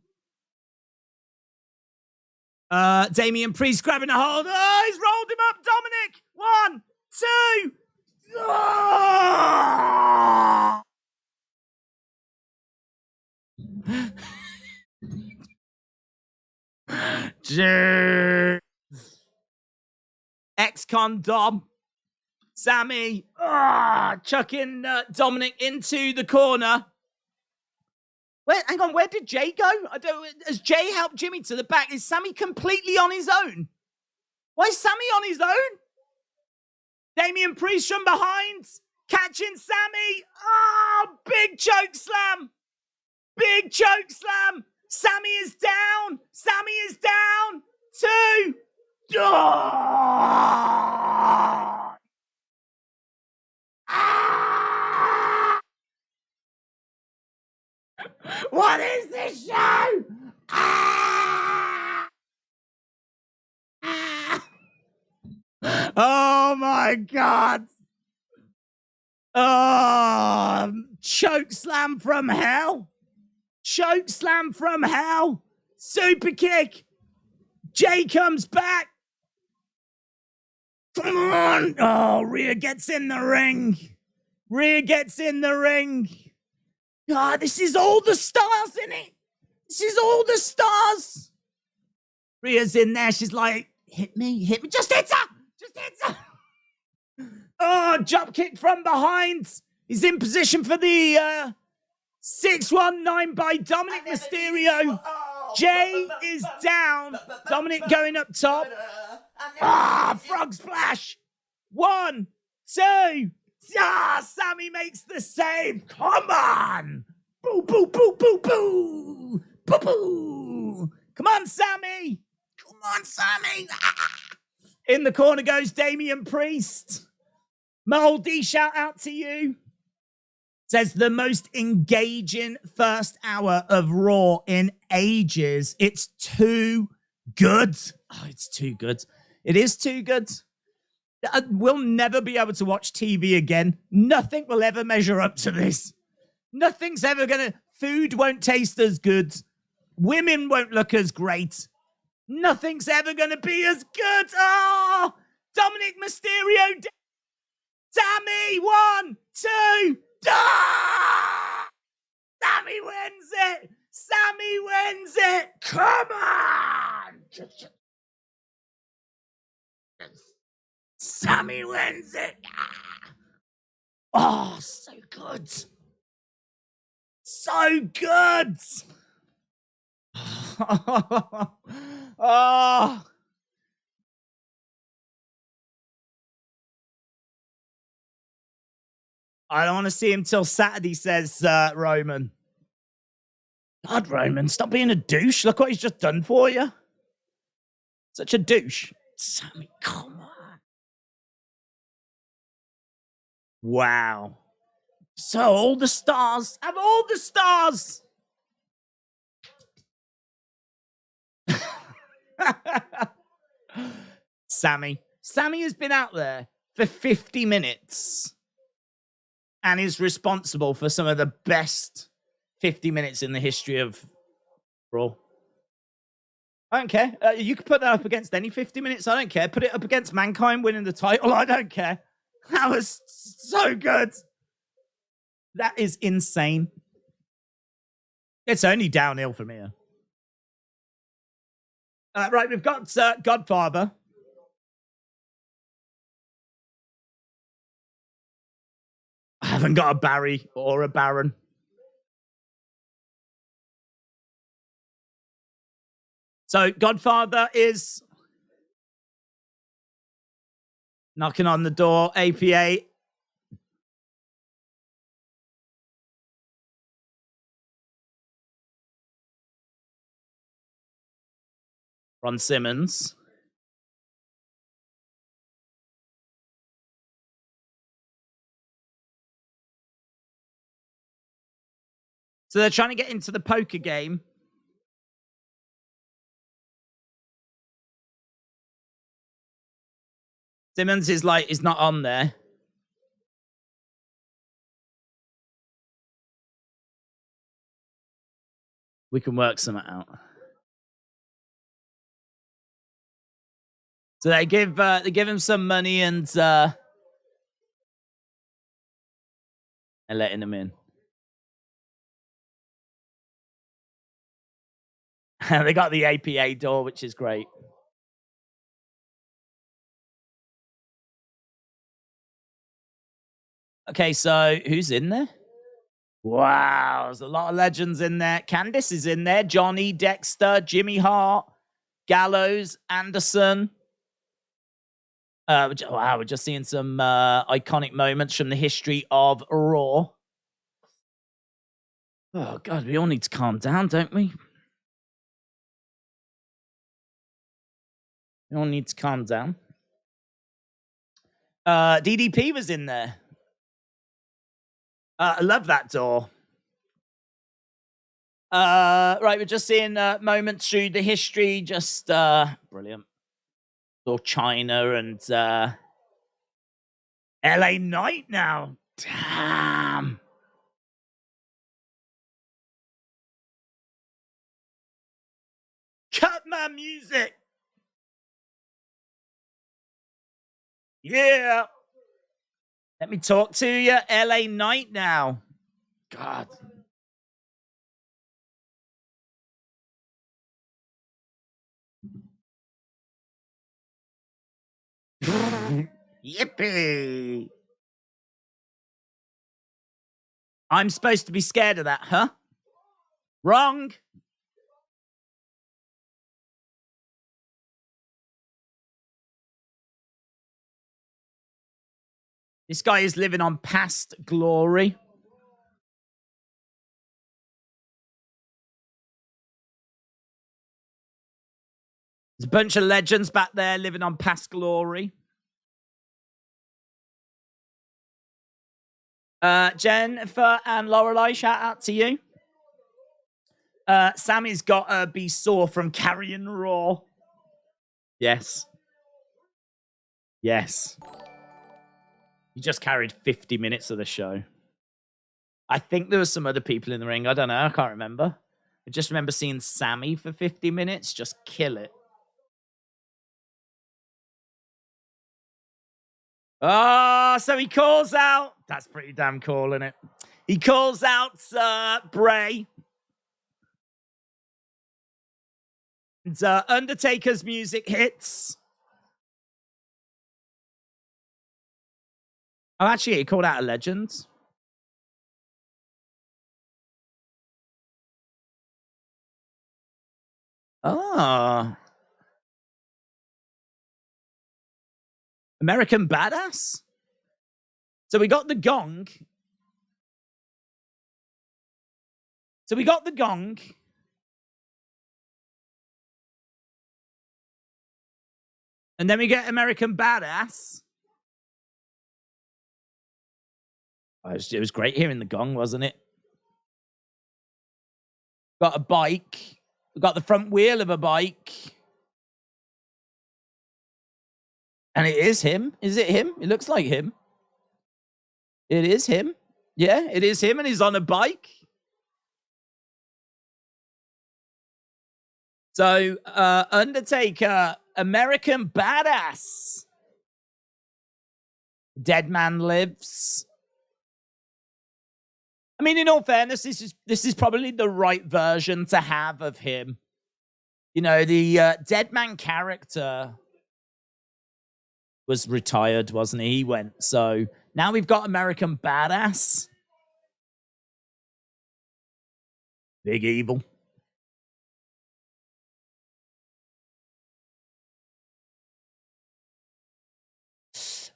Damian Priest grabbing a hold. Oh, he's rolled him up. Dominic. 1, 2. Oh! Jeez. Ex-con Dom. Sami. Chucking Dominic into the corner. Hang on, where did Jay go? Has Jay helped Jimmy to the back? Is Sami completely on his own? Why is Sami on his own? Damian Priest from behind. Catching Sami. Oh, big choke slam. Big choke slam. Sami is down. Sami is down. 2. Oh! Ah! What is this show? Ah! Ah! Oh my God. Oh, choke slam from hell. Choke slam from hell. Super kick. Jay comes back. Come on. Oh, Rhea gets in the ring. Rhea gets in the ring. God, this is all the stars in it. This is all the stars. Rhea's in there. She's like, hit me, hit me. Just hit her. Just hit her. Oh, jump kick from behind. He's in position for the 619 by Dominic Mysterio. Jay is down. Dominic going up top. Ah, frog splash. 1, 2. Ah, Sami makes the save. Come on. Boo, boo, boo, boo, boo. Boo, boo. Come on, Sami. Come on, Sami. Ah. In the corner goes Damian Priest. Moldy, shout out to you. Says the most engaging first hour of Raw in ages. It's too good. Oh, it's too good. It is too good. We'll never be able to watch TV again. Nothing will ever measure up to this. Nothing's ever gonna... Food won't taste as good. Women won't look as great. Nothing's ever gonna be as good. Oh! Dominic Mysterio... Sami, 1, 2... Ah! Sami wins it! Sami wins it! Come on! Sami wins it! Oh, so good. So good! Oh. I don't want to see him till Saturday, says Roman. God, Roman, stop being a douche. Look what he's just done for you. Such a douche. Sami, come on. Wow. So all the stars. Have all the stars. Sami. Sami has been out there for 50 minutes. And is responsible for some of the best 50 minutes in the history of Raw. I don't care. You can put that up against any 50 minutes. I don't care. Put it up against Mankind winning the title. I don't care. That was so good. That is insane. It's only downhill from here. Right, we've got Godfather. I haven't got a Barry or a Baron. So Godfather is knocking on the door. APA. Ron Simmons. So they're trying to get into the poker game. Simmons is not on there. We can work something out. So they give him some money and they're letting him in. They got the APA door, which is great. Okay, so who's in there? Wow, there's a lot of legends in there. Candice is in there. Johnny, Dexter, Jimmy Hart, Gallows, Anderson. Wow, we're just seeing some iconic moments from the history of Raw. Oh, God, we all need to calm down, don't we? We all need to calm down. DDP was in there. I love that door. Right, we're just seeing moments through the history. Just brilliant. Or China and LA Knight now. Damn. Cut my music. Yeah. Let me talk to you, LA Knight now. God. Yippee. I'm supposed to be scared of that, huh? Wrong. This guy is living on past glory. There's a bunch of legends back there living on past glory. Jennifer and Lorelei, shout out to you. Sami's got to be sore from carrying Raw. Yes. Yes. He just carried 50 minutes of the show. I think there was some other people in the ring. I don't know. I can't remember. I just remember seeing Sami for 50 minutes just kill it. Oh, so he calls out. That's pretty damn cool, isn't it? He calls out Bray. And Undertaker's music hits. Oh, actually, he called out a legend. Oh. American Badass? So we got the gong. And then we get American Badass. Oh, it was great hearing the gong, wasn't it? Got a bike. We got the front wheel of a bike. And it is him. Is it him? It looks like him. It is him. Yeah, it is him, and he's on a bike. So, Undertaker, American Badass. Dead Man Lives. I mean, in all fairness, this is probably the right version to have of him. You know, the Dead Man character was retired, wasn't he? He went. So now we've got American Badass. Big Evil.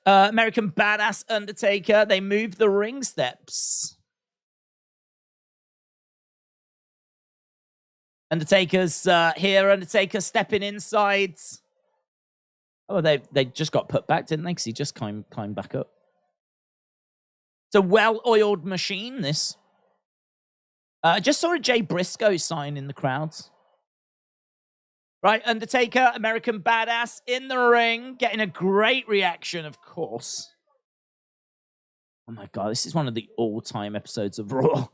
American Badass Undertaker. They move the ring steps. Undertaker's here. Undertaker stepping inside. Oh, they just got put back, didn't they? Because he just climbed back up. It's a well-oiled machine, this. I just saw a Jay Briscoe sign in the crowds. Right, Undertaker, American Badass in the ring, getting a great reaction, of course. Oh my God, this is one of the all-time episodes of Raw.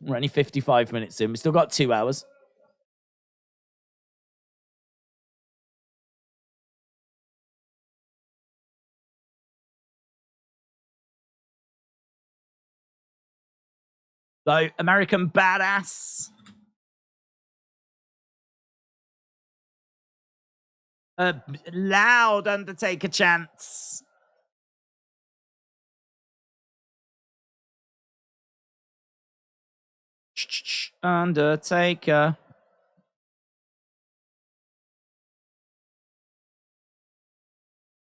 We're only 55 minutes in. We still got 2 hours. So, American Badass. Loud Undertaker chants. Undertaker.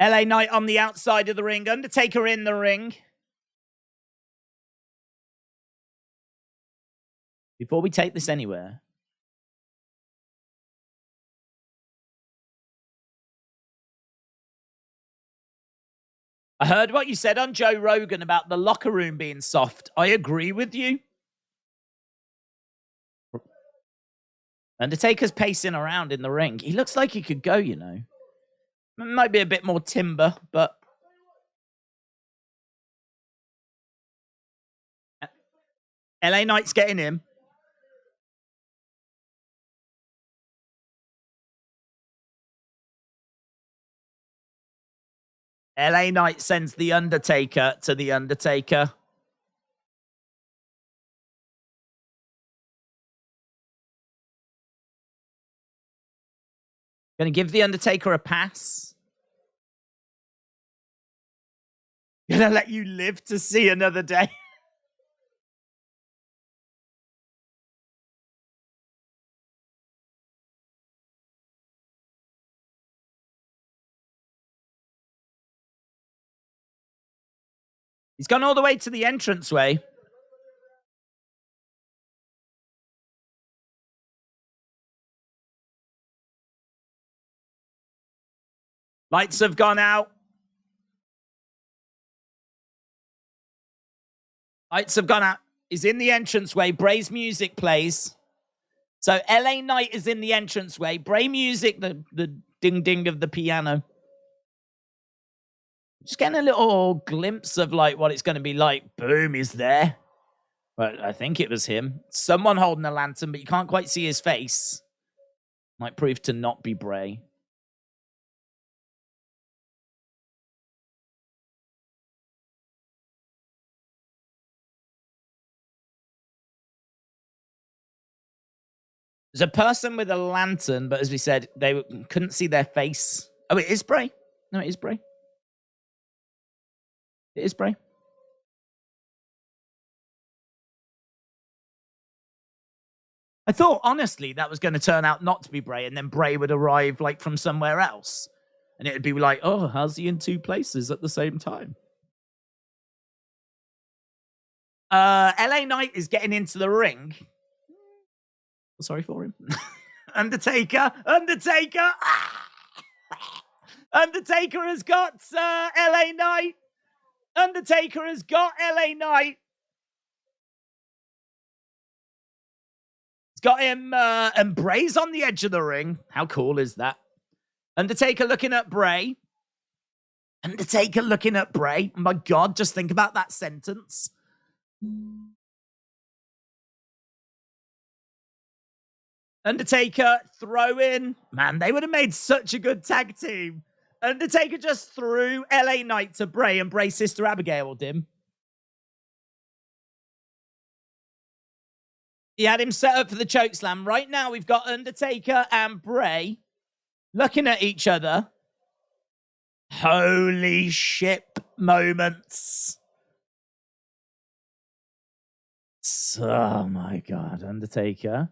LA Knight on the outside of the ring. Undertaker in the ring. Before we take this anywhere, I heard what you said on Joe Rogan about the locker room being soft. I agree with you. Undertaker's pacing around in the ring. He looks like he could go, you know. Might be a bit more timber, but... LA Knight's getting him. LA Knight sends the Undertaker to the Undertaker. Gonna give the Undertaker a pass. Gonna let you live to see another day. He's gone all the way to the entranceway. Lights have gone out. Lights have gone out. He's in the entranceway. Bray's music plays. So LA Knight is in the entranceway. Bray music, the ding-ding of the piano. Just getting a little glimpse of like what it's going to be like. Boom, he's there. But I think it was him. Someone holding a lantern, but you can't quite see his face. Might prove to not be Bray. There's a person with a lantern, but as we said, they couldn't see their face. Oh, it is Bray. No, it is Bray. It is Bray. I thought, honestly, that was going to turn out not to be Bray, and then Bray would arrive, like, from somewhere else. And it would be like, oh, how's he in two places at the same time? LA Knight is getting into the ring. Sorry for him. Undertaker. Ah! Undertaker has got LA Knight. Undertaker has got LA Knight. He's got him, and Bray's on the edge of the ring. How cool is that? Undertaker looking at Bray. Undertaker looking at Bray. Oh my God, just think about that sentence. Undertaker throwing. Man, they would have made such a good tag team. Undertaker just threw LA Knight to Bray, and Bray's sister Abigail him. He had him set up for the chokeslam. Right now, we've got Undertaker and Bray looking at each other. Holy shit moments. Oh my God, Undertaker.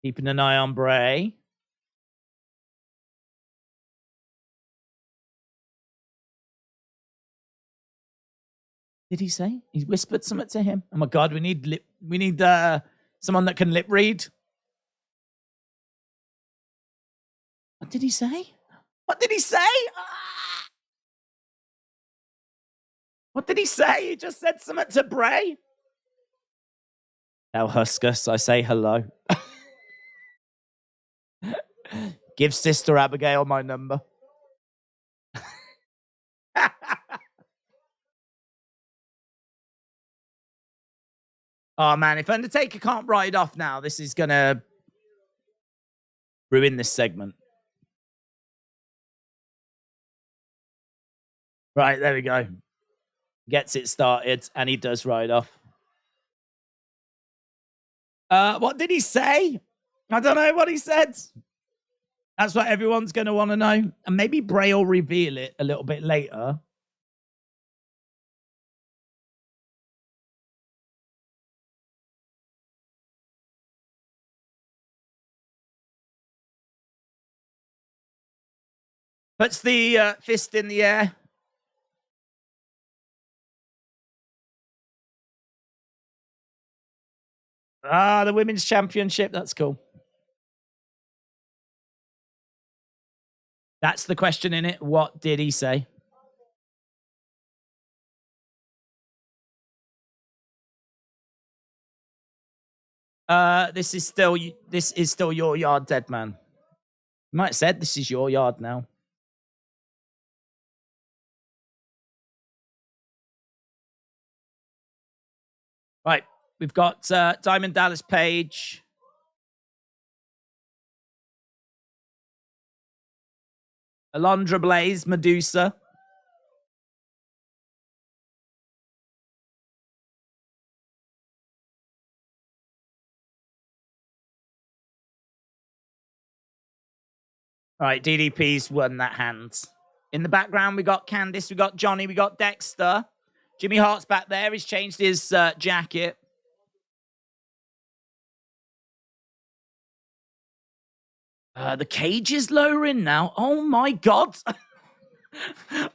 Keeping an eye on Bray. Did he say? He whispered something to him. Oh my God, we need someone that can lip read. What did he say? What did he say? Ah! What did he say? He just said something to Bray. Tell Huskus I say hello. Give Sister Abigail my number. Oh, man, if Undertaker can't ride off now, this is going to ruin this segment. Right, there we go. Gets it started, and he does ride off. What did he say? I don't know what he said. That's what everyone's going to want to know. And maybe Bray will reveal it a little bit later. Puts the fist in the air. Ah, the Women's Championship. That's cool. That's the question in it. What did he say? This is still your yard, dead man. You might have said this is your yard now. Right, we've got Diamond Dallas Page. Alondra Blaze, Medusa. All right, DDP's won that hand. In the background, we got Candice, we got Johnny, we got Dexter. Jimmy Hart's back there. He's changed his jacket. The cage is lowering now. Oh, my God.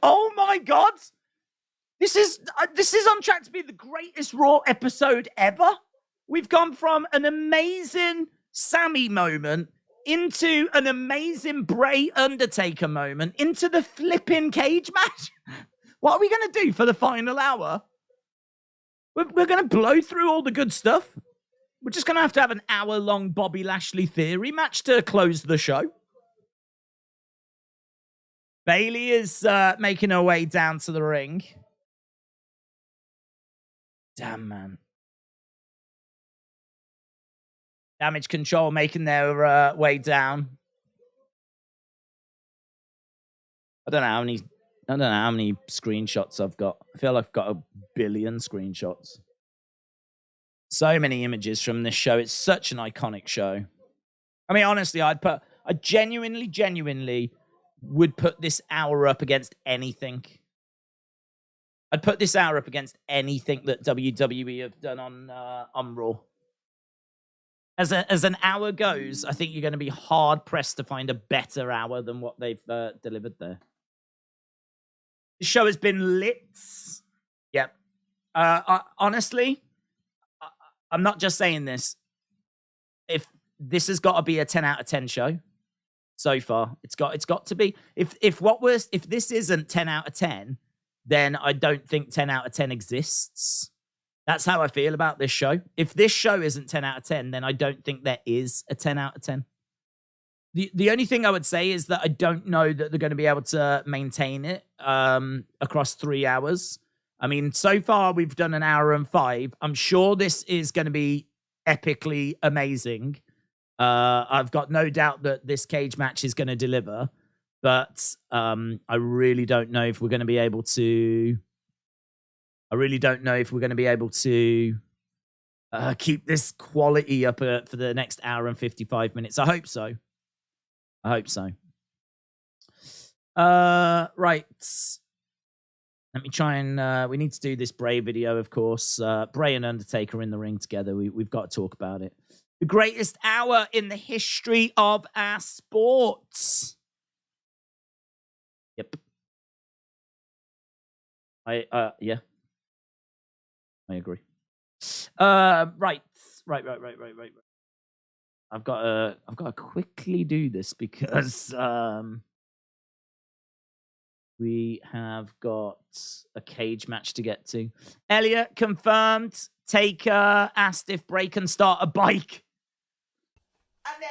Oh, my God. This is on track to be the greatest Raw episode ever. We've gone from an amazing Sami moment into an amazing Bray Undertaker moment into the flipping cage match. What are we going to do for the final hour? We're going to blow through all the good stuff. We're just going to have an hour-long Bobby Lashley theory match to close the show. Bayley is making her way down to the ring. Damn, man. Damage Control making their way down. I don't know how many screenshots I've got. I feel like I've got a billion screenshots. So many images from this show. It's such an iconic show. I mean, honestly, I genuinely would put this hour up against anything. I'd put this hour up against anything that WWE have done on Raw. As an hour goes, I think you're going to be hard pressed to find a better hour than what they've delivered there. The show has been lit. Yep. Honestly, I'm not just saying this. If this has got to be a 10 out of 10 show so far, it's got to be. If this isn't 10 out of 10, then I don't think 10 out of 10 exists. That's how I feel about this show. If this show isn't 10 out of 10, then I don't think there is a 10 out of 10. The only thing I would say is that I don't know that they're going to be able to maintain it across 3 hours. I mean, so far we've done an hour and 5. I'm sure this is going to be epically amazing. I've got no doubt that this cage match is going to deliver, but I really don't know if we're going to be able to. I really don't know if we're going to be able to keep this quality up for the next hour and 55 minutes. I hope so. Right. Let me try and... we need to do this Bray video, of course. Bray and Undertaker in the ring together. We've got to talk about it. The greatest hour in the history of our sports. Yep. Yeah. I agree. Right. I've got to quickly do this because we have got a cage match to get to. Elliot confirmed. Taker asked if Bray can start a bike.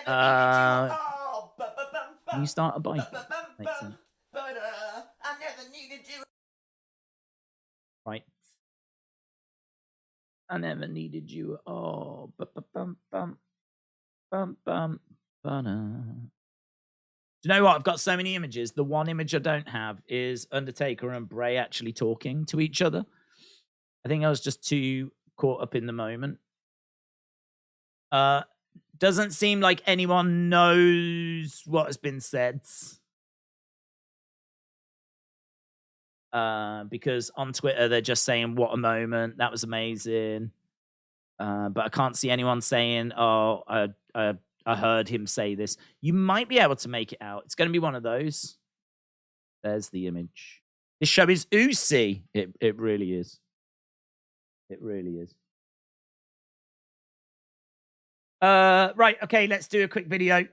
Can you start a bike? Makes sense. I never needed you. Right. I never needed you. Oh, bum. Do you know what? I've got so many images. The one image I don't have is Undertaker and Bray actually talking to each other. I think I was just too caught up in the moment. Doesn't seem like anyone knows what has been said. Because on Twitter they're just saying what a moment, that was amazing. But I can't see anyone saying, oh, I heard him say this. You might be able to make it out. It's going to be one of those. There's the image. This show is oozy. It really is. It really is. Right, okay, let's do a quick video.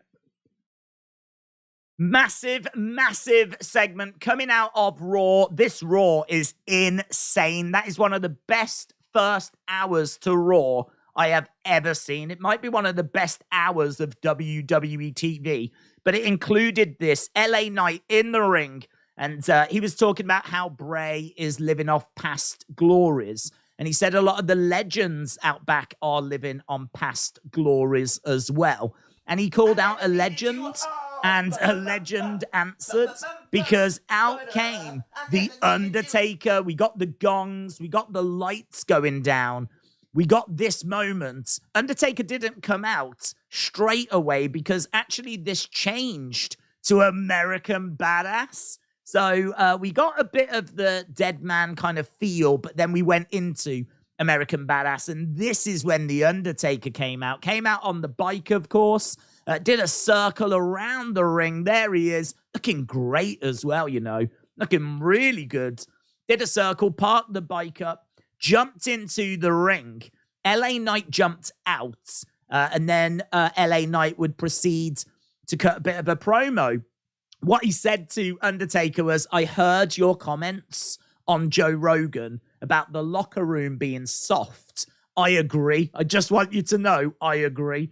Massive, massive segment coming out of Raw. This Raw is insane. That is one of the best first hours to Raw I have ever seen. It might be one of the best hours of WWE TV, but it included this LA Knight in the ring, and he was talking about how Bray is living off past glories. And he said a lot of the legends out back are living on past glories as well. And he called out a legend, and a legend answered, because out came The Undertaker. We got the gongs. We got the lights going down. We got this moment. Undertaker didn't come out straight away because actually this changed to American Badass. So we got a bit of the dead man kind of feel, but then we went into American Badass. And this is when The Undertaker came out. Came out on the bike, of course. Did a circle around the ring. There he is. Looking great as well, you know. Looking really good. Did a circle, parked the bike up, jumped into the ring. LA Knight jumped out. And then LA Knight would proceed to cut a bit of a promo. What he said to Undertaker was, I heard your comments on Joe Rogan about the locker room being soft. I agree. I just want you to know, I agree.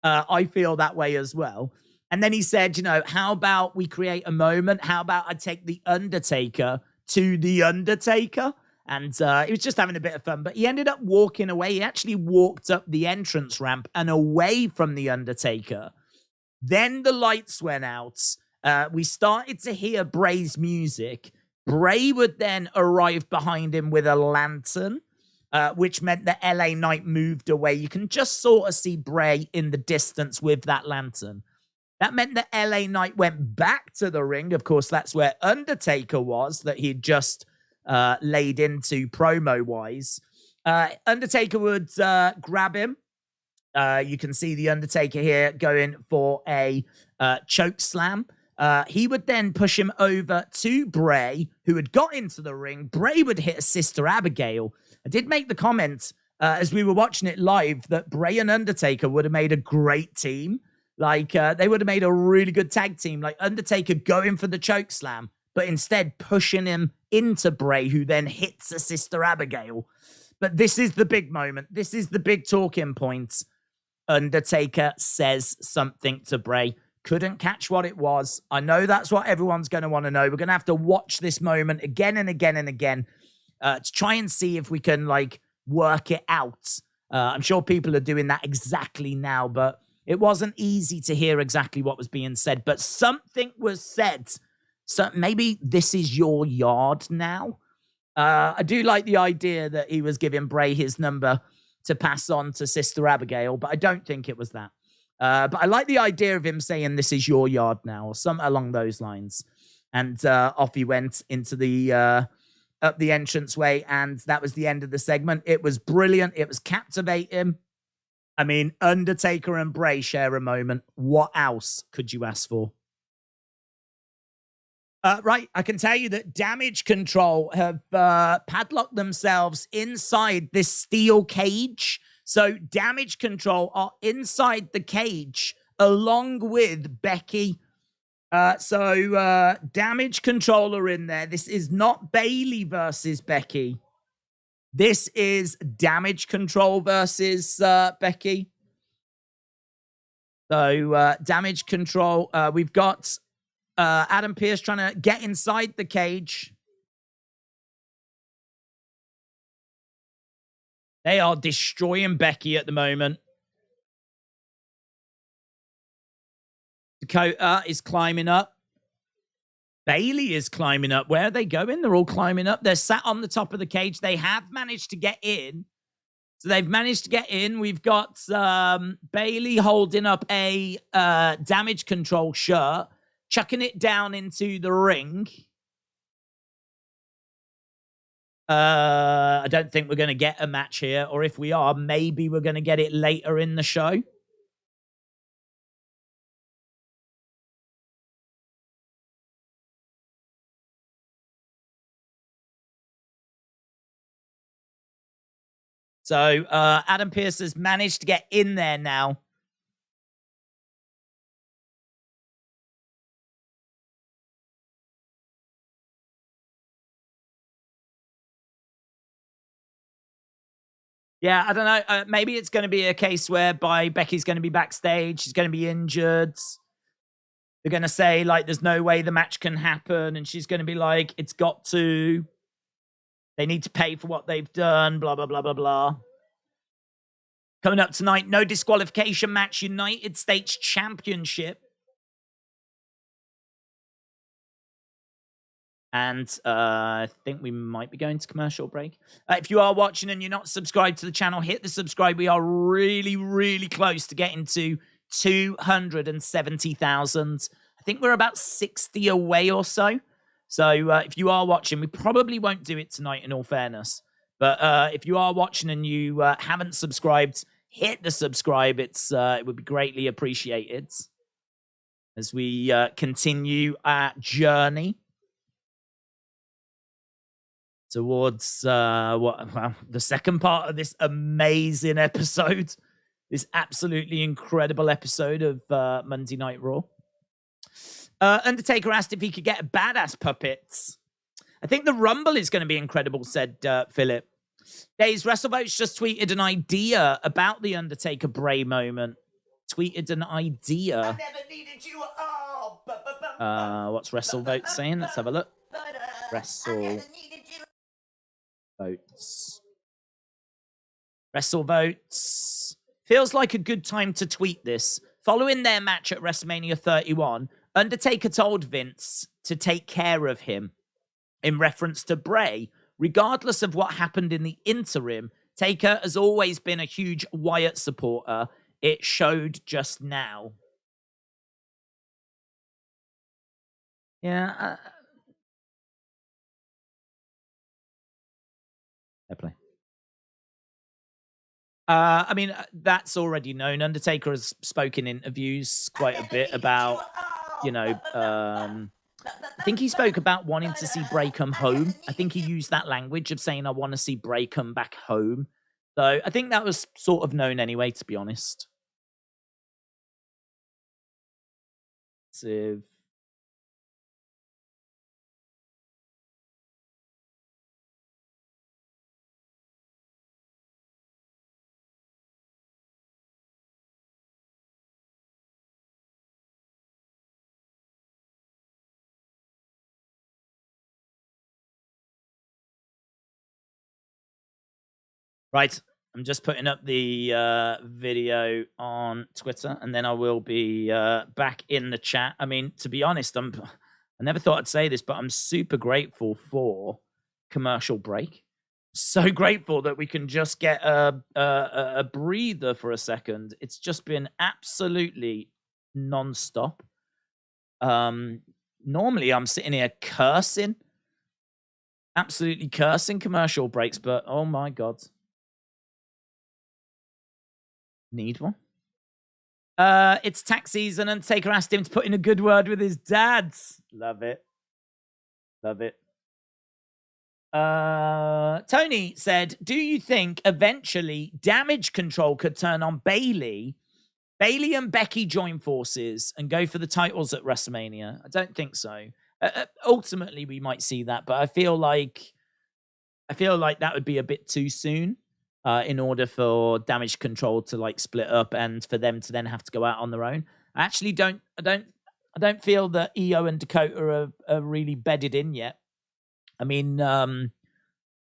I feel that way as well. And then he said, you know, how about we create a moment? How about I take The Undertaker to The Undertaker? And he was just having a bit of fun, but he ended up walking away. He actually walked up the entrance ramp and away from The Undertaker. Then the lights went out. We started to hear Bray's music. Bray would then arrive behind him with a lantern, which meant that LA Knight moved away. You can just sort of see Bray in the distance with that lantern. That meant that LA Knight went back to the ring. Of course, that's where Undertaker was, that he'd just laid into promo-wise. Undertaker would grab him. You can see the Undertaker here going for a choke slam. He would then push him over to Bray, who had got into the ring. Bray would hit a Sister Abigail. I did make the comment as we were watching it live that Bray and Undertaker would have made a great team. Like, they would have made a really good tag team. Like, Undertaker going for the choke slam, but instead pushing him into Bray, who then hits a Sister Abigail. But this is the big moment. This is the big talking point. Undertaker says something to Bray. Couldn't catch what it was. I know that's what everyone's going to want to know. We're going to have to watch this moment again and again and again to try and see if we can, like, work it out. I'm sure people are doing that exactly now, but it wasn't easy to hear exactly what was being said. But something was said. So maybe this is your yard now. I do like the idea that he was giving Bray his number to pass on to Sister Abigail, but I don't think it was that. But I like the idea of him saying, this is your yard now, or something along those lines. And off he went into the up the entranceway, and that was the end of the segment. It was brilliant. It was captivating. I mean, Undertaker and Bray share a moment. What else could you ask for? Right, I can tell you that Damage Control have padlocked themselves inside this steel cage. So Damage Control are inside the cage along with Becky. Damage Control are in there. This is not Bayley versus Becky. This is Damage Control versus Becky. So Damage Control, we've got Adam Pearce trying to get inside the cage. They are destroying Becky at the moment. Dakota is climbing up. Bayley is climbing up. Where are they going? They're all climbing up. They're sat on the top of the cage. They have managed to get in. So they've managed to get in. We've got Bayley holding up a Damage Control shirt, chucking it down into the ring. I don't think we're going to get a match here. Or if we are, maybe we're going to get it later in the show. So Adam Pearce has managed to get in there now. Yeah, I don't know. Maybe it's going to be a case whereby Becky's going to be backstage. She's going to be injured. They're going to say, like, there's no way the match can happen. And she's going to be like, it's got to. They need to pay for what they've done. Blah, blah, blah, blah, blah. Coming up tonight, no disqualification match. United States Championship. And I think we might be going to commercial break. If you are watching and you're not subscribed to the channel, hit the subscribe. We are really, really close to getting to 270,000. I think we're about 60 away or so. So if you are watching, we probably won't do it tonight in all fairness. But if you are watching and you haven't subscribed, hit the subscribe. It would be greatly appreciated as we continue our journey towards the second part of this amazing episode, this absolutely incredible episode of Monday Night Raw. Undertaker asked if he could get badass puppets. I think the Rumble is going to be incredible, said Philip. Days WrestleVotes just tweeted an idea about the Undertaker Bray moment. Tweeted an idea. I never needed you at all. What's WrestleVotes saying? Let's have a look. WrestleVotes. WrestleVotes. Feels like a good time to tweet this. Following their match at WrestleMania 31, Undertaker told Vince to take care of him in reference to Bray. Regardless of what happened in the interim, Taker has always been a huge Wyatt supporter. It showed just now. Yeah. Fair play. I mean, that's already known. Undertaker has spoken in interviews quite a bit about, you know, I think he spoke about wanting to see Bray come home. I think he used that language of saying, I want to see Bray come back home. So I think that was sort of known anyway, to be honest. So, right. I'm just putting up the video on Twitter, and then I will be back in the chat. I mean, to be honest, I never thought I'd say this, but I'm super grateful for commercial break. So grateful that we can just get a breather for a second. It's just been absolutely non-stop. Normally, I'm sitting here cursing, absolutely cursing commercial breaks, but oh my God. Need one. It's tax season, and Taker asked him to put in a good word with his dads. Love it. Love it. Tony said, do you think eventually Damage Control could turn on Bayley? Bayley and Becky join forces and go for the titles at WrestleMania? I don't think so. Ultimately, we might see that, but I feel like that would be a bit too soon. In order for Damage Control to like split up and for them to then have to go out on their own. I actually don't feel that Io and Dakota are really bedded in yet. I mean,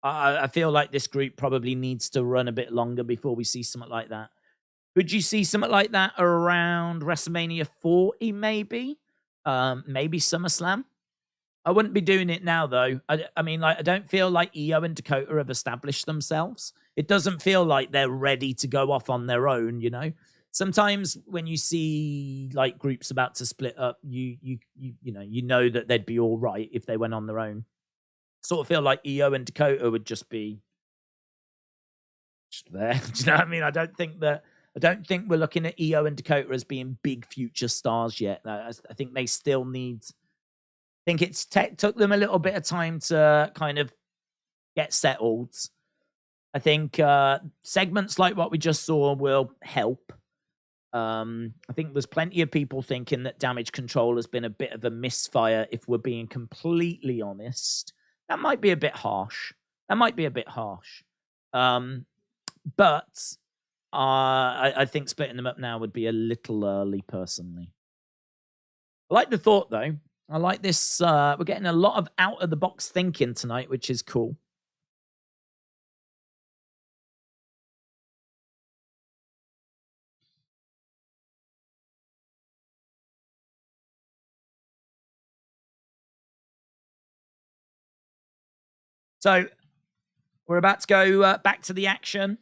I feel like this group probably needs to run a bit longer before we see something like that. Could you see something like that around WrestleMania 40 maybe? Maybe SummerSlam? I wouldn't be doing it now, though. I mean, like, I don't feel like Io and Dakota have established themselves. It doesn't feel like they're ready to go off on their own, you know? Sometimes when you see, like, groups about to split up, you know that they'd be all right if they went on their own. Sort of feel like Io and Dakota would just be there. Do you know what I mean? I don't think we're looking at Io and Dakota as being big future stars yet. I think they still need... I think it's took them a little bit of time to kind of get settled. I think segments like what we just saw will help. I think there's plenty of people thinking that Damage Control has been a bit of a misfire, if we're being completely honest. That might be a bit harsh. But I think splitting them up now would be a little early, personally. I like the thought, though. I like this. We're getting a lot of out-of-the-box thinking tonight, which is cool. So, we're about to go back to the action.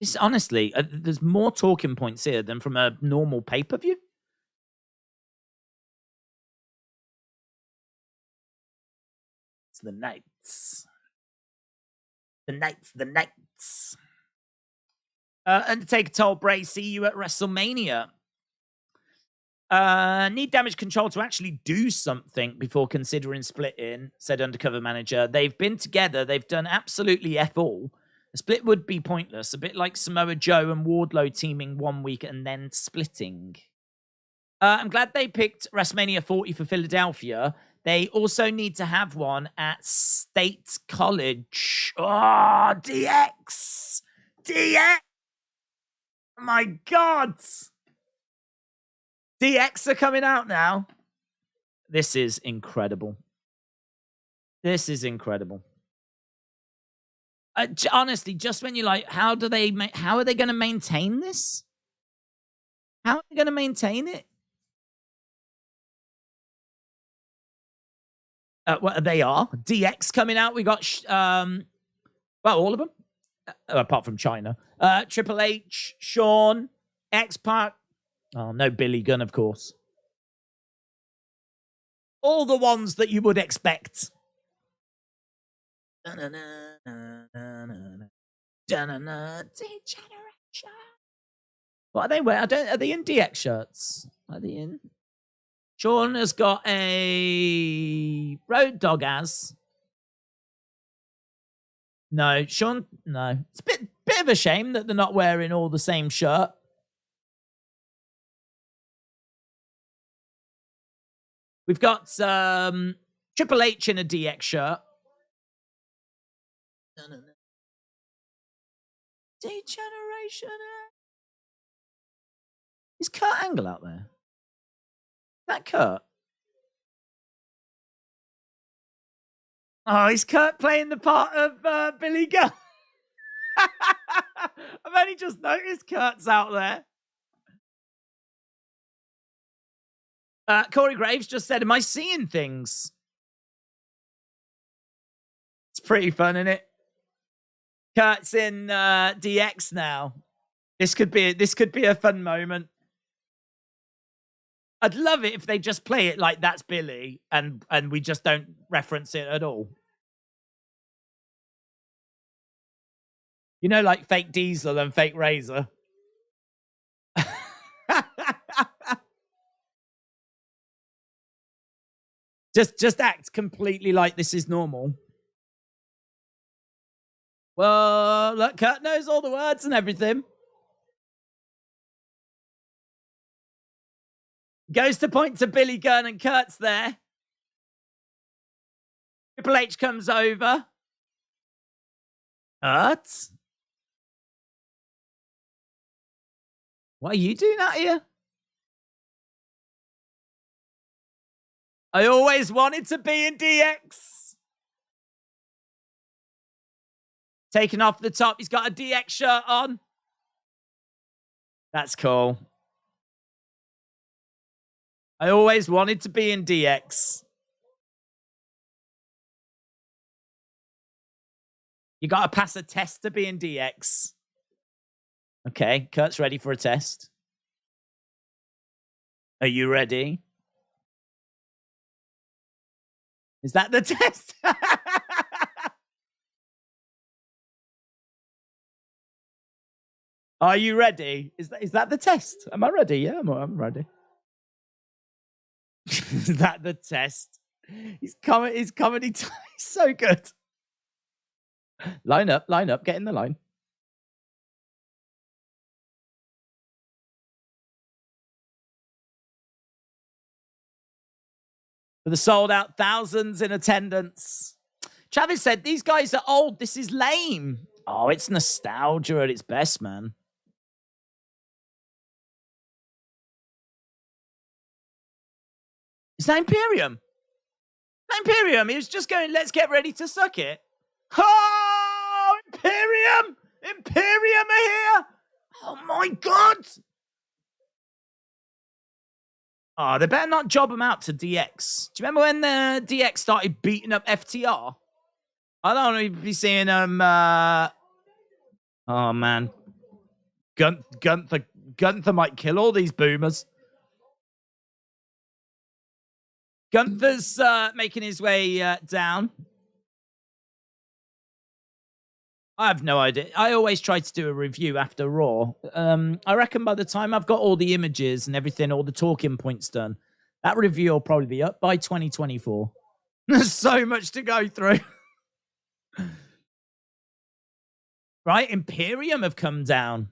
This honestly, there's more talking points here than from a normal pay-per-view. It's the Knights. The Knights. Undertaker told Bray, see you at WrestleMania. Need Damage Control to actually do something before considering splitting, said Undercover Manager. They've been together. They've done absolutely F all. A split would be pointless. A bit like Samoa Joe and Wardlow teaming 1 week and then splitting. I'm glad they picked WrestleMania 40 for Philadelphia. They also need to have one at State College. Oh, DX! DX! Oh my God! DX are coming out now. This is incredible. This is incredible. Honestly, just when you're like, how are they going to maintain this? How are they going to maintain it? Well, they are. DX coming out. We got, well, all of them, apart from China. Triple H, Shawn, X-Pac. Oh, no Billy Gunn, of course. All the ones that you would expect. What are they wearing? Are they in DX shirts? Are they in? Shawn has got a Road Dogg as. No, Shawn, no. It's a bit of a shame that they're not wearing all the same shirt. We've got Triple H in a DX shirt. Degeneration. Is Kurt Angle out there? Is that Kurt? Oh, is Kurt playing the part of Billy Gunn? I've only just noticed Kurt's out there. Corey Graves just said, am I seeing things? It's pretty fun, isn't it? Kurt's in DX now. This could be a fun moment. I'd love it if they just play it like that's Billy and we just don't reference it at all. You know, like fake Diesel and fake Razor. Just act completely like this is normal. Well, look, Kurt knows all the words and everything. Goes to point to Billy Gunn and Kurt's there. Triple H comes over. Kurt? What are you doing out here? I always wanted to be in DX. Taking off the top. He's got a DX shirt on. That's cool. I always wanted to be in DX. You got to pass a test to be in DX. Okay, Kurt's ready for a test. Are you ready? Is that the test? Are you ready? Is that the test? Am I ready? Yeah, I'm ready. Is that the test? His comedy time is so good. Line up, get in the line. For the sold out, thousands in attendance. Travis said, these guys are old. This is lame. Oh, it's nostalgia at its best, man. Is that Imperium? Imperium. He was just going, let's get ready to suck it. Oh, Imperium! Imperium are here! Oh, my God! Oh, they better not job them out to DX. Do you remember when the DX started beating up FTR? I don't want to be seeing them. Oh, man. Gunther might kill all these boomers. Gunther's making his way down. I have no idea. I always try to do a review after Raw. I reckon by the time I've got all the images and everything, all the talking points done, that review will probably be up by 2024. There's so much to go through. Right? Imperium have come down.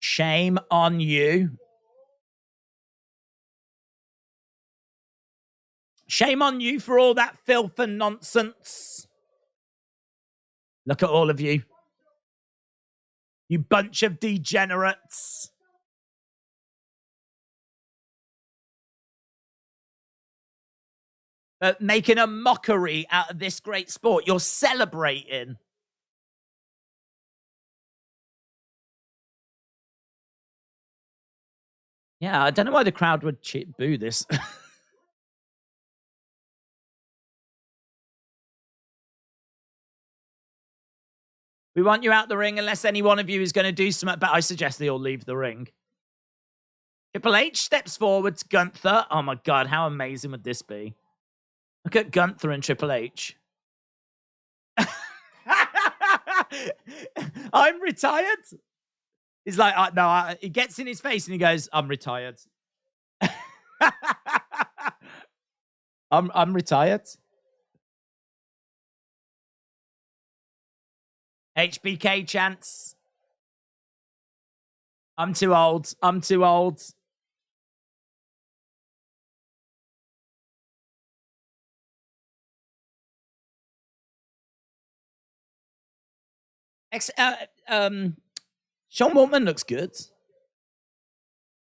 Shame on you. Shame on you for all that filth and nonsense. Look at all of you. You bunch of degenerates. Making a mockery out of this great sport. You're celebrating. Yeah, I don't know why the crowd would boo this. We want you out the ring unless any one of you is going to do something, but I suggest they all leave the ring. Triple H steps forward to Gunther. Oh my God, how amazing would this be? Look at Gunther and Triple H. I'm retired. He's like, no, he gets in his face and he goes, I'm retired. I'm retired. HBK chants. I'm too old. I'm too old. Sean Waltman looks good.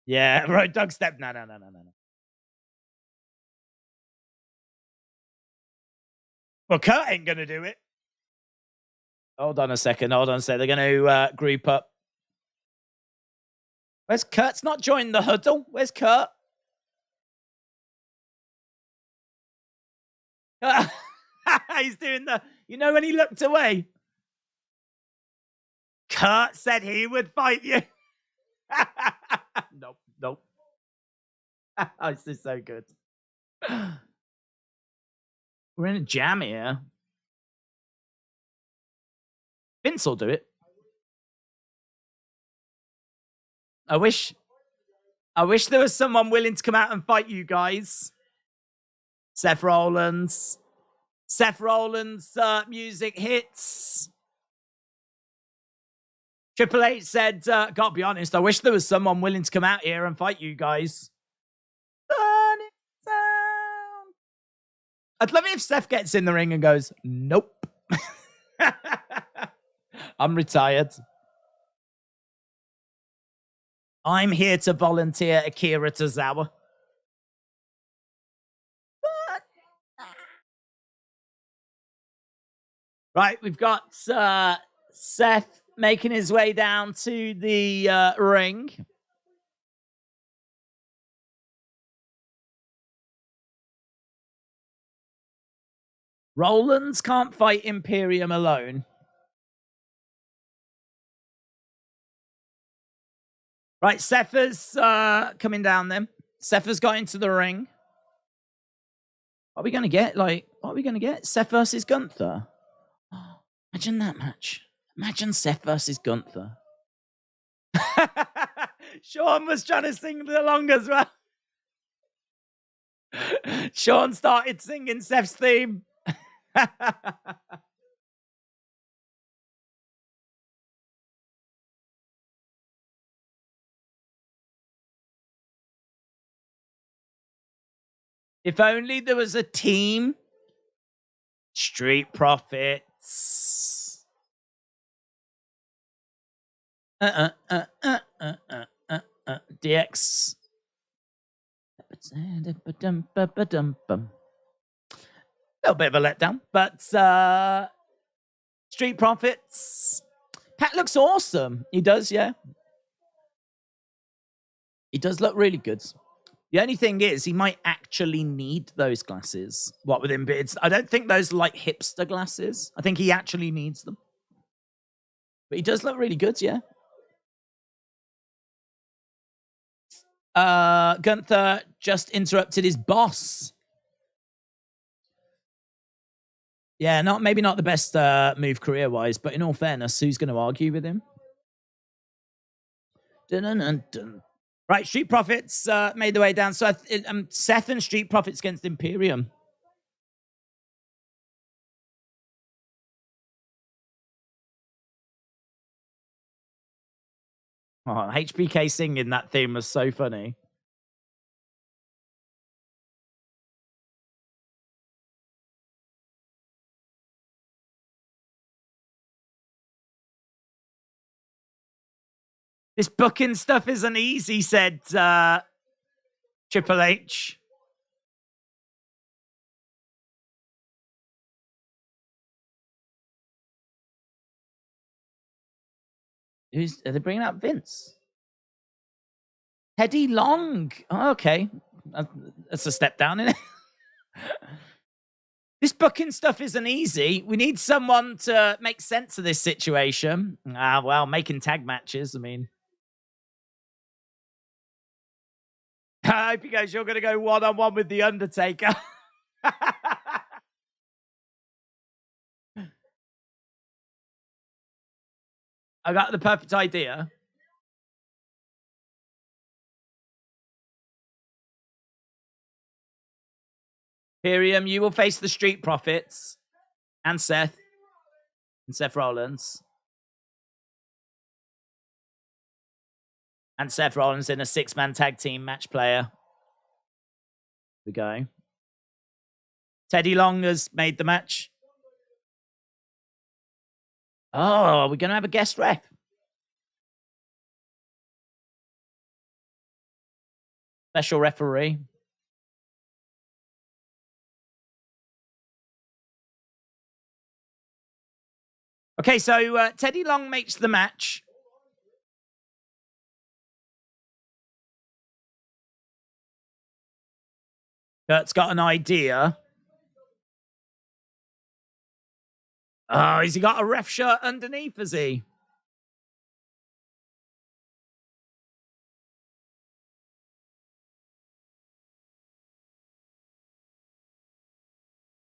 Yeah, right. Doug Step. No. Well, Kurt ain't gonna do it. Hold on a second. They're gonna group up. Where's Kurt's not joined the huddle? Where's Kurt? He's doing the. You know when he looked away. Kurt said he would fight you. Nope. This is so good. We're in a jam here. Vince will do it. I wish there was someone willing to come out and fight you guys. Seth Rollins' music hits. Triple H said, gotta be honest, I wish there was someone willing to come out here and fight you guys. Turn it down. I'd love it if Seth gets in the ring and goes, nope. I'm retired. I'm here to volunteer Akira Tozawa. Right, we've got Seth making his way down to the ring. Rollins can't fight Imperium alone. Right, Seth is coming down then. Seth has got into the ring. Are we going to get, like, What are we going to get? Seth versus Gunther. Oh, imagine that match. Imagine Seth versus Gunther. Sean was trying to sing along as well. Sean started singing Seth's theme. If only there was a team. Street Profits. DX. A little bit of a letdown, but Street Profits. Pat looks awesome. He does, yeah. He does look really good. The only thing is, he might actually need those glasses. What with him? But I don't think those are like hipster glasses. I think he actually needs them. But he does look really good, yeah. Gunther just interrupted his boss. Yeah, maybe not the best move career-wise, but in all fairness, who's going to argue with him? Dun-dun-dun-dun. Right, Street Profits made their way down. So Seth and Street Profits against Imperium. Oh, HBK singing that theme was so funny. This booking stuff isn't easy, said Triple H. Are they bringing out Vince? Teddy Long. Oh, okay. That's a step down, isn't it? This booking stuff isn't easy. We need someone to make sense of this situation. Well, making tag matches, I mean. I hope you guys, you're going to go one-on-one with The Undertaker. I got the perfect idea. Imperium, you will face the Street Profits and Seth Rollins. And Seth Rollins in a 6-man tag team match player. Here we go. Teddy Long has made the match. Oh, we're going to have a guest ref. Special referee. Okay, so Teddy Long makes the match. Kurt's got an idea. Oh, has he got a ref shirt underneath, has he?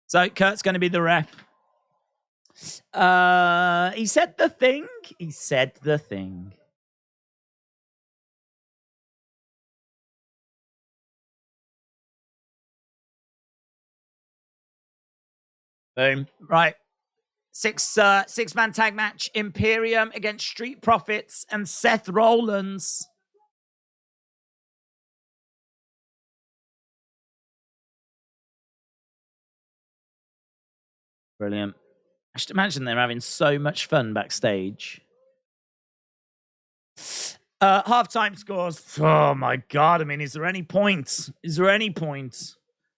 So Kurt's going to be the ref. He said the thing. He said the thing. Boom. Right. Six-man tag match. Imperium against Street Profits and Seth Rollins. Brilliant. I should imagine they're having so much fun backstage. Halftime scores. Oh my God. I mean, is there any point? Is there any point?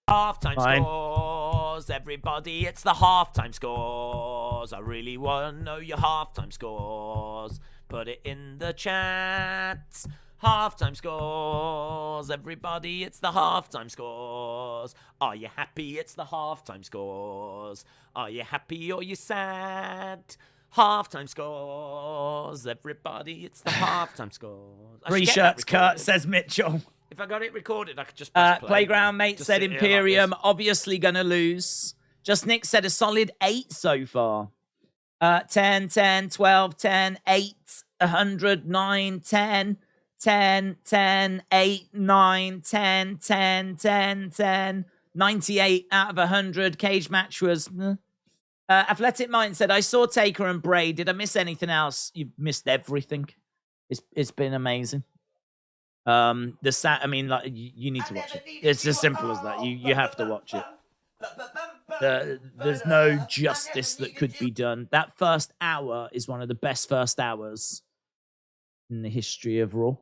Halftime scores, everybody. It's the halftime scores. I really want to know your halftime scores. Put it in the chat. Halftime scores, everybody. It's the halftime scores. Are you happy? It's the halftime scores. Are you happy or you sad? Halftime scores, everybody. It's the halftime scores. Three shirts, Kurt, says Mitchell. If I got it recorded, I could just press play. Playground mate Just said sit here Imperium like obviously going to lose. Just Nick said a solid 8 so far. 10, 10, 12, 10, 8, 100, 9, 10, 10, 10, 8, 9, 10, 10, 10, 10, 98 out of 100. Cage match was... Athletic Mind said, I saw Taker and Bray. Did I miss anything else? You've missed everything. It's been amazing. I mean, like, you need to watch it. It's as simple as that. You have to watch it. There's no justice that could be done. That first hour is one of the best first hours in the history of Raw.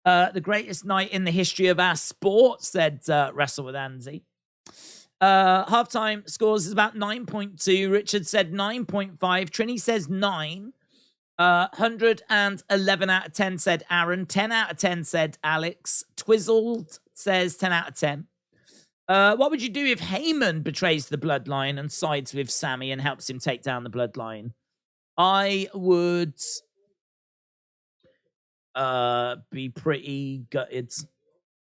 The greatest night in the history of our sport, said Wrestle with Andy. Halftime scores is about 9.2. Richard said 9.5. Trini says 9. 111 out of 10 said Aaron. 10 out of 10 said Alex. Twizzled says 10 out of 10. What would you do if Heyman betrays the Bloodline and sides with Sami and helps him take down the Bloodline? I would be pretty gutted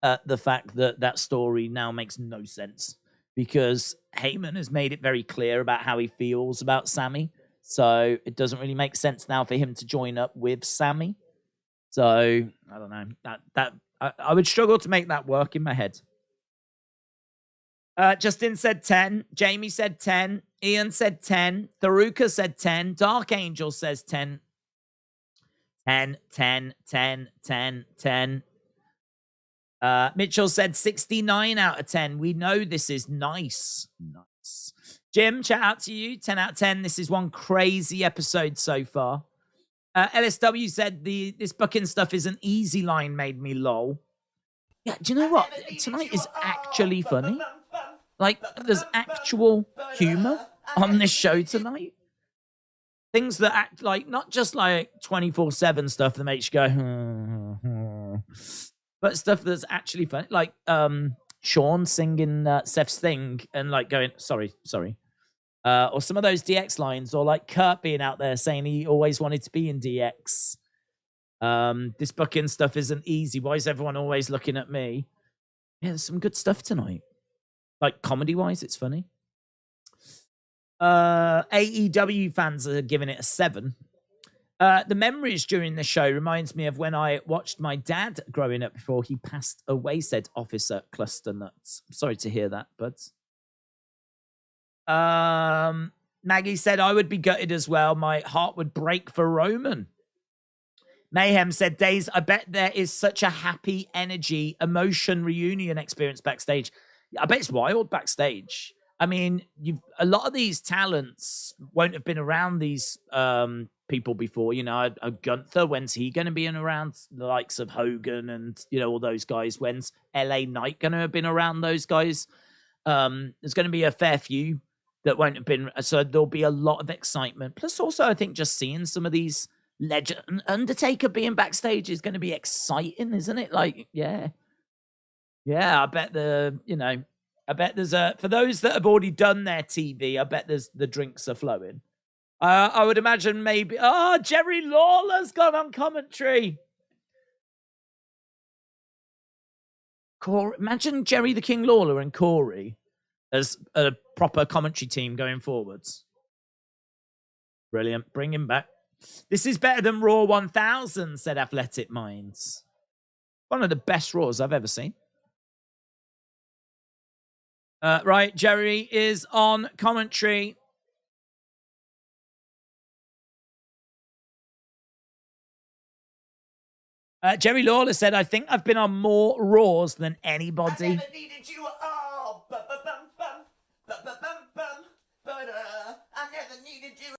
at the fact that that story now makes no sense, because Heyman has made it very clear about how he feels about Sami. So it doesn't really make sense now for him to join up with Sami. So I don't know. I would struggle to make that work in my head. Justin said 10. Jamie said 10. Ian said 10. Tharuka said 10. Dark Angel says 10. 10, 10, 10, 10, 10. Mitchell said 69 out of 10. We know this is nice. Nice. Jim, shout out to you. 10 out of 10. This is one crazy episode so far. LSW said this booking stuff is an easy line, made me lol. Yeah, do you know what? Tonight is actually funny. Like, there's actual humor on this show tonight. Things that act like, not just like 24/7 stuff that makes you go, but stuff that's actually funny. Like, Sean singing Seth's thing and like going, sorry. Or some of those DX lines, or like Kurt being out there saying he always wanted to be in DX. This booking stuff isn't easy. Why is everyone always looking at me? Yeah, there's some good stuff tonight. Like, comedy-wise, it's funny. AEW fans are giving it a 7. The memories during the show reminds me of when I watched my dad growing up before he passed away, said Officer Cluster Nuts. I'm sorry to hear that, buds. Maggie said, I would be gutted as well. My heart would break for Roman. Mayhem said, Days, I bet there is such a happy energy, emotion, reunion experience backstage. I bet it's wild backstage. I mean, a lot of these talents won't have been around these people before. You know, Gunther, when's he going to be around the likes of Hogan and, you know, all those guys? When's LA Knight going to have been around those guys? There's going to be a fair few that won't have been. So there'll be a lot of excitement. Plus, also, I think just seeing some of these legend Undertaker being backstage is going to be exciting, isn't it? Like, yeah, I bet there's for those that have already done their TV, I bet the drinks are flowing. I would imagine maybe, Jerry Lawler's gone on commentary. Imagine Jerry the King Lawler and Corey as a proper commentary team going forwards. Brilliant. Bring him back. This is better than Raw 1000, said Athletic Minds. One of the best Raws I've ever seen. Right, Jerry is on commentary. Jerry Lawler said, I think I've been on more Raws than anybody. I never needed you at all. I never needed you.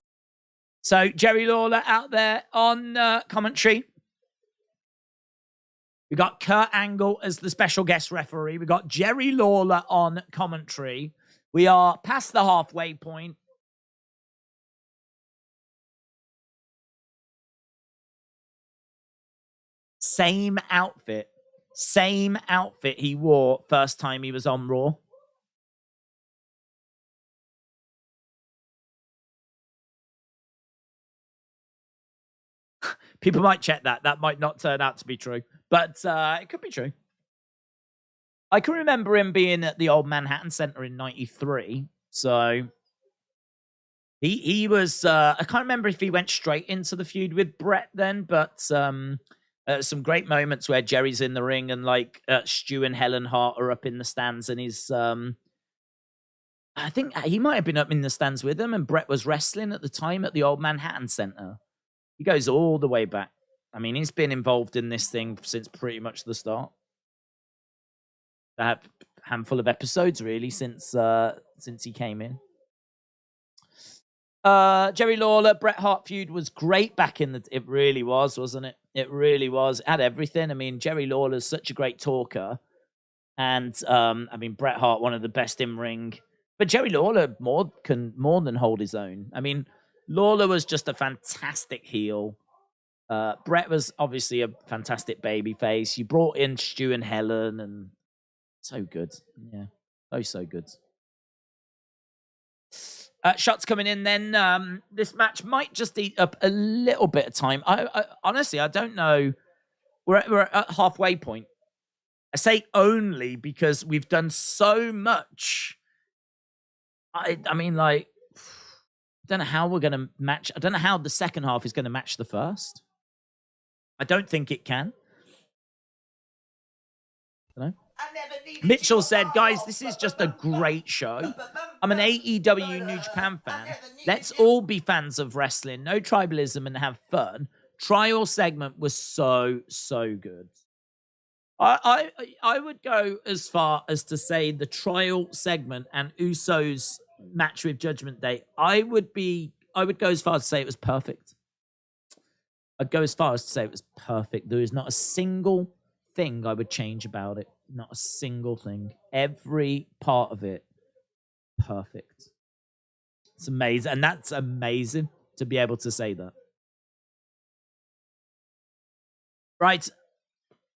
So, Jerry Lawler out there on commentary. We got Kurt Angle as the special guest referee. We got Jerry Lawler on commentary. We are past the halfway point. Same outfit he wore first time he was on Raw. People might check that. That might not turn out to be true. But it could be true. I can remember him being at the old Manhattan Center in 93. So he was. I can't remember if he went straight into the feud with Brett then, but some great moments where Jerry's in the ring and like Stu and Helen Hart are up in the stands, and he's. I think he might have been up in the stands with them, and Brett was wrestling at the time at the Old Manhattan Center. He goes all the way back. I mean, he's been involved in this thing since pretty much the start. A handful of episodes, really, since he came in. Jerry Lawler, Bret Hart feud was great back in the... It really was, wasn't it? It really was. It had everything. I mean, Jerry Lawler's such a great talker. And, I mean, Bret Hart, one of the best in-ring... But Jerry Lawler can more than hold his own. I mean, Lawler was just a fantastic heel. Bret was obviously a fantastic babyface. You brought in Stu and Helen, and so good. Yeah, so good. Shots coming in then. This match might just eat up a little bit of time. I honestly, I don't know. We're at halfway point. I say only because we've done so much. I mean, like, I don't know how we're going to match. I don't know how the second half is going to match the first. I don't think it can. I don't know. Mitchell said, guys, this is just a great show. I'm an AEW New Japan fan. Let's all be fans of wrestling. No tribalism and have fun. Trial segment was so good. I would go as far as to say the trial segment and Usos match with Judgment Day. I would go as far as to say it was perfect. I'd go as far as to say it was perfect. There is not a single thing I would change about it. Not a single thing. Every part of it, perfect. It's amazing. And that's amazing to be able to say that. Right.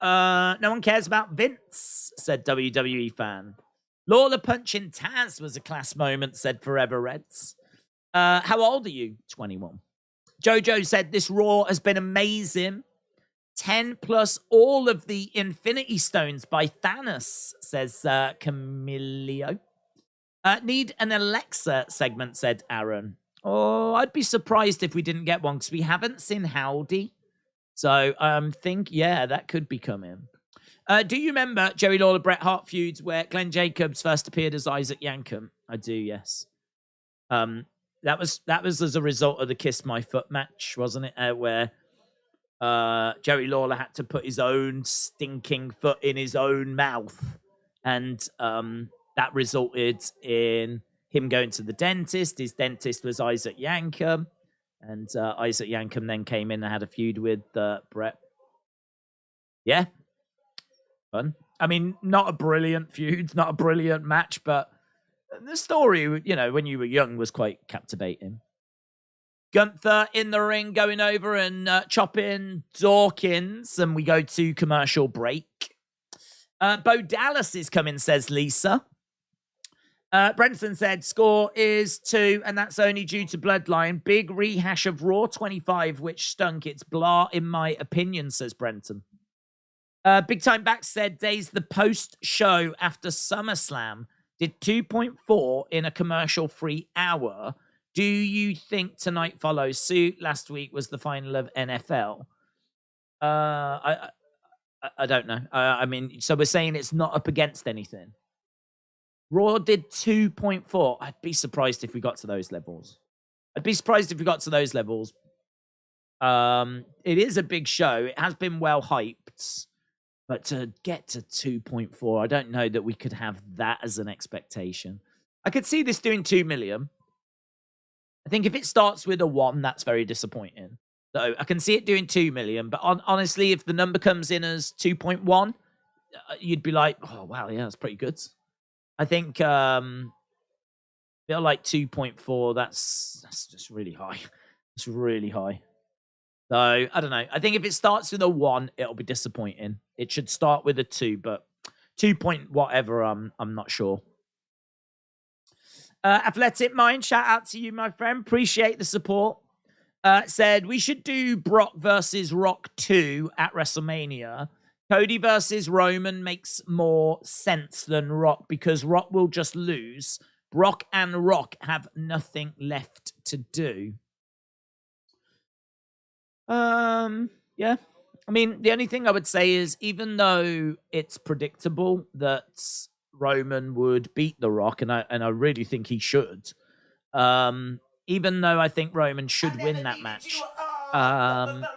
No one cares about Vince, said WWE fan. Lawler punching Taz was a class moment, said Forever Reds. How old are you? 21. Jojo said this Raw has been amazing. 10 plus all of the Infinity Stones by Thanos, says Camilio. Need an Alexa segment, said Aaron. Oh, I'd be surprised if we didn't get one because we haven't seen Howdy. So yeah, that could be coming. Do you remember Jerry Lawler Bret Hart feuds where Glenn Jacobs first appeared as Isaac Yankem? I do, yes. That was as a result of the Kiss My Foot match, wasn't it? Where Jerry Lawler had to put his own stinking foot in his own mouth, and that resulted in him going to the dentist. His dentist was Isaac Yankem. And Isaac Yankem then came in and had a feud with Bret. Yeah. Fun. I mean, not a brilliant feud, not a brilliant match, but the story, you know, when you were young was quite captivating. Gunther in the ring going over and chopping Dawkins, and we go to commercial break. Bo Dallas is coming, says Lisa. Brenton said, score is 2, and that's only due to Bloodline. Big rehash of Raw 25, which stunk. It's blah, in my opinion, says Brenton. Big Time Back said, Days the post-show after SummerSlam did 2.4 in a commercial-free hour. Do you think tonight follows suit? Last week was the final of NFL. I don't know. I mean, so we're saying it's not up against anything. Raw did 2.4. I'd be surprised if we got to those levels. It is a big show. It has been well hyped. But to get to 2.4, I don't know that we could have that as an expectation. I could see this doing 2 million. I think if it starts with a 1, that's very disappointing. So I can see it doing 2 million. But honestly, if the number comes in as 2.1, you'd be like, oh, wow, yeah, that's pretty good. I think feel like 2.4, that's just really high. It's really high. So I don't know. I think if it starts with a 1, it'll be disappointing. It should start with a 2, but 2 point whatever, I'm not sure. Athletic Mind, shout out to you, my friend. Appreciate the support. Said we should do Brock versus Rock 2 at WrestleMania. Cody versus Roman makes more sense than Rock because Rock will just lose. Brock and Rock have nothing left to do. Yeah. I mean, the only thing I would say is, even though it's predictable that Roman would beat The Rock, and I really think he should, even though I think Roman should win that match,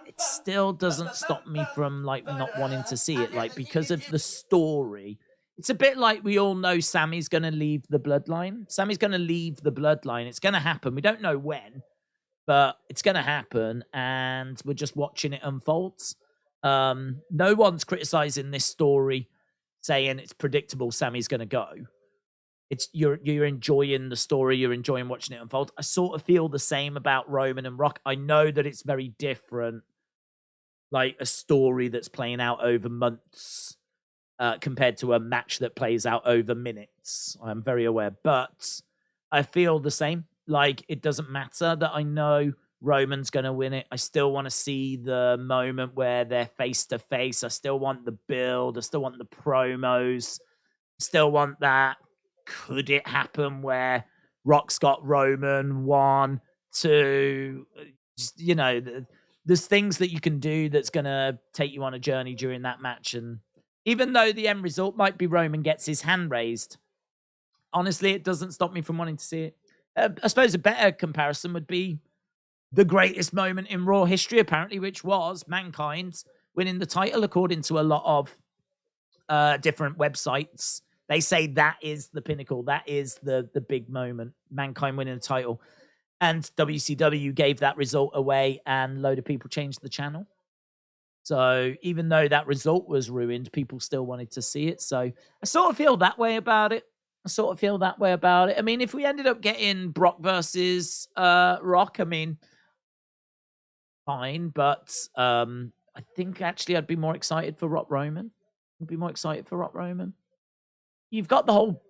it still doesn't stop me from not wanting to see it, because of the story. It's a bit like we all know Sami's going to leave the Bloodline. Sami's going to leave the Bloodline. It's going to happen. We don't know when, but it's going to happen, and we're just watching it unfold. No one's criticizing this story, saying it's predictable Sami's going to go. It's you're enjoying the story, you're enjoying watching it unfold. I sort of feel the same about Roman and Rock. I know that it's very different, like a story that's playing out over months compared to a match that plays out over minutes. I'm very aware, but I feel the same. Like, it doesn't matter that I know Roman's going to win it. I still want to see the moment where they're face to face. I still want the build. I still want the promos. I still want that. Could it happen where Rock's got Roman 1, 2? Just, there's things that you can do that's going to take you on a journey during that match. And even though the end result might be Roman gets his hand raised, honestly, it doesn't stop me from wanting to see it. I suppose a better comparison would be the greatest moment in Raw history, apparently, which was Mankind winning the title, according to a lot of different websites. They say that is the pinnacle. That is the big moment, Mankind winning the title. And WCW gave that result away, and a load of people changed the channel. So even though that result was ruined, people still wanted to see it. So I sort of feel that way about it. I mean, if we ended up getting Brock versus Rock, I mean, fine. But I think actually I'd be more excited for Rock Roman. You've got the whole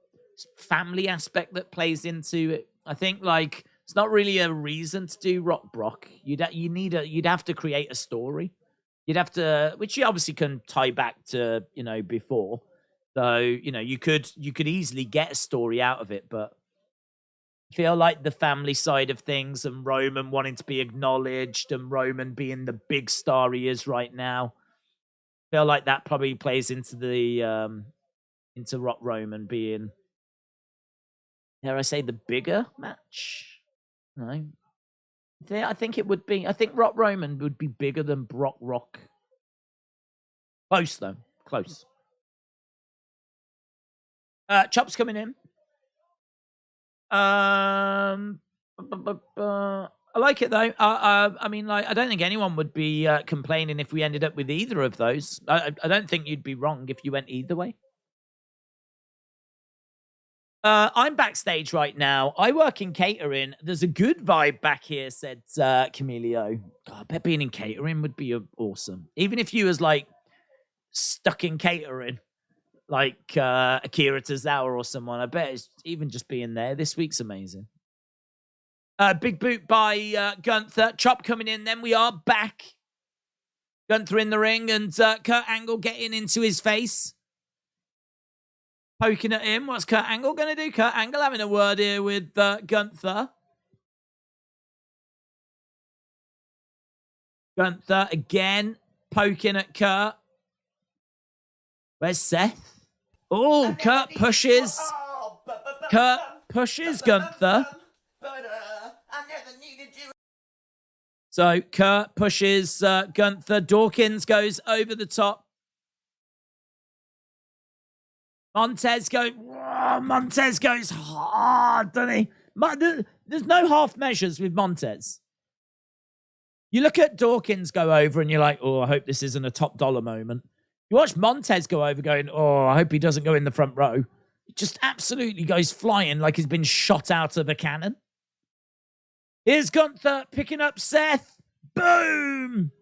family aspect that plays into it. I think it's not really a reason to do Rock Brock. You'd have to create a story. You'd have to, which you obviously can tie back to before. So you could easily get a story out of it, but I feel like the family side of things and Roman wanting to be acknowledged and Roman being the big star he is right now, I feel like that probably plays into the into Rock Roman being, dare I say, the bigger match? No. I think it would be. I think Rock Roman would be bigger than Brock Rock. Close, though. Close. Chop's coming in. I like it, though. I mean, I don't think anyone would be complaining if we ended up with either of those. I don't think you'd be wrong if you went either way. I'm backstage right now. I work in catering. There's a good vibe back here, said Camilio. God, I bet being in catering would be awesome. Even if you was stuck in catering, like Akira Tozawa or someone, I bet it's even just being there this week's amazing. Big boot by Gunther. Chop coming in. Then we are back. Gunther in the ring and Kurt Angle getting into his face. Poking at him. What's Kurt Angle going to do? Kurt Angle having a word here with Gunther. Gunther again poking at Kurt. Where's Seth? Oh, Kurt pushes. Kurt pushes Gunther. So Kurt pushes Gunther. Dawkins goes over the top. Montez goes hard, doesn't he? There's no half measures with Montez. You look at Dawkins go over and you're like, oh, I hope this isn't a top dollar moment. You watch Montez go over going, oh, I hope he doesn't go in the front row. He just absolutely goes flying like he's been shot out of a cannon. Here's Gunther picking up Seth. Boom!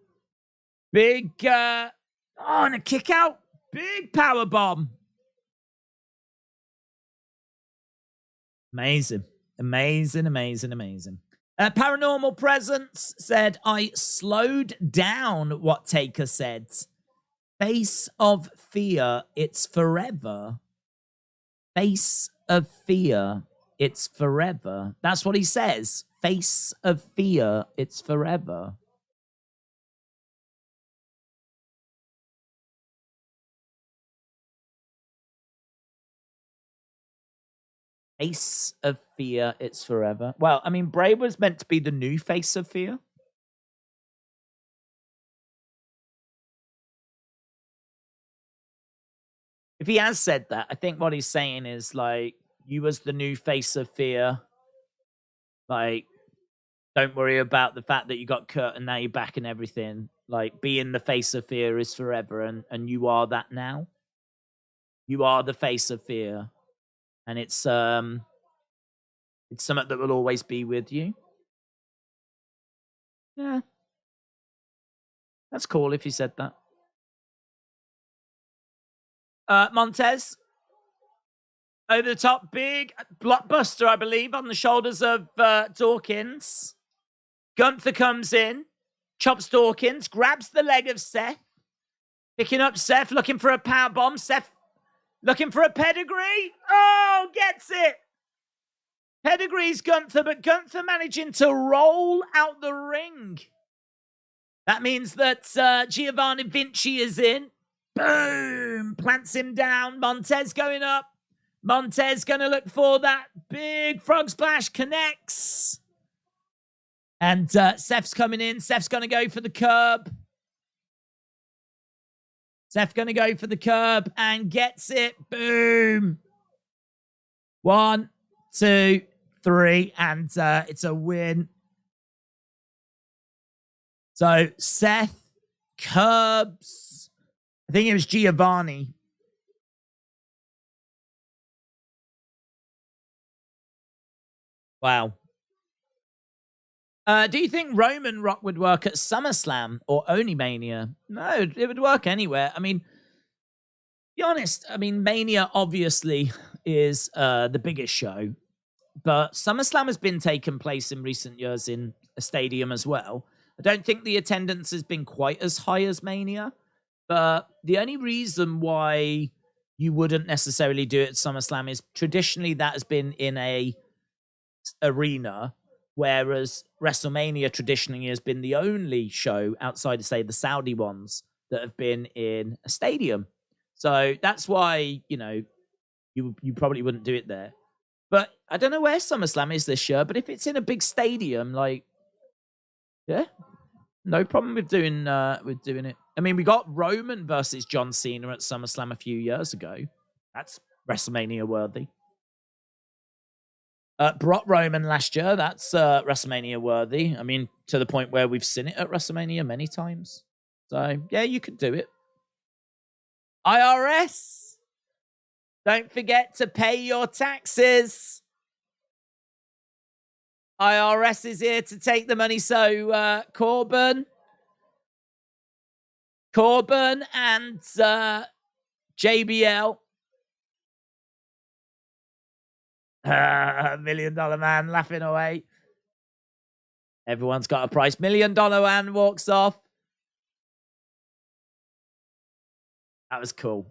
Big, and a kick out. Big power bomb. Amazing. Paranormal Presence said, I slowed down what Taker said. Face of fear, it's forever. Face of fear, it's forever. That's what he says. Face of fear, it's forever. Face of fear, it's forever. Well, I mean, Bray was meant to be the new face of fear. If he has said that, I think what he's saying is like, you was the new face of fear. Like, don't worry about the fact that you got cut and now you're back and everything. Like, being the face of fear is forever, and you are that now. You are the face of fear. And it's something that will always be with you. Yeah. That's cool if he said that. Montez. Over the top, big blockbuster, I believe, on the shoulders of Dawkins. Gunther comes in, chops Dawkins, grabs the leg of Seth, picking up Seth, looking for a power bomb. Seth looking for a pedigree. Oh, gets it. Pedigree's Gunther, but Gunther managing to roll out the ring. That means that Giovanni Vinci is in. Boom! Plants him down. Montez going up. Montez going to look for that big frog splash. Connects. And Seth's coming in. Seth's going to go for the curb. Seth going to go for the curb and gets it. Boom. 1, 2, 3. And it's a win. So Seth curbs. I think it was Giovanni. Wow. Do you think Roman Rock would work at SummerSlam or only Mania? No, it would work anywhere. I mean, be honest. I mean, Mania obviously is the biggest show, but SummerSlam has been taking place in recent years in a stadium as well. I don't think the attendance has been quite as high as Mania, but the only reason why you wouldn't necessarily do it at SummerSlam is traditionally that has been in a arena, whereas WrestleMania traditionally has been the only show outside of, say, the Saudi ones that have been in a stadium. So that's why, you probably wouldn't do it there. But I don't know where SummerSlam is this year, but if it's in a big stadium, yeah, no problem with doing it. I mean, we got Roman versus John Cena at SummerSlam a few years ago. That's WrestleMania worthy. Brock Roman last year, that's WrestleMania worthy. I mean, to the point where we've seen it at WrestleMania many times. So, yeah, you could do it. IRS, don't forget to pay your taxes. IRS is here to take the money. So, Corbin and JBL. $1 Million Man laughing away. Everyone's got a price. $1 Million Man walks off. That was cool.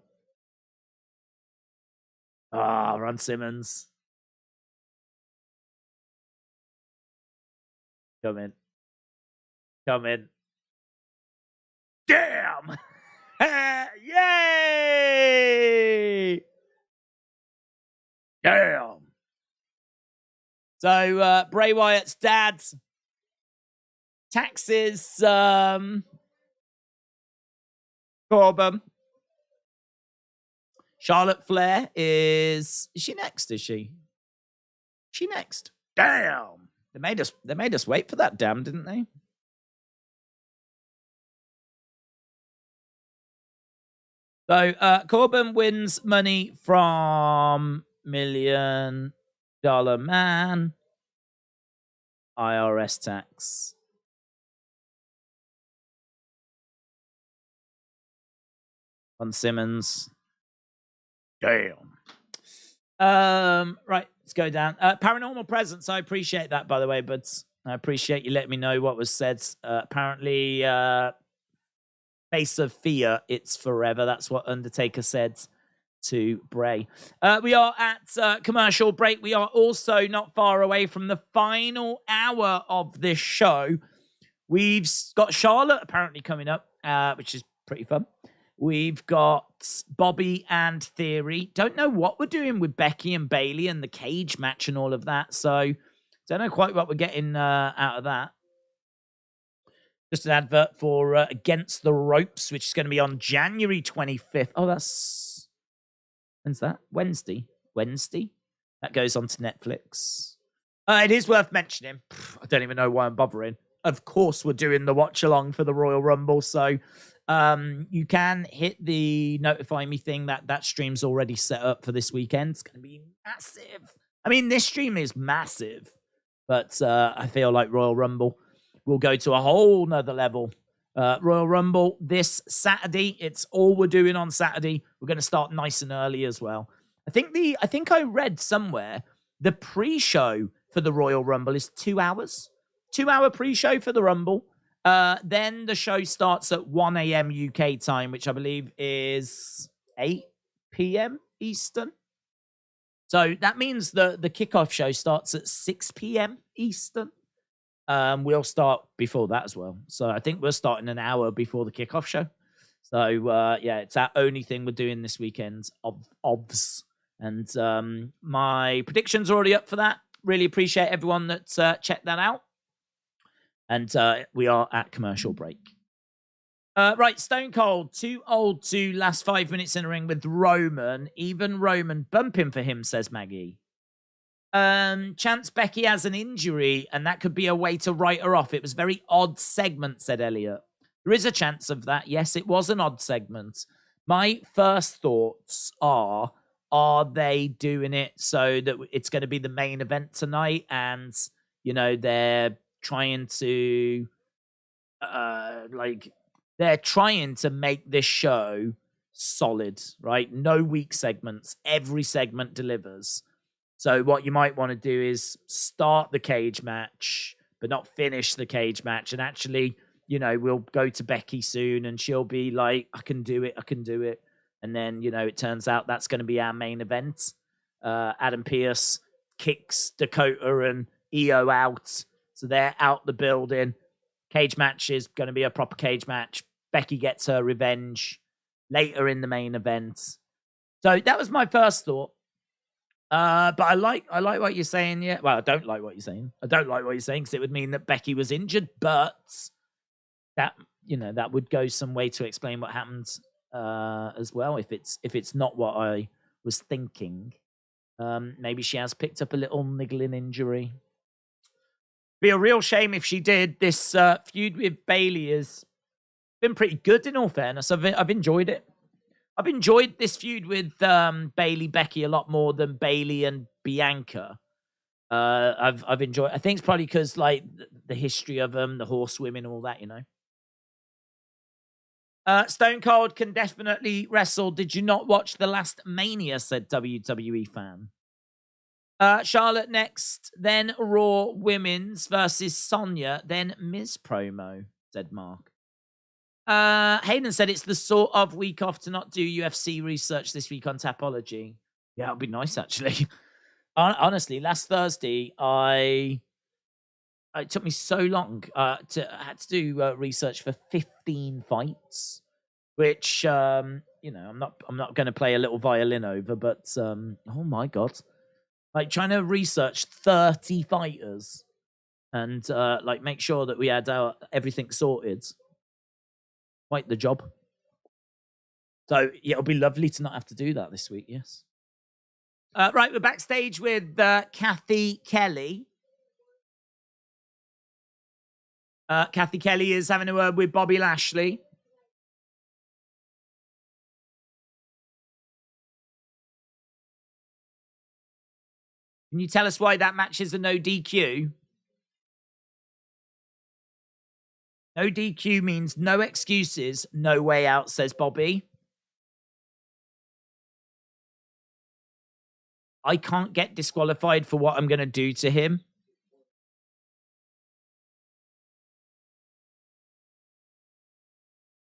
Ron Simmons. Come in. Damn! Yay! Damn! So, Bray Wyatt's dad taxes Corbin. Charlotte Flair is she next? Is she next? Damn! They made us wait for that. Damn, didn't they? So Corbin wins money from $1 Million Man. IRS tax. On Simmons. Damn. Right, let's go down. Paranormal Presence. I appreciate that, by the way, but I appreciate you letting me know what was said. Apparently, Face of Fear, it's forever. That's what Undertaker said to Bray. We are at commercial break. We are also not far away from the final hour of this show. We've got Charlotte apparently coming up, which is pretty fun. We've got Bobby and Theory. Don't know what we're doing with Becky and Bayley and the cage match and all of that. So don't know quite what we're getting out of that. Just an advert for Against the Ropes, which is going to be on January 25th. Oh, that's... When's that? Wednesday? That goes on to Netflix. It is worth mentioning. I don't even know why I'm bothering. Of course, we're doing the watch-along for the Royal Rumble, so you can hit the notify me thing. That stream's already set up for this weekend. It's going to be massive. I mean, this stream is massive, but I feel like Royal Rumble will go to a whole nother level. Royal Rumble this Saturday. It's all we're doing on Saturday. We're going to start nice and early as well. I think I read somewhere the pre-show for the Royal Rumble is 2 hours. 2-hour pre-show for the Rumble. Then the show starts at 1 a.m. UK time, which I believe is 8 p.m. Eastern. So that means the kickoff show starts at 6 p.m. Eastern. We'll start before that as well. So I think we're starting an hour before the kickoff show. So yeah, it's our only thing we're doing this weekend obs. And my prediction's already up for that. Really appreciate everyone that checked that out. And we are at commercial break. Right, Stone Cold, too old to last 5 minutes in a ring with Roman. Even Roman bumping for him, says Maggie. Chance Becky has an injury, and that could be a way to write her off. It was a very odd segment, said Elliot. There is a chance of that. Yes, it was an odd segment. My first thoughts are they doing it so that it's going to be the main event tonight? And, you know, they're trying to, they're trying to make this show solid, right? No weak segments. Every segment delivers. So what you might want to do is start the cage match, but not finish the cage match. And actually, you know, we'll go to Becky soon and she'll be like, I can do it. And then, you know, it turns out that's going to be our main event. Adam Pearce kicks Dakota and Io out. So they're out the building. Cage match is going to be a proper cage match. Becky gets her revenge later in the main event. So that was my first thought. But I like what you're saying. Yeah. Well, I don't like what you're saying. Because it would mean that Becky was injured, but that, you know, that would go some way to explain what happened as well. If it's not what I was thinking, maybe she has picked up a little niggling injury. Be a real shame if she did. This feud with Bayley has been pretty good, in all fairness. I've enjoyed it. I've enjoyed this feud with Bayley Becky a lot more than Bayley and Bianca. I've enjoyed. I think it's probably because like the history of them, the horsewomen, all that, you know. Stone Cold can definitely wrestle. Did you not watch the last Mania? Said WWE fan. Charlotte next, then Raw Women's versus Sonya, then Miz promo, said Mark. Hayden said it's the sort of week off to not do UFC research this week on Tapology. Yeah, it'd be nice, actually. Honestly, last Thursday, it took me so long I had to do research for 15 fights, which, you know, I'm not going to play a little violin over, but, oh my God. Like, trying to research 30 fighters and, like, make sure that we had everything sorted. Quite the job. So, yeah, it'll be lovely to not have to do that this week, yes. Right, we're backstage with Kathy Kelly. Kathy Kelly is having a word with Bobby Lashley. Can you tell us why that match is a no DQ? No DQ means no excuses, no way out, says Bobby. I can't get disqualified for what I'm going to do to him.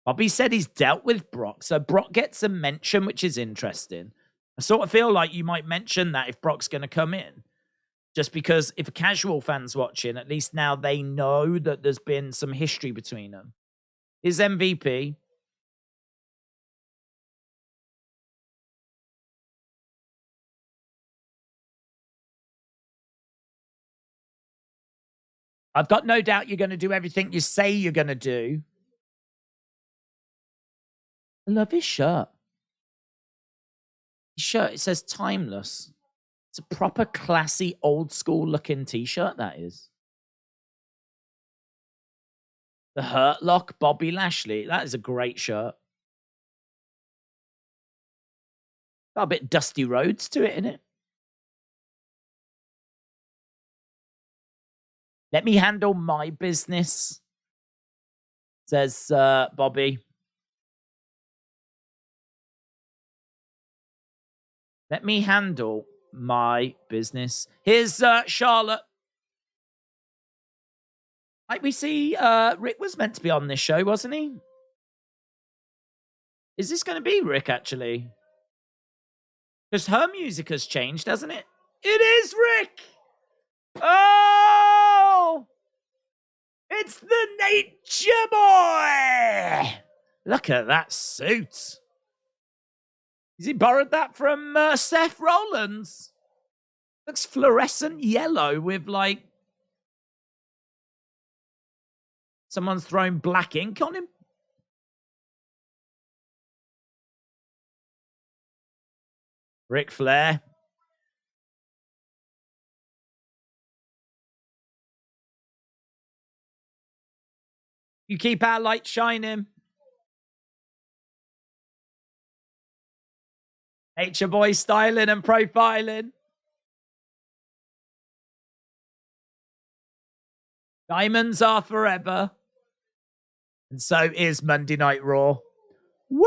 Bobby said he's dealt with Brock, so Brock gets a mention, which is interesting. I sort of feel like you might mention that if Brock's going to come in. Just because if a casual fan's watching, at least now they know that there's been some history between them. Is MVP. I've got no doubt you're going to do everything you say you're going to do. I love his shirt. His shirt, it says timeless. It's a proper classy, old school looking t-shirt, that is. The Hurt Lock, Bobby Lashley. That is a great shirt. Got a bit Dusty Rhodes to it, innit? Let me handle my business, says Bobby. Let me handle my business. Here's Charlotte. Like we see, Rick was meant to be on this show, wasn't he? Is this going to be Rick, actually? Because her music has changed, hasn't it? It is Rick! Oh! It's the Nature Boy! Look at that suit. Has he borrowed that from Seth Rollins? Looks fluorescent yellow with, like, someone's thrown black ink on him. Ric Flair. You keep our light shining. Nature Boy styling and profiling. Diamonds are forever. And so is Monday Night Raw. Woo!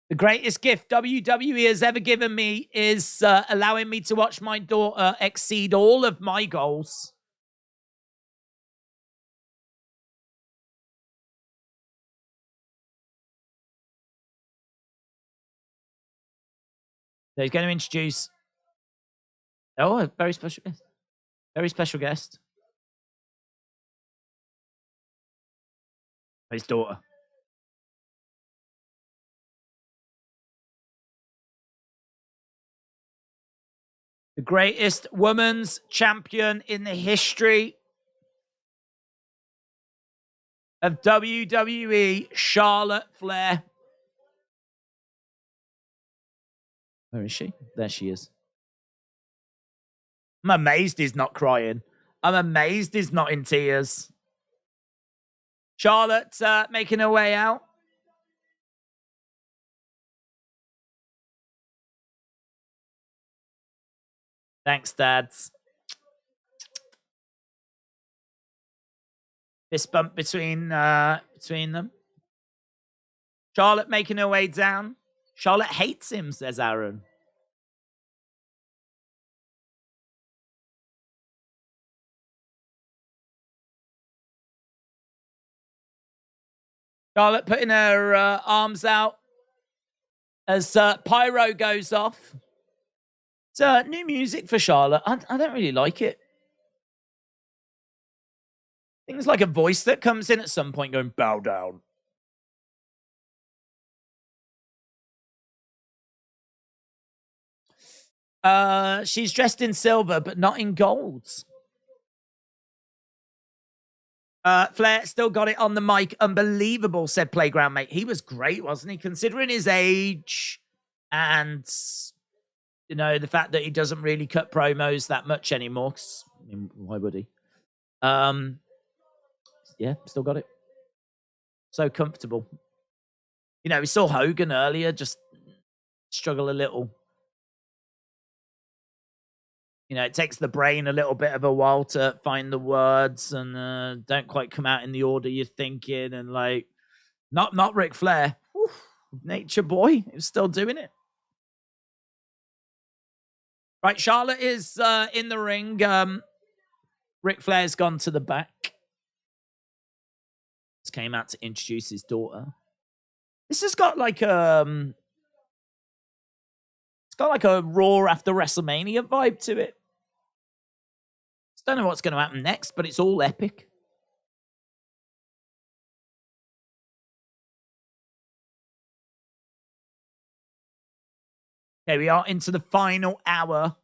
The greatest gift WWE has ever given me is allowing me to watch my daughter exceed all of my goals. So he's going to introduce... Oh, a very special guest. Very special guest. His daughter. The greatest women's champion in the history of WWE, Charlotte Flair. Where is she? There she is. I'm amazed he's not crying. I'm amazed he's not in tears. Charlotte making her way out. Thanks, dads. Fist bump between them. Charlotte making her way down. Charlotte hates him, says Aaron. Charlotte putting her arms out as Pyro goes off. It's new music for Charlotte. I don't really like it. I think it's like a voice that comes in at some point going, bow down. She's dressed in silver, but not in golds. Flair still got it on the mic. Unbelievable, said Playground Mate. He was great, wasn't he? Considering his age and, you know, the fact that he doesn't really cut promos that much anymore. I mean, why would he? Yeah, still got it. So comfortable. You know, we saw Hogan earlier just struggle a little. You know, it takes the brain a little bit of a while to find the words and don't quite come out in the order you're thinking. And like, not Ric Flair. Oof. Nature Boy is still doing it. Right, Charlotte is in the ring. Ric Flair's gone to the back. Just came out to introduce his daughter. This has got like it's got like a Raw after WrestleMania vibe to it. Just don't know what's going to happen next, but it's all epic. Okay, we are into the final hour.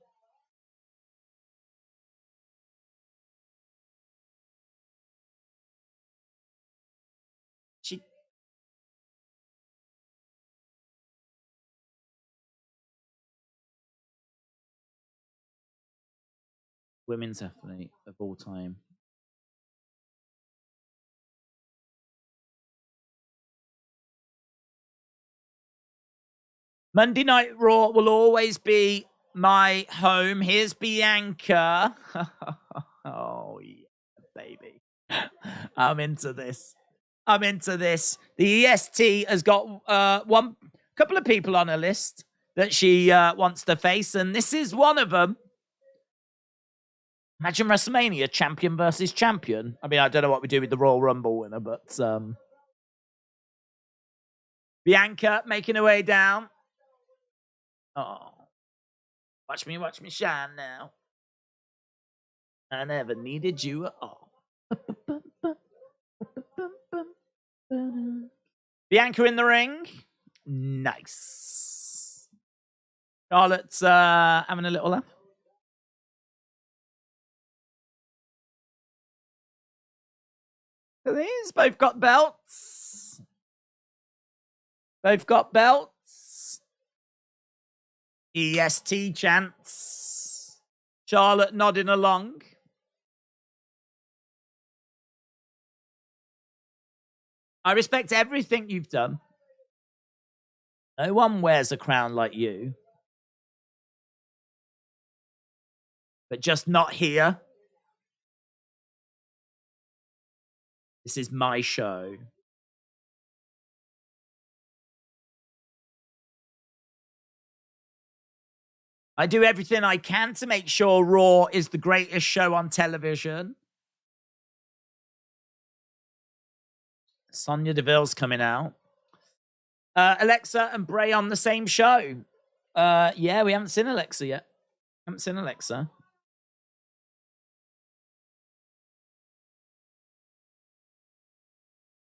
Women's athlete of all time. Monday Night Raw will always be my home. Here's Bianca. Oh, yeah, baby. I'm into this. The EST has got one couple of people on her list that she wants to face, and this is one of them. Imagine WrestleMania, champion versus champion. I mean, I don't know what we do with the Royal Rumble winner, but Bianca making her way down. Oh, watch me shine now. I never needed you at all. Bianca in the ring. Nice. Charlotte's having a little laugh. These both got belts. EST chants. Charlotte nodding along. I respect everything you've done. No one wears a crown like you. But just not here. This is my show. I do everything I can to make sure Raw is the greatest show on television. Sonya Deville's coming out. Alexa and Bray on the same show. Yeah, we haven't seen Alexa yet.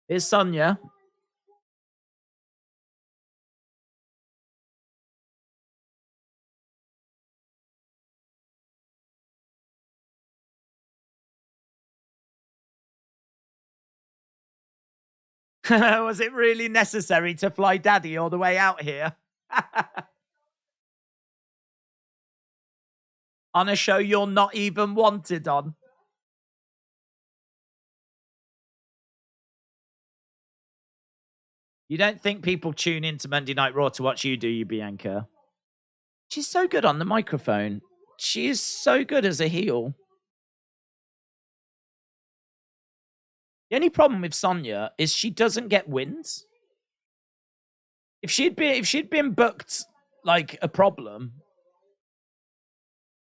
Here's Sonya. Was it really necessary to fly Daddy all the way out here? On a show you're not even wanted on. You don't think people tune into Monday Night Raw to watch you, do you, Bianca? She's so good on the microphone. She is so good as a heel. The only problem with Sonya is she doesn't get wins. If she'd been booked like a problem,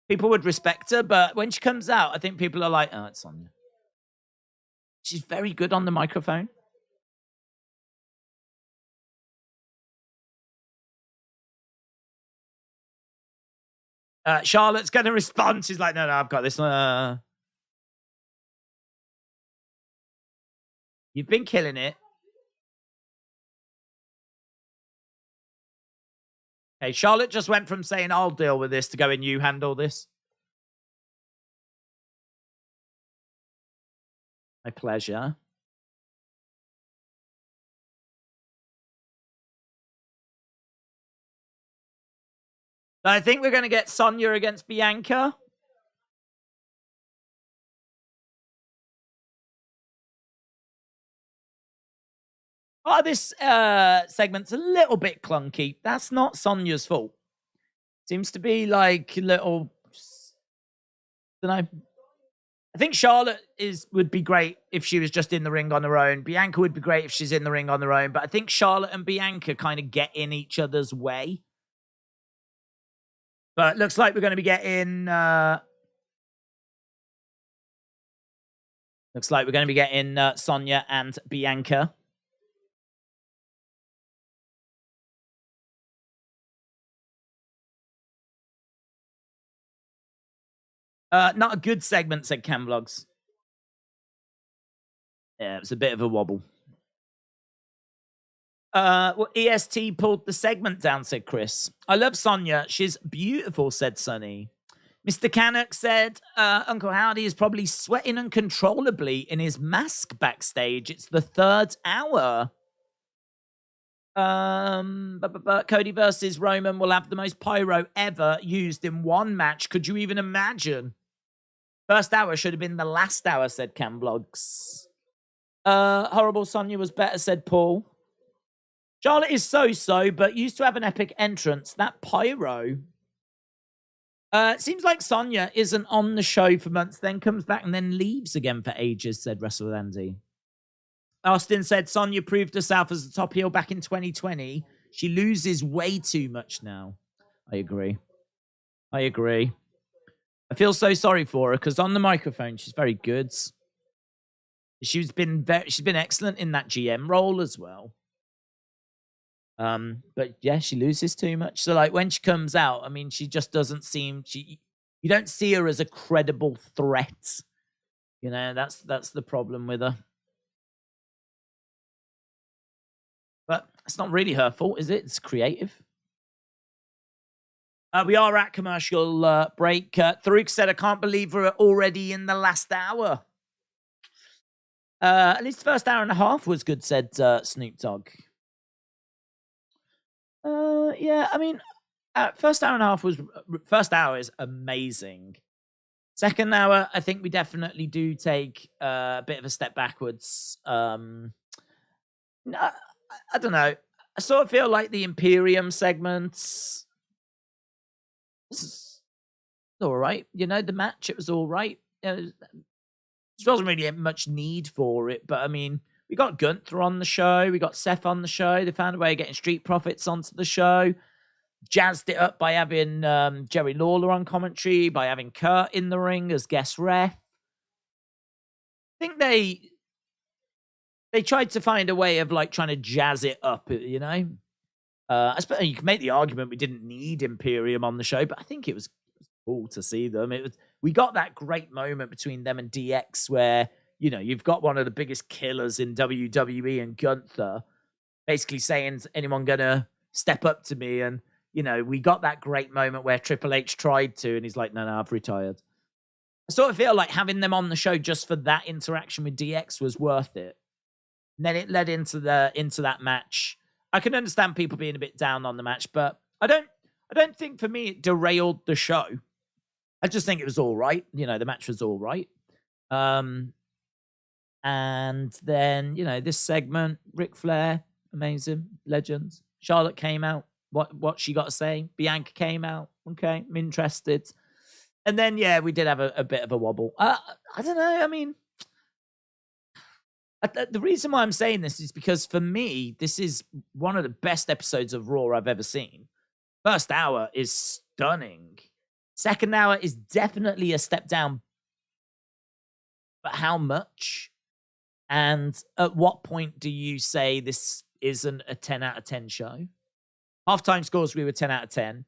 people would respect her. But when she comes out, I think people are like, "Oh, it's Sonya." She's very good on the microphone. Charlotte's going to respond. She's like, "No, I've got this." You've been killing it. Hey, Charlotte just went from saying, "I'll deal with this," to going, "You handle this." My pleasure. I think we're going to get Sonya against Bianca. Oh, this segment's a little bit clunky. That's not Sonya's fault. Seems to be like little, don't know, I think Charlotte would be great if she was just in the ring on her own. Bianca would be great if she's in the ring on her own. But I think Charlotte and Bianca kind of get in each other's way. But it looks like we're going to be getting... looks like we're going to be getting Sonya and Bianca. Not a good segment, said Camvlogs. Yeah, it was a bit of a wobble. Well, EST pulled the segment down, said Chris. I love Sonya. She's beautiful, said Sunny. Mr. Canuck said, Uncle Howdy is probably sweating uncontrollably in his mask backstage. It's the 3rd hour. Cody versus Roman will have the most pyro ever used in one match. Could you even imagine? First hour should have been the last hour, said Camvlogs. Horrible Sonya was better, said Paul. Charlotte is so-so, but used to have an epic entrance. That pyro. It seems like Sonya isn't on the show for months, then comes back and then leaves again for ages, said Russell Andy. Austin said Sonya proved herself as a top heel back in 2020. She loses way too much now. I agree. I feel so sorry for her because on the microphone, she's very good. She's been excellent in that GM role as well. But yeah, she loses too much. So like when she comes out, I mean, she just doesn't seem you don't see her as a credible threat. You know, that's the problem with her. But it's not really her fault, is it? It's creative. We are at commercial break. Tharuk said, I can't believe we're already in the last hour. At least the first hour and a half was good, said Snoop Dogg. Yeah, I mean, first hour is amazing. Second hour, I think we definitely do take a bit of a step backwards. No, I don't know. I sort of feel like the Imperium segments. This is all right. You know, the match, it was all right. There wasn't really much need for it, but I mean, we got Gunther on the show. We got Seth on the show. They found a way of getting Street Profits onto the show. Jazzed it up by having Jerry Lawler on commentary, by having Kurt in the ring as guest ref. I think they tried to find a way of like trying to jazz it up, you know? I suppose you can make the argument we didn't need Imperium on the show, but I think it was cool to see them. We got that great moment between them and DX where, you know, you've got one of the biggest killers in WWE and Gunther basically saying, is anyone going to step up to me? And, you know, we got that great moment where Triple H tried to, and he's like, no, I've retired. I sort of feel like having them on the show just for that interaction with DX was worth it. And then it led into that match. I can understand people being a bit down on the match, but I don't think for me it derailed the show. I just think it was all right. You know, the match was all right. And then, you know, this segment, Ric Flair, amazing, legends. Charlotte came out. What she got to say? Bianca came out. Okay, I'm interested. And then, yeah, we did have a bit of a wobble. I don't know. I mean, the reason why I'm saying this is because for me, this is one of the best episodes of Raw I've ever seen. First hour is stunning. Second hour is definitely a step down. But how much? And at what point do you say this isn't a 10 out of 10 show? Halftime scores, we were 10 out of 10.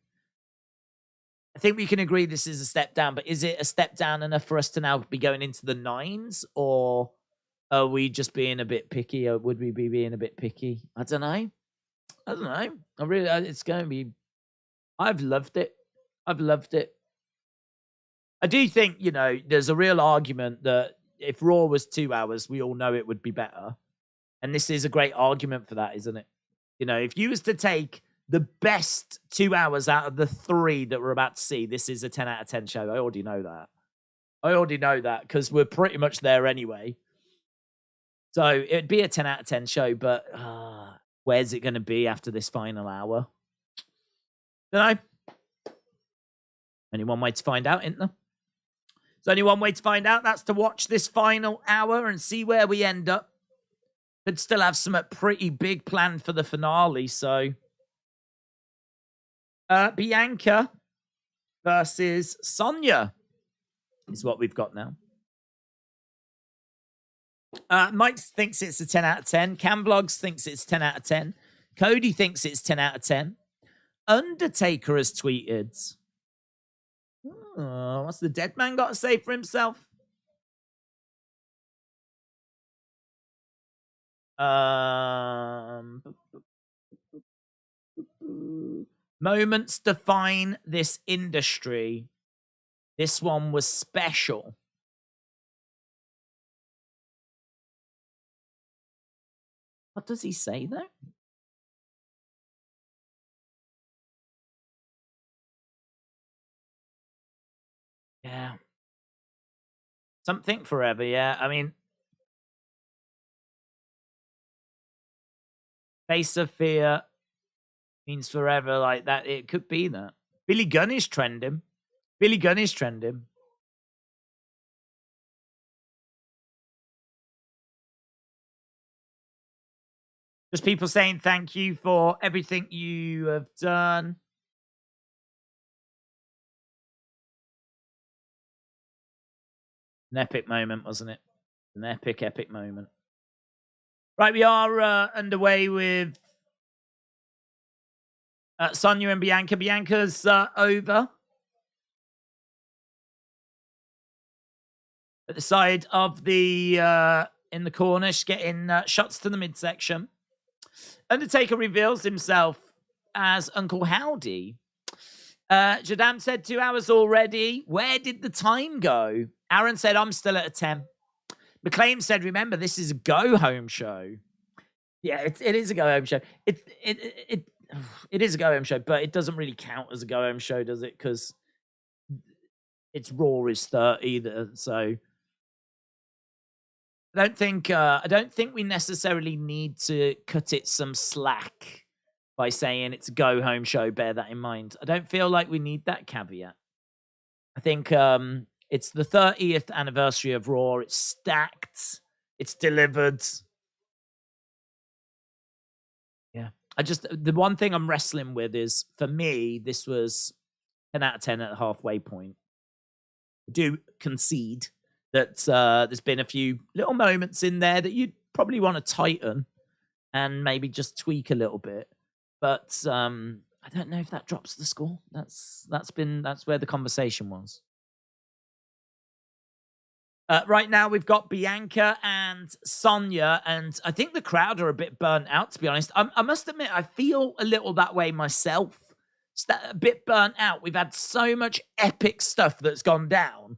I think we can agree this is a step down, but is it a step down enough for us to now be going into the 9s? Or are we just being a bit picky? Or would we be being a bit picky? I don't know. I really, it's going to be, I've loved it. I do think, you know, there's a real argument that if Raw was 2 hours, we all know it would be better. And this is a great argument for that, isn't it? You know, if you was to take the best 2 hours out of the 3 that we're about to see, this is a 10 out of 10 show. I already know that because we're pretty much there anyway. So it'd be a 10 out of 10 show, but where's it going to be after this final hour? Don't know. Only one way to find out, isn't there? There's only one way to find out. That's to watch this final hour and see where we end up. Could still have some pretty big planned for the finale. So, Bianca versus Sonya is what we've got now. Mike thinks it's a 10 out of 10. Camvlogs thinks it's 10 out of 10. Cody thinks it's 10 out of 10. Undertaker has tweeted. Oh, what's the dead man got to say for himself? Moments define this industry. This one was special. What does he say, though? Yeah. Something forever, yeah. I mean, Face of Fear means forever, like that. It could be that. Billy Gunn is trending. Billy Gunn is trending. Just people saying thank you for everything you have done. An epic moment, wasn't it? An epic, epic moment. Right, we are underway with Sonya and Bianca. Bianca's over. At the side of the, in the corner, she's getting shots to the midsection. Undertaker reveals himself as Uncle Howdy. Jadam said 2 hours already. Where did the time go? Aaron said, I'm still at a 10. McLean said, remember, this is a go-home show. Yeah, it is a go-home show. It is a go-home show, but it doesn't really count as a go-home show, does it? Because its Raw is 30, so I don't think we necessarily need to cut it some slack by saying it's a go-home show. Bear that in mind. I don't feel like we need that caveat. I think it's the 30th anniversary of Raw. It's stacked. It's delivered. Yeah. The one thing I'm wrestling with is, for me, this was 10 out of 10 at the halfway point. I do concede that there's been a few little moments in there that you'd probably want to tighten and maybe just tweak a little bit. But I don't know if that drops the score. That's where the conversation was. Right now, we've got Bianca and Sonya, and I think the crowd are a bit burnt out, to be honest. I must admit, I feel a little that way myself. Just a bit burnt out. We've had so much epic stuff that's gone down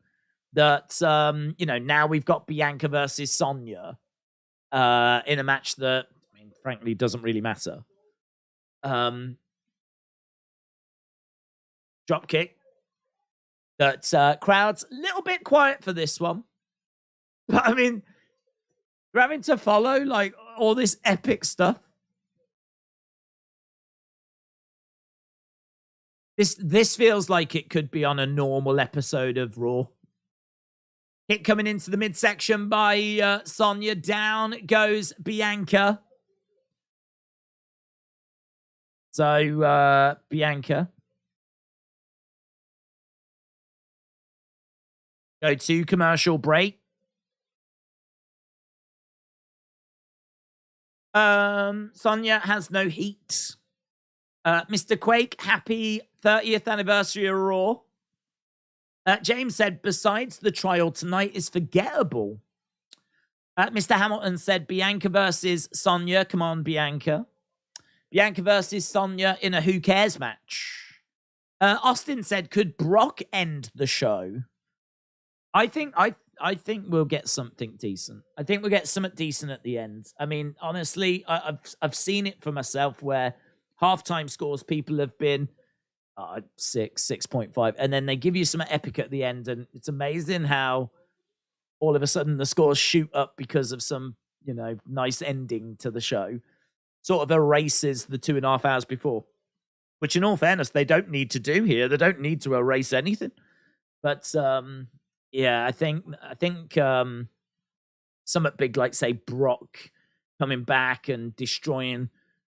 that, now we've got Bianca versus Sonya in a match that, I mean, frankly, doesn't really matter. Drop kick. That crowd's a little bit quiet for this one. But I mean, we're having to follow like all this epic stuff. This feels like it could be on a normal episode of Raw. Hit coming into the midsection by Sonya. Down goes Bianca. So Bianca. Go to commercial break. Sonya has no heat. Mr. Quake, happy 30th anniversary of Raw. James said, besides the trial tonight is forgettable. Mr. Hamilton said, Bianca versus Sonya. Come on, Bianca. Bianca versus Sonya in a Who Cares match. Austin said, could Brock end the show? I think we'll get something decent. I think we'll get something decent at the end. I mean, honestly, I've seen it for myself where halftime scores people have been 6.5, and then they give you some epic at the end, and it's amazing how all of a sudden the scores shoot up because of some, nice ending to the show. Sort of erases the 2.5 hours before, which in all fairness, they don't need to do here. They don't need to erase anything. But Yeah, I think somewhat big, like say Brock coming back and destroying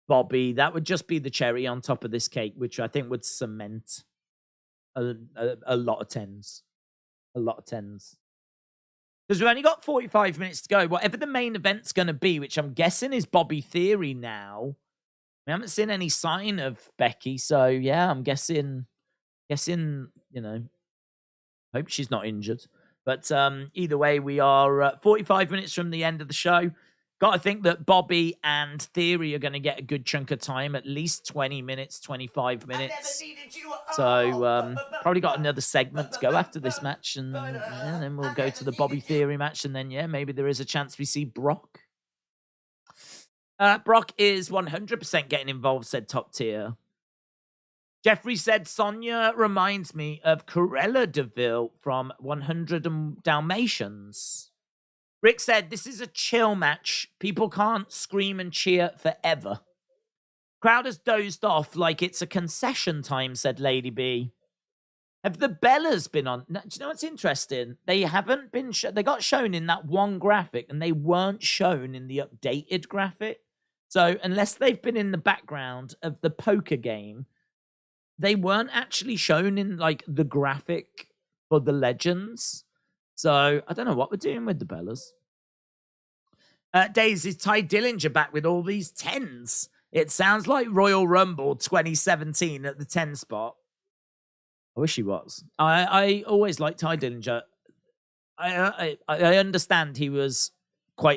Bobby, that would just be the cherry on top of this cake, which I think would cement a lot of tens. A lot of tens. Because we've only got 45 minutes to go. Whatever the main event's going to be, which I'm guessing is Bobby Theory now. We haven't seen any sign of Becky, so yeah, I'm guessing, you know, hope she's not injured. But either way, we are 45 minutes from the end of the show. Got to think that Bobby and Theory are going to get a good chunk of time, at least 20 minutes, 25 minutes. So probably got another segment to go after this match, and then we'll go to the Bobby Theory match, and then, yeah, maybe there is a chance we see Brock. Brock is 100% getting involved, said Top Tier. Jeffrey said, Sonya reminds me of Cruella DeVille from 100 Dalmatians. Rick said, this is a chill match. People can't scream and cheer forever. Crowd has dozed off like it's a concession time, said Lady B. Have the Bellas been on? Do you know what's interesting? They haven't been they got shown in that one graphic, and they weren't shown in the updated graphic. So unless they've been in the background of the poker game, they weren't actually shown in like the graphic for the Legends. So I don't know what we're doing with the Bellas. Daisy, Ty Dillinger back with all these tens. It sounds like Royal Rumble 2017 at the 10 spot. I wish he was. I always liked Ty Dillinger. I understand he was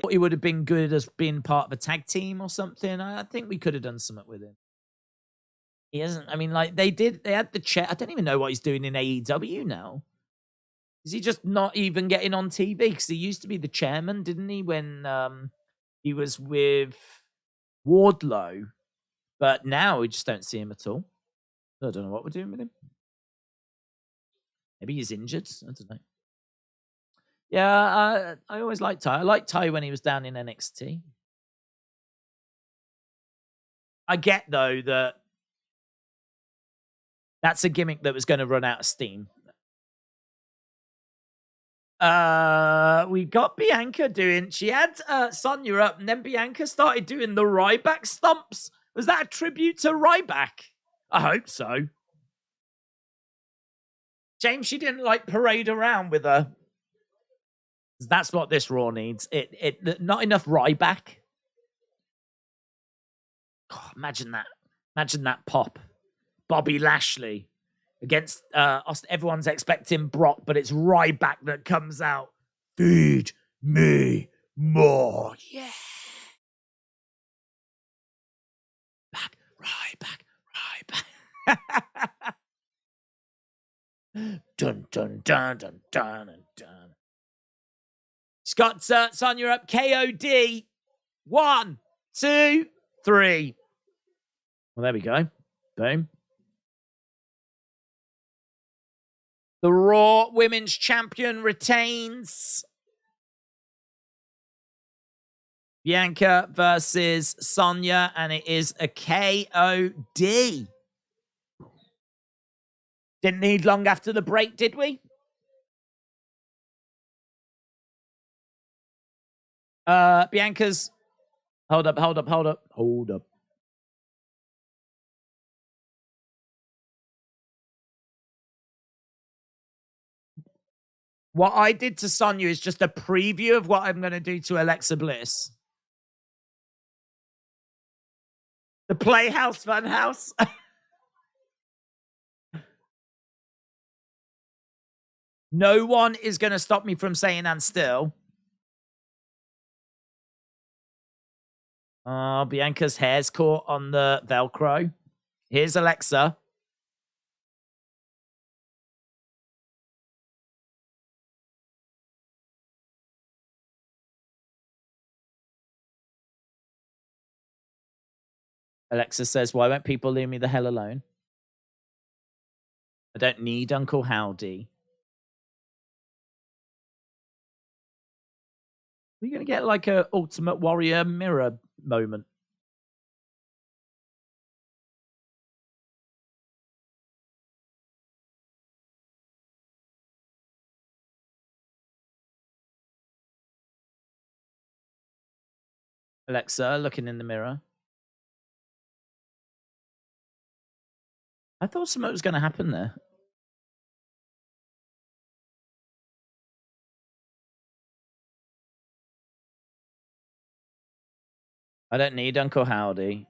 he would have been good as being part of a tag team or something. I think we could have done something with him. He isn't. I mean, like they had the chair. I don't even know what he's doing in AEW now. Is he just not even getting on TV? Because he used to be the chairman, didn't he, when he was with Wardlow? But now we just don't see him at all. I don't know what we're doing with him. Maybe he's injured. I don't know. Yeah, I always liked Ty. I liked Ty when he was down in NXT. I get, though, that that's a gimmick that was going to run out of steam. We got Bianca doing. She had Sonya up, and then Bianca started doing the Ryback stomps. Was that a tribute to Ryback? I hope so. Shame she didn't like parade around with her. That's what this Raw needs. It not enough Ryback. Oh, imagine that. Imagine that pop. Bobby Lashley against everyone's expecting Brock, but it's Ryback that comes out. Feed me more. Yeah. Back, Ryback. Dun, dun, dun, dun, dun, dun. Scott Sonya up. KOD. 1, 2, 3. Well, there we go. Boom. The Raw Women's Champion retains. Bianca versus Sonya, and it is a KOD. Didn't need long after the break, did we? Bianca's... Hold up. What I did to Sonya is just a preview of what I'm going to do to Alexa Bliss. The Playhouse Funhouse. No one is going to stop me from saying and still. Oh, Bianca's hair's caught on the Velcro. Here's Alexa. Alexa says, why won't people leave me the hell alone? I don't need Uncle Howdy. We're going to get like a Ultimate Warrior mirror moment. Alexa looking in the mirror. I thought something was going to happen there. I don't need Uncle Howdy.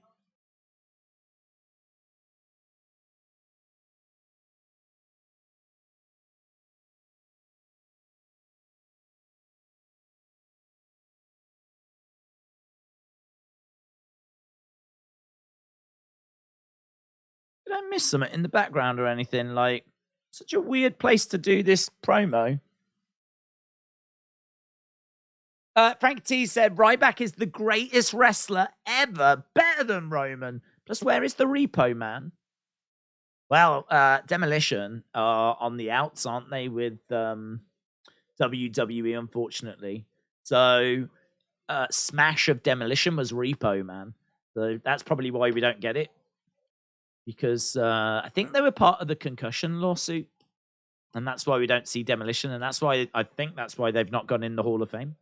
Did I miss something in the background or anything? Like, such a weird place to do this promo. Frank T said, Ryback is the greatest wrestler ever. Better than Roman. Plus, where is the Repo Man? Well, Demolition are on the outs, aren't they, with WWE, unfortunately. So, Smash of Demolition was Repo Man. So that's probably why we don't get it. Because I think they were part of the concussion lawsuit. And that's why we don't see Demolition. And that's why I think that's why they've not gone in the Hall of Fame.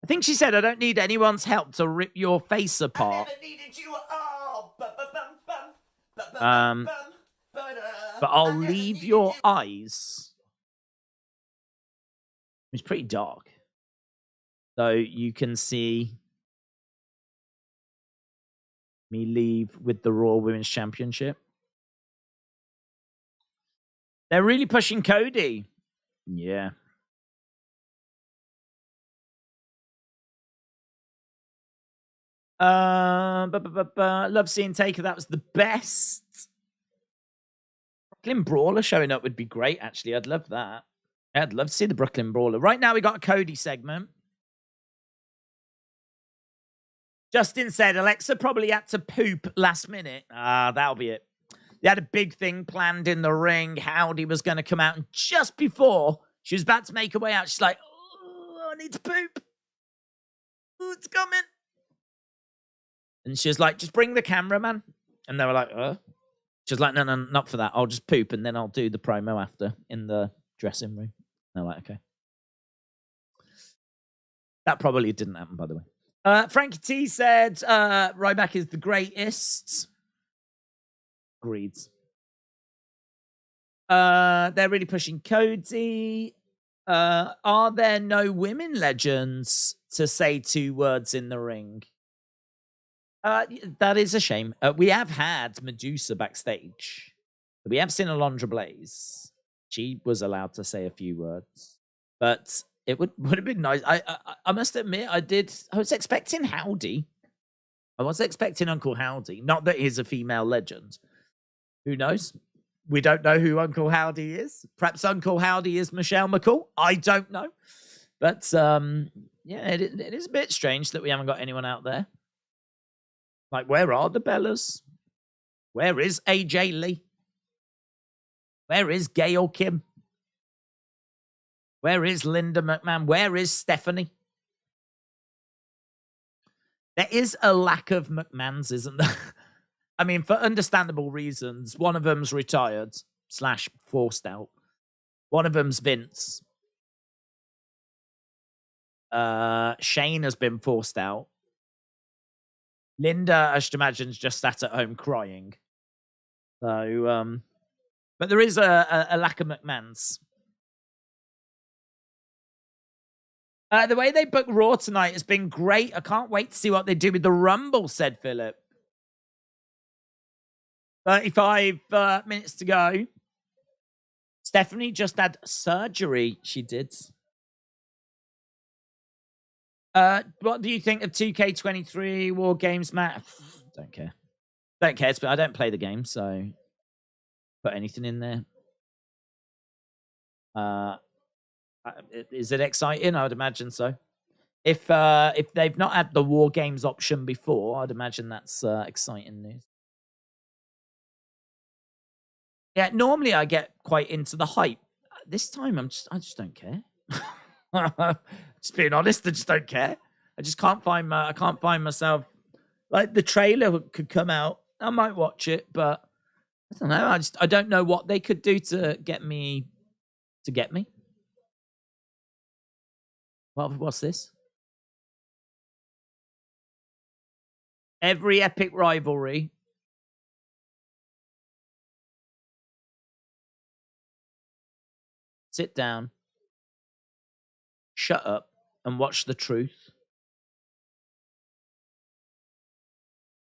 I think she said, I don't need anyone's help to rip your face apart. I never needed you at all. But I'll leave your eyes. It's pretty dark. So you can see me leave with the Raw Women's Championship. They're really pushing Cody. Yeah. Love seeing Taker. That was the best. Brooklyn Brawler showing up would be great, actually. I'd love that. I'd love to see the Brooklyn Brawler. Right now, we got a Cody segment. Justin said Alexa probably had to poop last minute. That'll be it. They had a big thing planned in the ring. Howdy was going to come out, and just before she was about to make her way out, she's like, oh, I need to poop. Oh, it's coming. And she was like, just bring the cameraman. And they were like, She was like, no, not for that. I'll just poop, and then I'll do the promo after in the dressing room. And they're like, okay. That probably didn't happen, by the way. Frankie T said, Ryback is the greatest. Agreed. They're really pushing Cody. Are there no women legends to say 2 words in the ring? That is a shame. We have had Medusa backstage. We have seen Alondra Blaze. She was allowed to say a few words. But it would have been nice. I must admit, I was expecting Howdy. I was expecting Uncle Howdy. Not that he's a female legend. Who knows? We don't know who Uncle Howdy is. Perhaps Uncle Howdy is Michelle McCool. I don't know. But, yeah, it is a bit strange that we haven't got anyone out there. Like, where are the Bellas? Where is AJ Lee? Where is Gail Kim? Where is Linda McMahon? Where is Stephanie? There is a lack of McMahons, isn't there? I mean, for understandable reasons. One of them's retired / forced out. One of them's Vince. Shane has been forced out. Linda, I should imagine, is just sat at home crying. So, but there is a lack of McMahons. The way they book Raw tonight has been great. I can't wait to see what they do with the Rumble, said Philip. 35 minutes to go. Stephanie just had surgery. She did. What do you think of 2K23 War Games, Matt? Don't care. Don't care. But I don't play the game, so put anything in there. Is it exciting? I would imagine so. If they've not had the War Games option before, I'd imagine that's exciting news. Yeah, normally I get quite into the hype. This time I just don't care. Just being honest, I just don't care. I just can't find myself. Like, the trailer could come out, I might watch it, but I don't know. I don't know what they could do to get me to get me. What's this? Every epic rivalry. Sit down. Shut up and watch the truth.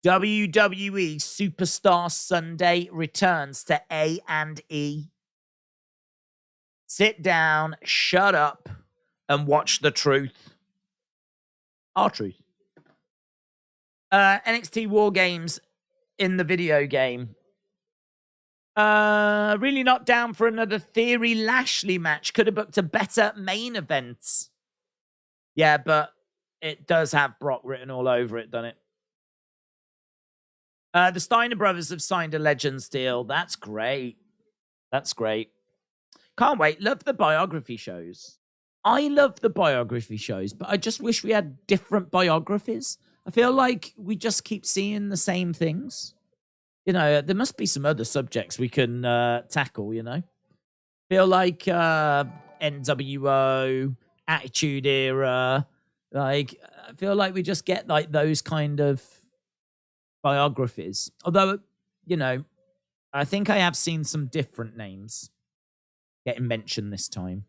WWE Superstar Sunday returns to A&E. Sit down, shut up, and watch the truth. Our truth. NXT War Games in the video game. Really not down for another Theory Lashley match. Could have booked a better main event. Yeah, but it does have Brock written all over it, doesn't it? The Steiner brothers have signed a Legends deal. That's great. That's great. Can't wait. Love the biography shows. I love the biography shows, but I just wish we had different biographies. I feel like we just keep seeing the same things. You know, there must be some other subjects we can tackle, you know? Feel like NWO, Attitude Era, like, I feel like we just get, like, those kind of biographies. Although, you know, I think I have seen some different names getting mentioned this time.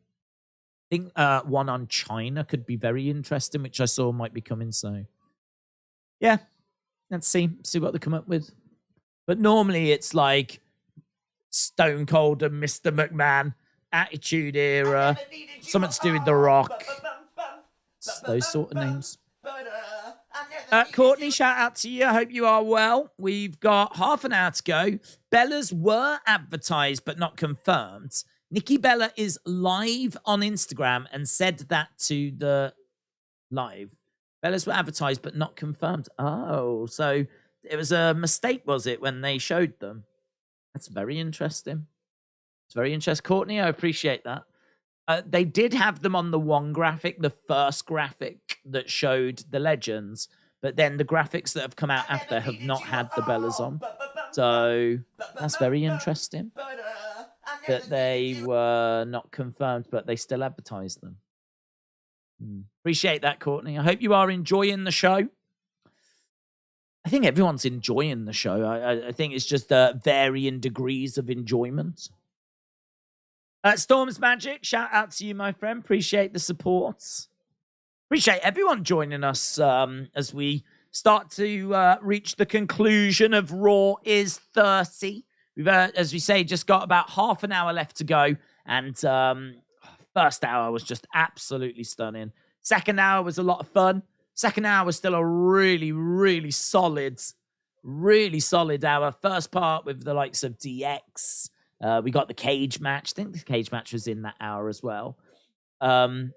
I think one on China could be very interesting, which I saw might be coming, so... Yeah, let's see what they come up with. But normally it's like Stone Cold and Mr. McMahon, Attitude Era, something to do with The Rock. Those sort of names. Courtney, shout out to you. I hope you are well. We've got half an hour to go. Bella's were advertised but not confirmed. Nikki Bella is live on Instagram and said that to the live. Bella's were advertised but not confirmed. Oh, so it was a mistake, was it, when they showed them? That's very interesting. It's very interesting. Courtney, I appreciate that. They did have them on the one graphic, the first graphic that showed the Legends, but then the graphics that have come out after have not had the Bellas on. So that's very interesting that they were not confirmed, but they still advertised them. Appreciate that, Courtney. I hope you are enjoying the show. I think everyone's enjoying the show. I think it's just varying degrees of enjoyment. Storm's Magic, shout out to you, my friend. Appreciate the support. Appreciate everyone joining us as we start to reach the conclusion of Raw is 30. We've, as we say, just got about half an hour left to go. And first hour was just absolutely stunning. Second hour was a lot of fun. Second hour was still a really, really solid hour. First part with the likes of DX. We got the cage match. I think the cage match was in that hour as well. And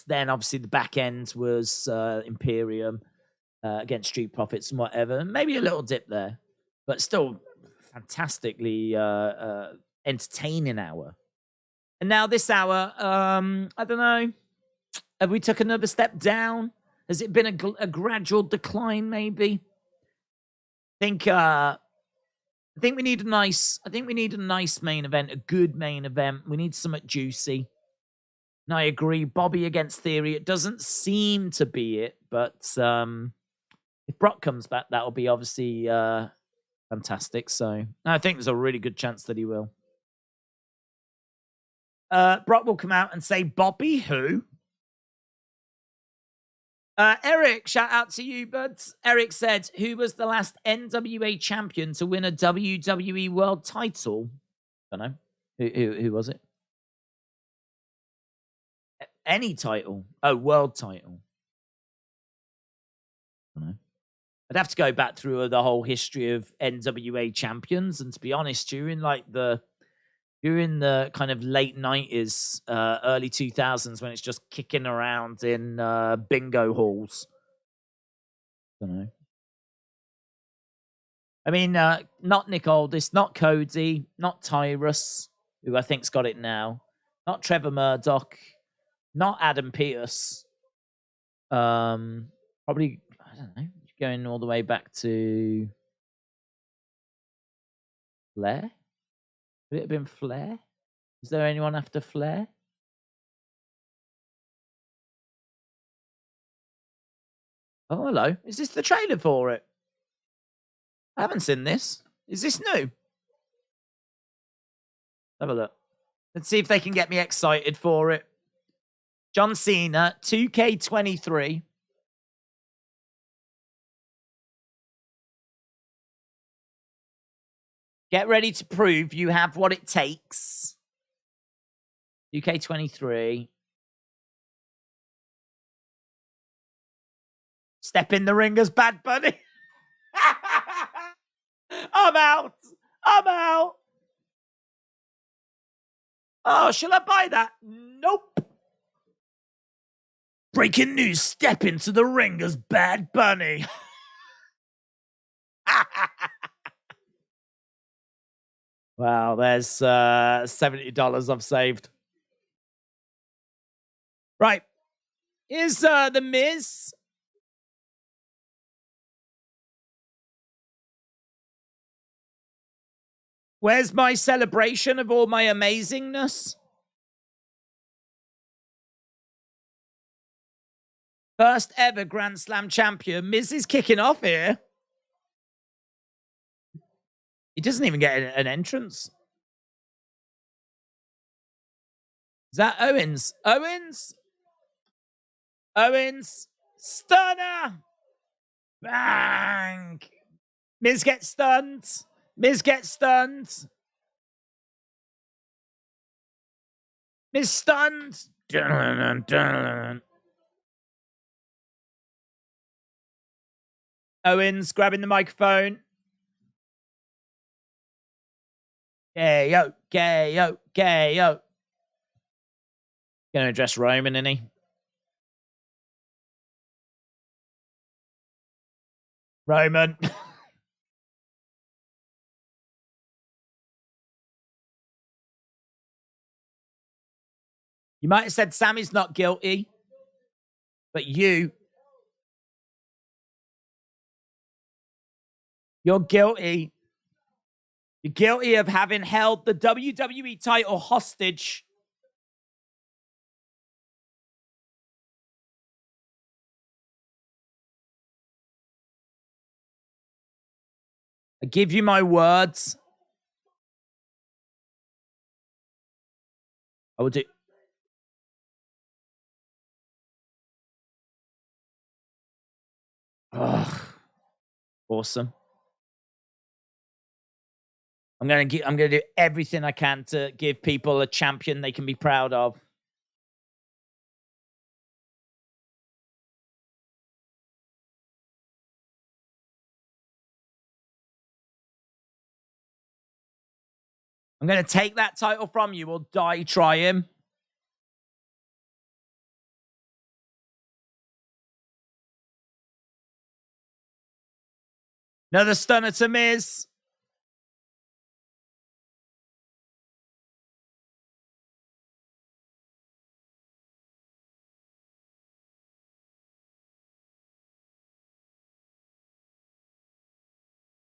then obviously the back end was Imperium against Street Profits and whatever. Maybe a little dip there, but still fantastically entertaining hour. And now this hour, I don't know. Have we took another step down? Has it been a gradual decline? Maybe. I think we need a nice main event, a good main event. We need something juicy. And I agree. Bobby against Theory. It doesn't seem to be it, but if Brock comes back, that'll be obviously fantastic. So I think there's a really good chance that he will. Brock will come out and say, Bobby who? Eric, shout out to you, bud. Eric said, who was the last NWA champion to win a WWE World title? I don't know. Who was it? Any title. Oh, world title. I don't know. I'd have to go back through the whole history of NWA champions. And to be honest, during the kind of late 90s, early 2000s, when it's just kicking around in bingo halls. I don't know. I mean, not Nick Aldis, not Cody, not Tyrus, who I think's got it now, not Trevor Murdoch, not Adam Pearce. Probably, I don't know, going all the way back to Flair? Would it have been Flair? Is there anyone after Flair? Oh, hello. Is this the trailer for it? I haven't seen this. Is this new? Have a look. Let's see if they can get me excited for it. John Cena, 2K23. Get ready to prove you have what it takes. 2K23. Step in the ring as Bad Bunny. I'm out. I'm out. Oh, shall I buy that? Nope. Breaking news, step into the ring as Bad Bunny. Wow, there's $70 I've saved. Right. Is The Miz? Where's my celebration of all my amazingness? First ever Grand Slam champion. Miz is kicking off here. He doesn't even get an entrance. Is that Owens? Owens? Owens? Stunner! Bang! Miz gets stunned. Miz gets stunned. Miz stunned. Dun, dun, dun. Owens grabbing the microphone. KO, KO, KO. Gonna address Roman, isn't he? Roman. You might have said Sami's not guilty, but you're guilty. You're guilty of having held the WWE title hostage. I give you my words. I will do. Ugh. Awesome. I'm gonna do everything I can to give people a champion they can be proud of. I'm gonna take that title from you or die trying. Another stunner to Miz.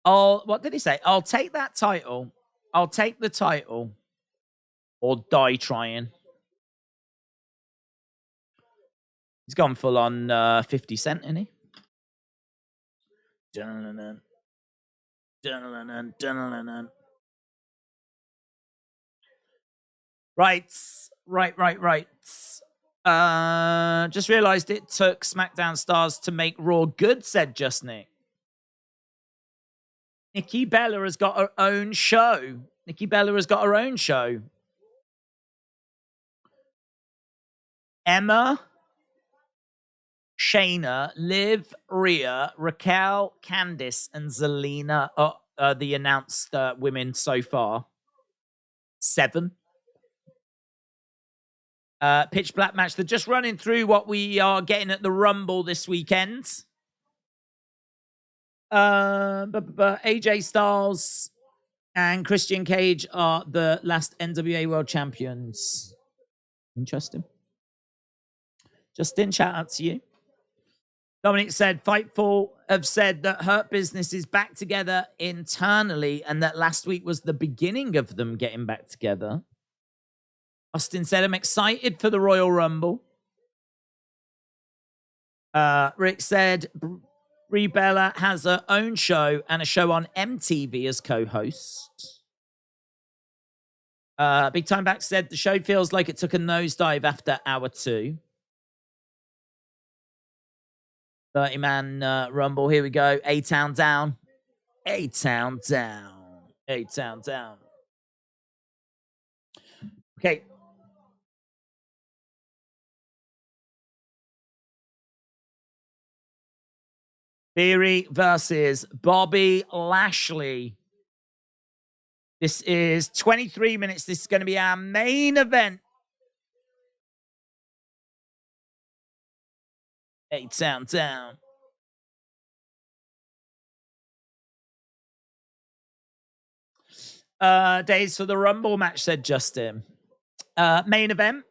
What did he say? I'll take that title. I'll take the title or die trying. He's gone full on 50 Cent, isn't he? Dun-dun-dun. Dun-dun-dun. Dun-dun-dun. Right. Just realized it took SmackDown stars to make Raw good, said Just Nick. Nikki Bella has got her own show. Emma, Shayna, Liv, Rhea, Raquel, Candice, and Zelina are the announced women so far. 7. Pitch Black match. They're just running through what we are getting at the Rumble this weekend. AJ Styles and Christian Cage are the last NWA World Champions. Interesting. Justin, shout out to you. Dominic said, Fightful have said that Hurt Business is back together internally and that last week was the beginning of them getting back together. Austin said, I'm excited for the Royal Rumble. Rick said, Brie Bella has her own show and a show on MTV as co-host. Big Time Back said, the show feels like it took a nosedive after hour 2. 30-man Rumble. Here we go. A-Town down. A-Town down. A-Town down. Okay. Theory versus Bobby Lashley. This is 23 minutes. This is going to be our main event. A-Town down. Days for the Rumble match, said Justin. Main event.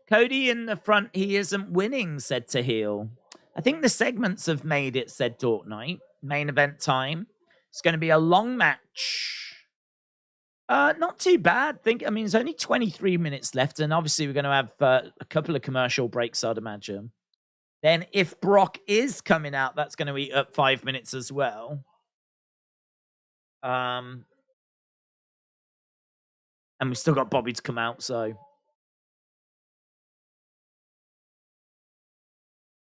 Cody in the front, he isn't winning, said to heel. I think the segments have made it, said Dork Knight. Main event time. It's going to be a long match. Not too bad. I mean, there's only 23 minutes left, and obviously we're going to have a couple of commercial breaks, I'd imagine. Then if Brock is coming out, that's going to eat up 5 minutes as well. And we've still got Bobby to come out, so.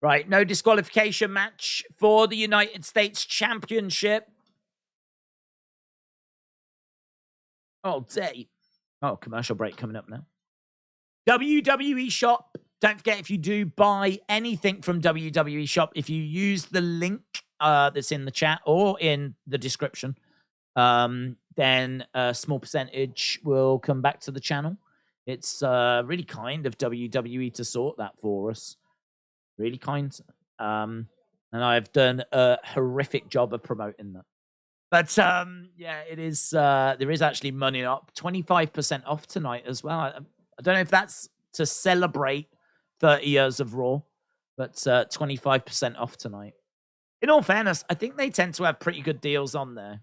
Right, no disqualification match for the United States Championship. Oh, day. Oh, commercial break coming up now. WWE Shop. Don't forget, if you do buy anything from WWE Shop, if you use the link that's in the chat or in the description, then a small percentage will come back to the channel. It's really kind of WWE to sort that for us. Really kind. And I've done a horrific job of promoting that. But yeah, it is. There is actually money up, 25% off tonight as well. I don't know if that's to celebrate 30 years of Raw, but 25% off tonight. In all fairness, I think they tend to have pretty good deals on there.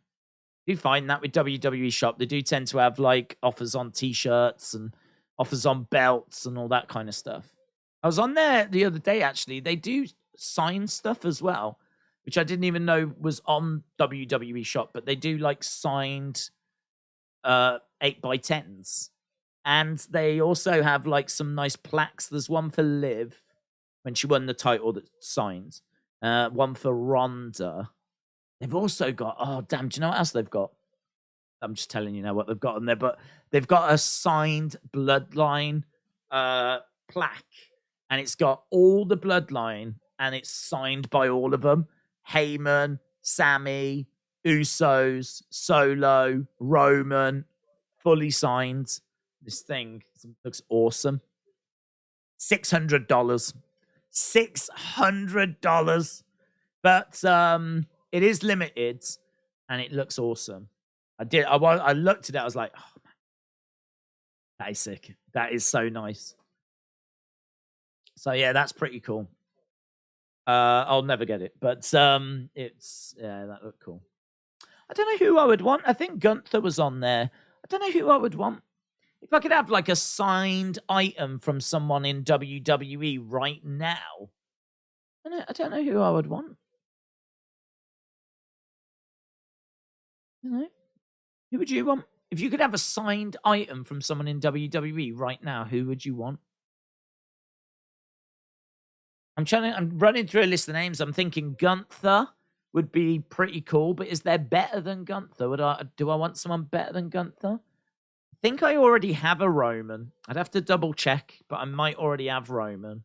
You find that with WWE Shop, they do tend to have like offers on t-shirts and offers on belts and all that kind of stuff. I was on there the other day, actually. They do sign stuff as well, which I didn't even know was on WWE Shop, but they do like signed 8x10s. And they also have like some nice plaques. There's one for Liv when she won the title that signed. One for Ronda. They've also got, oh, damn, do you know what else they've got? I'm just telling you now what they've got on there, but they've got a signed Bloodline plaque. And it's got all the Bloodline, and it's signed by all of them. Heyman, Sami, Usos, Solo, Roman, fully signed. This thing looks awesome. $600. $600. But it is limited, and it looks awesome. I looked at it, I was like, oh, man. That is sick. That is so nice. So yeah, that's pretty cool. I'll never get it, but it's that looked cool. I don't know who I would want. I think Gunther was on there. I don't know who I would want. If I could have like a signed item from someone in WWE right now, I don't know who I would want. I don't know. Who would you want? If you could have a signed item from someone in WWE right now, who would you want? I'm running through a list of names. I'm thinking Gunther would be pretty cool, but is there better than Gunther? Do I want someone better than Gunther? I think I already have a Roman. I'd have to double check, but I might already have Roman.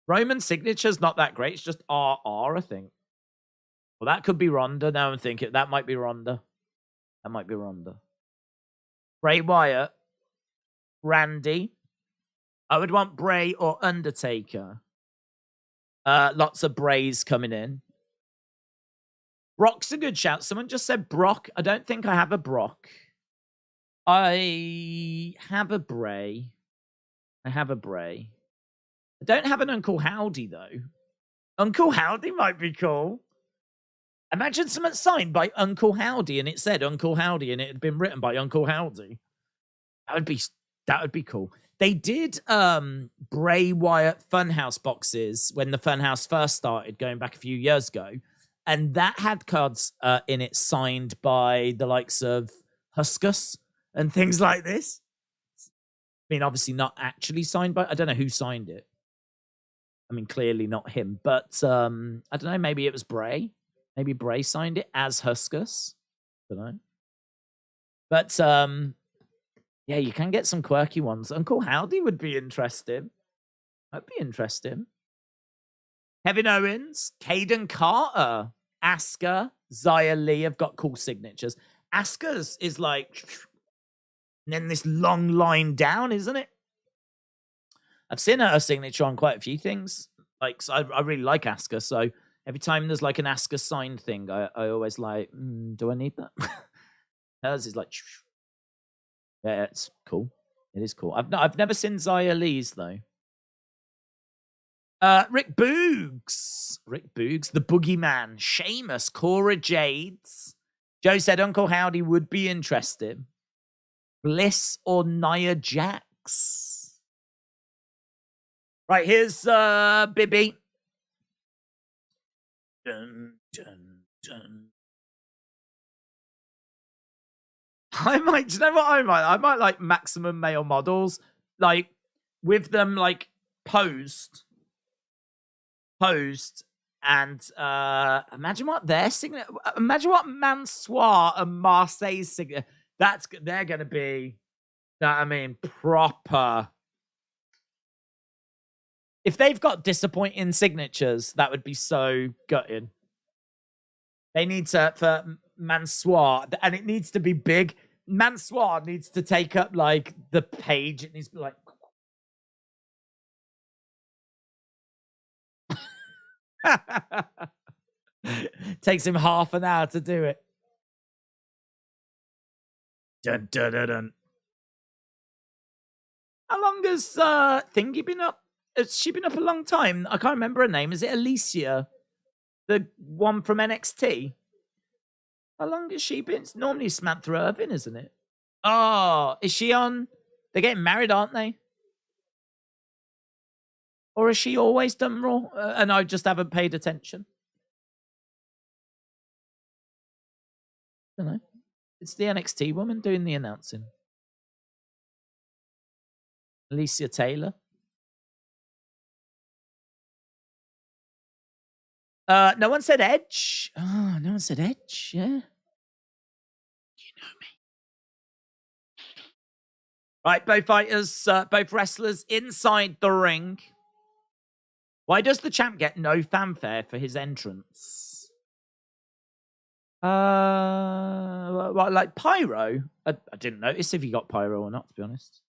Roman's signature's not that great. It's just RR, I think. Well, that could be Ronda. Now I'm thinking that might be Ronda. That might be Ronda. Bray Wyatt. Randy. I would want Bray or Undertaker. Lots of Brays coming in. Brock's a good shout. Someone just said Brock. I don't think I have a Brock. I have a Bray. I don't have an Uncle Howdy, though. Uncle Howdy might be cool. Imagine someone signed by Uncle Howdy and it said Uncle Howdy and it had been written by Uncle Howdy. That would be That would be cool. They did Bray Wyatt Funhouse boxes when the Funhouse first started, going back a few years ago. And that had cards in it signed by the likes of Huskus and things like this. I mean, obviously not actually signed by... I don't know who signed it. I mean, clearly not him. But I don't know, maybe it was Bray. Maybe Bray signed it as Huskus. I don't know. But... yeah, you can get some quirky ones. Uncle Howdy would be interesting. That'd be interesting. Kevin Owens, Caden Carter, Asuka, Xia Li have got cool signatures. Asuka's is like... and then this long line down, isn't it? I've seen her signature on quite a few things. Like, so I really like Asuka, so every time there's like an Asuka signed thing, I always like, do I need that? Hers is like... yeah, it's cool. It is cool. I've never seen Xia Li's though. Rick Boogs, the Boogeyman, Sheamus, Cora Jades. Joe said Uncle Howdy would be interested. Bliss or Nia Jax. Right, here's Bibby. Dun, dun, dun. I might, do you know what I might? I might like Maximum Male Models, like with them like posed, and imagine what their signature. Imagine what Mansoir and Marseille's signature. They're gonna be. You know what I mean, proper. If they've got disappointing signatures, that would be so gutting. They need to for Mansoir, and it needs to be big. Mansoir needs to take up like the page. It needs to be like. Takes him half an hour to do it. Dun, dun, dun, dun. How long has Thingy been up? Has she been up a long time? I can't remember her name. Is it Alicia? The one from NXT? How long has she been? It's normally Samantha Irvin, isn't it? Oh, is she on? They're getting married, aren't they? Or has she always done Raw? And I just haven't paid attention. I don't know. It's the NXT woman doing the announcing. Alicia Taylor. No one said Edge. Oh, no one said Edge. Yeah. You know me. Right, both fighters, both wrestlers inside the ring. Why does the champ get no fanfare for his entrance? What, like pyro? I didn't notice if he got pyro or not, to be honest.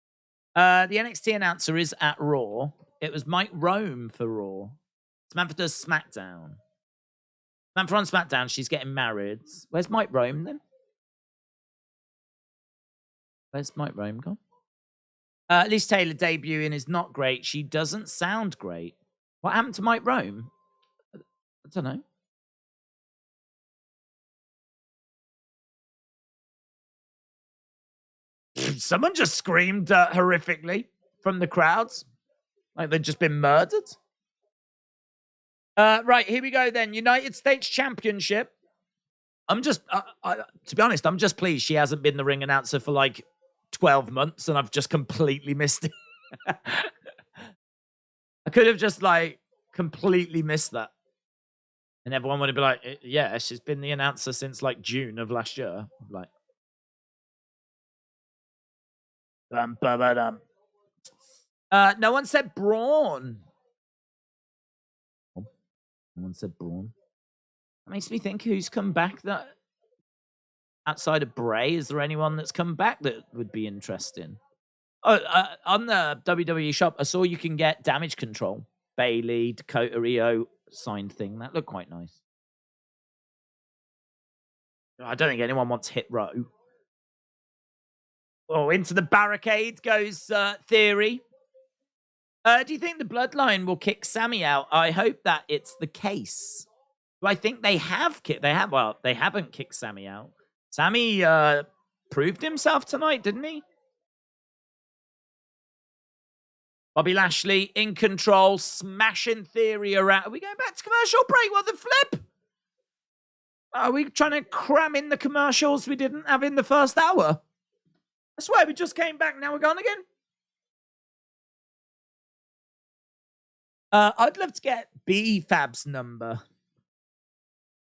The NXT announcer is at Raw. It was Mike Rome for Raw. Samantha does SmackDown. Samantha on SmackDown, she's getting married. Where's Mike Rome then? Where's Mike Rome gone? Liz Taylor debuting is not great. She doesn't sound great. What happened to Mike Rome? I don't know. Someone just screamed horrifically from the crowds. Like they'd just been murdered. Right, here we go then. United States Championship. I'm just, to be honest, I'm just pleased she hasn't been the ring announcer for like 12 months and I've just completely missed it. I could have just like completely missed that. And everyone would be like, yeah, she's been the announcer since like June of last year. Like, no one said Braun. No one said Braun. That makes me think who's come back that outside of Bray. Is there anyone that's come back that would be interesting? Oh, on the WWE shop, I saw you can get Damage Control. Bayley, Dakota Rio signed thing. That looked quite nice. I don't think anyone wants Hit Row. Oh, into the barricade goes Theory. Do you think the Bloodline will kick Sami out? I hope that it's the case. Do I think they have kicked? Well, they haven't kicked Sami out. Sami proved himself tonight, didn't he? Bobby Lashley in control, smashing Theory around. Are we going back to commercial break? What the flip? Are we trying to cram in the commercials we didn't have in the first hour? I swear we just came back, now we're gone again. I'd love to get B-Fab's number.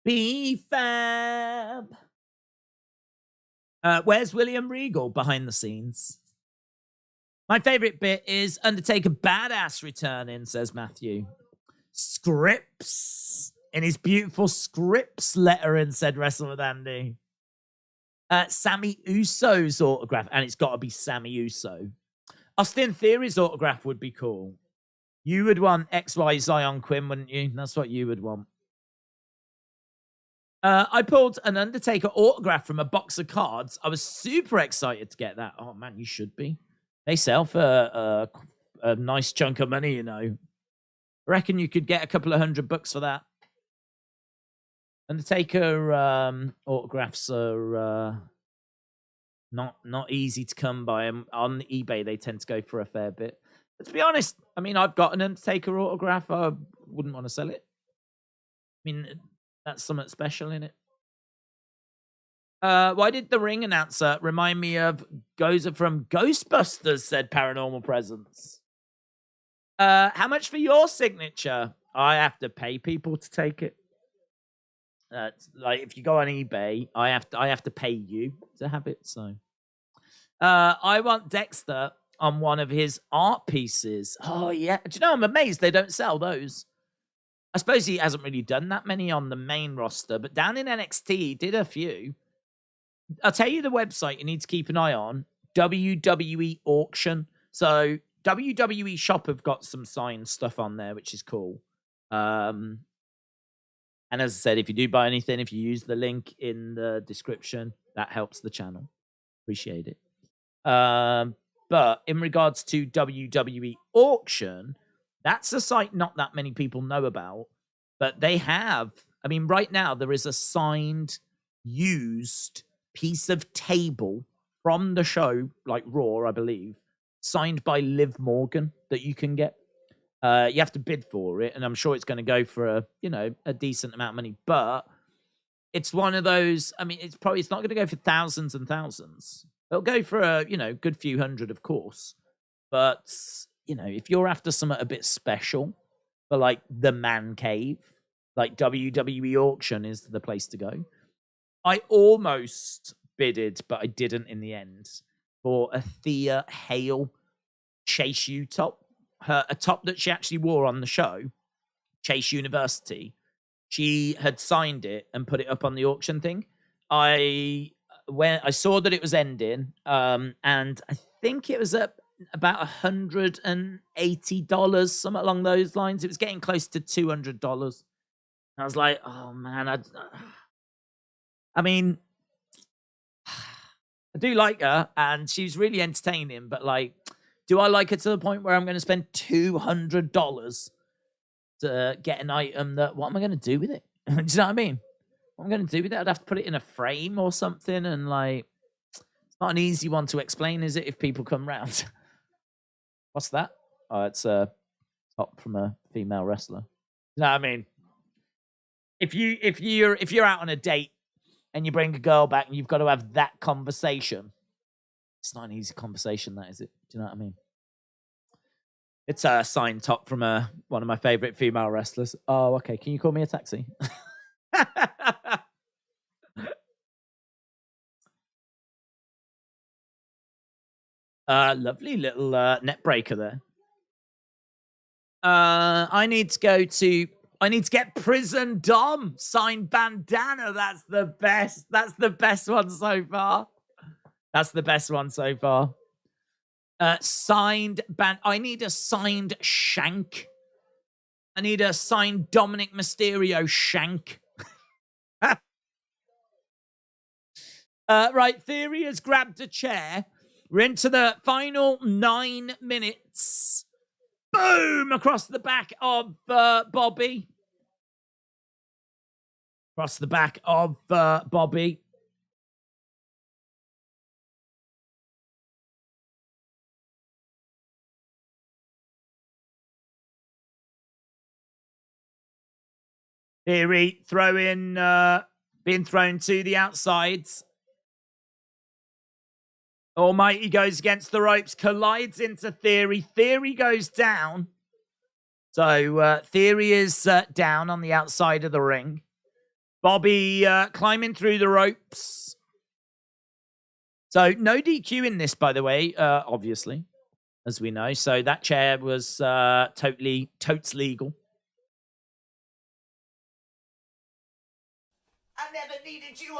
B-Fab. Where's William Regal behind the scenes? My favorite bit is Undertaker badass returning, says Matthew. Scripps. In his beautiful Scripps lettering, said Wrestle with Andy. Sami Uso's autograph, and it's got to be Sami Uso. Austin Theory's autograph would be cool. You would want XY Zion Quinn, wouldn't you? That's what you would want. I pulled an Undertaker autograph from a box of cards. I was super excited to get that. Oh, man, you should be. They sell for a nice chunk of money, you know. I reckon you could get a couple of $100 for that. Undertaker autographs are not easy to come by. On eBay, they tend to go for a fair bit. But to be honest, I mean, I've got an Undertaker autograph. I wouldn't want to sell it. I mean, that's something special in it. Why did the ring announcer remind me of Gozer from Ghostbusters, said Paranormal Presence. How much for your signature? I have to pay people to take it. Like if you go on eBay, I have to pay you to have it. So I want Dexter on one of his art pieces. Oh yeah. Do you know, I'm amazed they don't sell those. I suppose he hasn't really done that many on the main roster, but down in NXT, he did a few. I'll tell you the website you need to keep an eye on. WWE Auction. So WWE Shop have got some signed stuff on there, which is cool. And as I said, if you do buy anything, if you use the link in the description, that helps the channel. Appreciate it. But in regards to WWE Auction, that's a site not that many people know about. But they have, I mean, right now there is a signed, used piece of table from the show, like Raw, I believe, signed by Liv Morgan that you can get. You have to bid for it, and I'm sure it's going to go for a decent amount of money. But it's one of those. I mean, it's not going to go for thousands and thousands. It'll go for a good few hundred, of course. But if you're after something a bit special for like the man cave, like WWE Auction is the place to go. I almost bidded, but I didn't in the end, for a Thea Hale Chase U top. A top that she actually wore on the show, Chase University. She had signed it and put it up on the auction thing. When I saw that it was ending, and I think it was at about $180, something along those lines. It was getting close to $200. I was like, oh man, I mean, I do like her, and she's really entertaining, but like, do I like her to the point where I'm going to spend $200 to get an item that, what am I going to do with it? Do you know what I mean? What am I going to do with it? I'd have to put it in a frame or something, and like, it's not an easy one to explain, is it, if people come round? What's that? Oh, it's a top from a female wrestler. You know what I mean? If you're out on a date and you bring a girl back and you've got to have that conversation, it's not an easy conversation, that is it? Do you know what I mean? It's a signed top from one of my favorite female wrestlers. Oh, okay. Can you call me a taxi? Lovely little net breaker there. I need to get Prison Dom signed bandana. That's the best. That's the best one so far. That's the best one so far. Signed band. I need a signed Shank. I need a signed Dominic Mysterio Shank. Right, Theory has grabbed a chair. We're into the final 9 minutes. Boom! Across the back of Bobby. Across the back of Bobby. Theory being thrown to the outsides. Almighty goes against the ropes, collides into Theory. Theory goes down. So Theory is down on the outside of the ring. Bobby climbing through the ropes. So no DQ in this, by the way, obviously, as we know. So that chair was totes legal. I never needed you.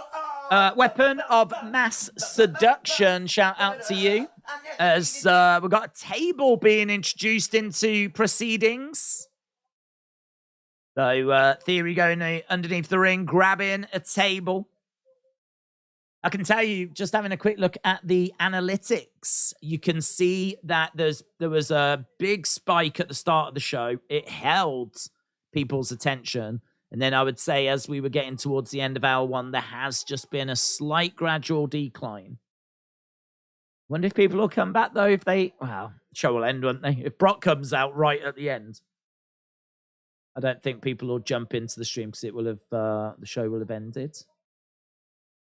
Weapon of mass seduction. Shout out to you. As we've got a table being introduced into proceedings. So Theory going underneath the ring, grabbing a table. I can tell you, just having a quick look at the analytics, you can see that there was a big spike at the start of the show. It held people's attention. And then I would say as we were getting towards the end of hour one, there has just been a slight gradual decline. Wonder if people will come back, though, if they... Well, show will end, won't they? If Brock comes out right at the end. I don't think people will jump into the stream because it will have the show will have ended.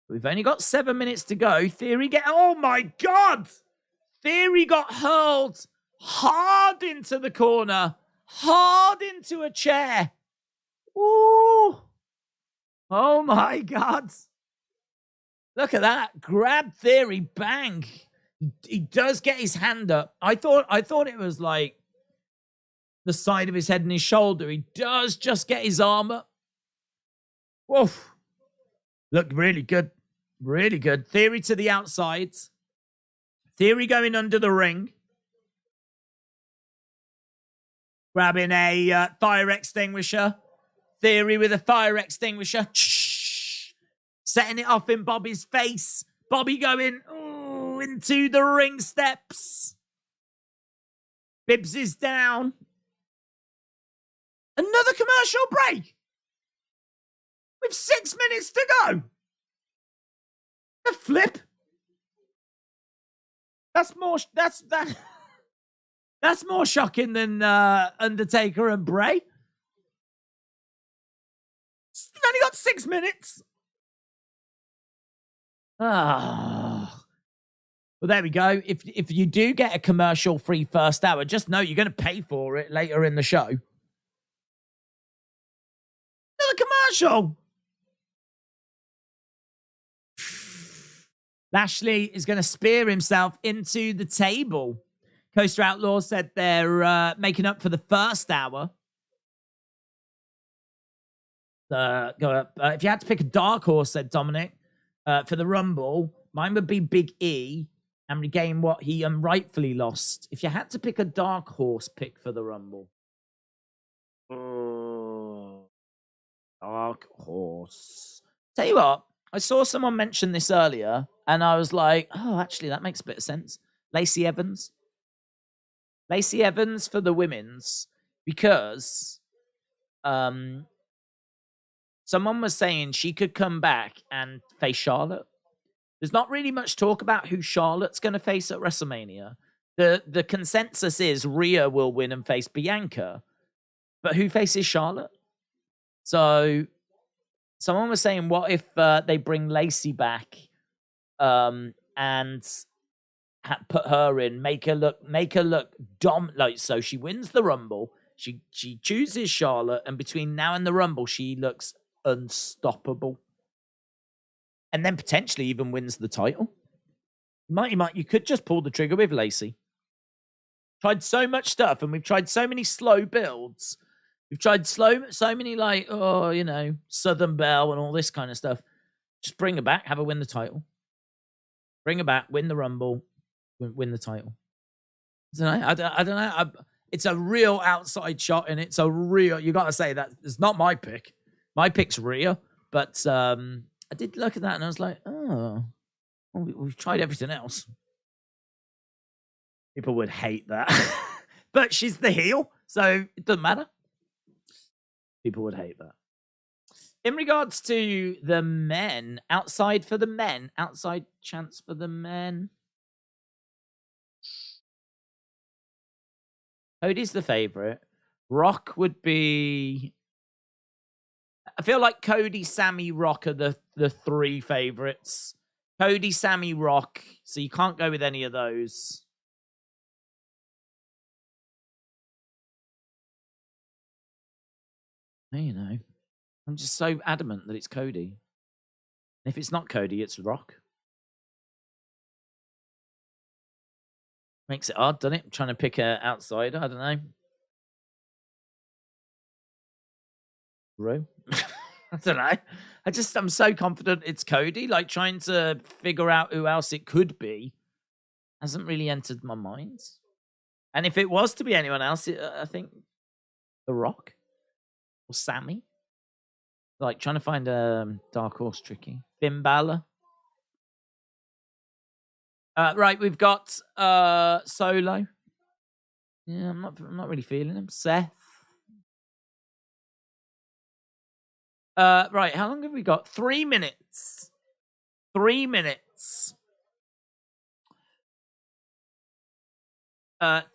We've only got 7 minutes to go. Theory oh my God! Theory got hurled hard into the corner, hard into a chair. Ooh! Oh my God! Look at that! Grab Theory, bang! He does get his hand up. I thought it was like the side of his head and his shoulder. He does just get his arm up. Woof! Looked really good. Really good. Theory to the outside. Theory going under the ring. Grabbing a fire extinguisher. Theory with a fire extinguisher. Setting it off in Bobby's face. Bobby going into the ring steps. Bibbs is down. Another commercial break. With 6 minutes to go. The flip. That's more shocking than Undertaker and Bray. You've only got 6 minutes. Ah. Well, there we go. If you do get a commercial-free first hour, just know you're going to pay for it later in the show. Another commercial. Lashley is going to spear himself into the table. Coaster Outlaw said they're making up for the first hour. Go up. If you had to pick a dark horse, said Dominic, for the Rumble, mine would be Big E and regain what he unrightfully lost. If you had to pick a dark horse pick for the Rumble. Dark horse. Tell you what, I saw someone mention this earlier, and I was like, oh, actually, that makes a bit of sense. Lacey Evans. Lacey Evans for the women's, because someone was saying she could come back and face Charlotte. There's not really much talk about who Charlotte's going to face at WrestleMania. The consensus is Rhea will win and face Bianca. But who faces Charlotte? So someone was saying, what if they bring Lacey back and put her in, make her look so she wins the Rumble. She chooses Charlotte, and between now and the Rumble, she looks unstoppable. And then potentially even wins the title. You could just pull the trigger with Lacey. Tried so much stuff, and we've tried so many slow builds. We've tried so many Southern Belle and all this kind of stuff. Just bring her back, have her win the title. Bring her back, win the Rumble, win the title. I don't know. It's a real outside shot, and it's a real. You got to say that it's not my pick. My pick's Rhea, but I did look at that and I was like, oh, well, we've tried everything else. People would hate that, but she's the heel, so it doesn't matter. People would hate that. In regards to the men, outside chance for the men. Cody's the favorite. Rock would be I feel like Cody, Sami, Rock are the three favorites. Cody, Sami, Rock. So you can't go with any of those. You know, I'm just so adamant that it's Cody. If it's not Cody, it's Rock. Makes it hard, doesn't it? I'm trying to pick an outsider. I don't know. Bro. I don't know. I'm so confident it's Cody. Like, trying to figure out who else it could be hasn't really entered my mind. And if it was to be anyone else, I think The Rock or Sami. Like, trying to find a dark horse tricky. Finn Balor. Right, we've got Solo. Yeah, I'm not really feeling him. Seth. Right, how long have we got? 3 minutes. 3 minutes.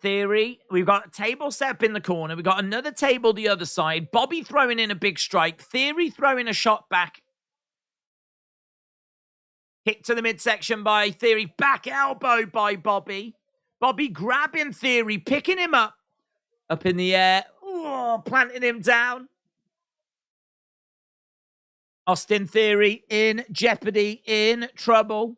Theory. We've got a table set up in the corner. We've got another table the other side. Bobby throwing in a big strike. Theory throwing a shot back. Kick to the midsection by Theory. Back elbow by Bobby. Bobby grabbing Theory, picking him up in the air. Ooh, planting him down. Austin Theory in jeopardy, in trouble.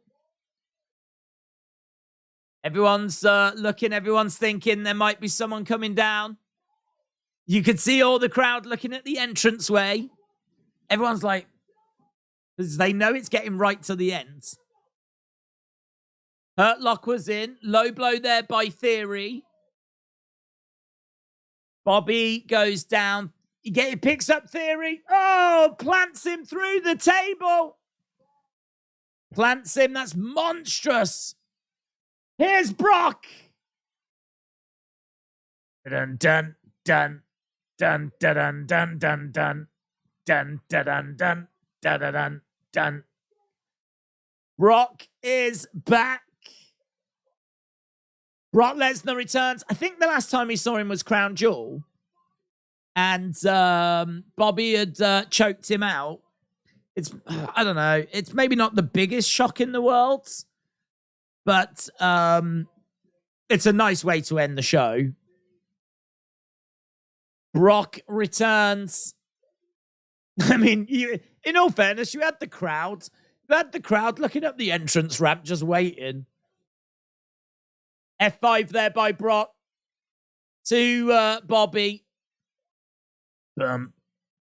Everyone's looking, everyone's thinking there might be someone coming down. You could see all the crowd looking at the entranceway. Everyone's like, because they know it's getting right to the end. Hurt Lock was in. Low blow there by Theory. Bobby goes down. He picks up Theory. Oh, plants him through the table. Plants him. That's monstrous. Here's Brock. Dun dun dun dun dun dun dun dun dun dun dun dun dun dun dun. Brock is back. Brock Lesnar returns. I think the last time we saw him was Crown Jewel. And Bobby had choked him out. I don't know. It's maybe not the biggest shock in the world. But it's a nice way to end the show. Brock returns. I mean, in all fairness, you had the crowd. You had the crowd looking up the entrance ramp, just waiting. F5 there by Brock to Bobby. Bum,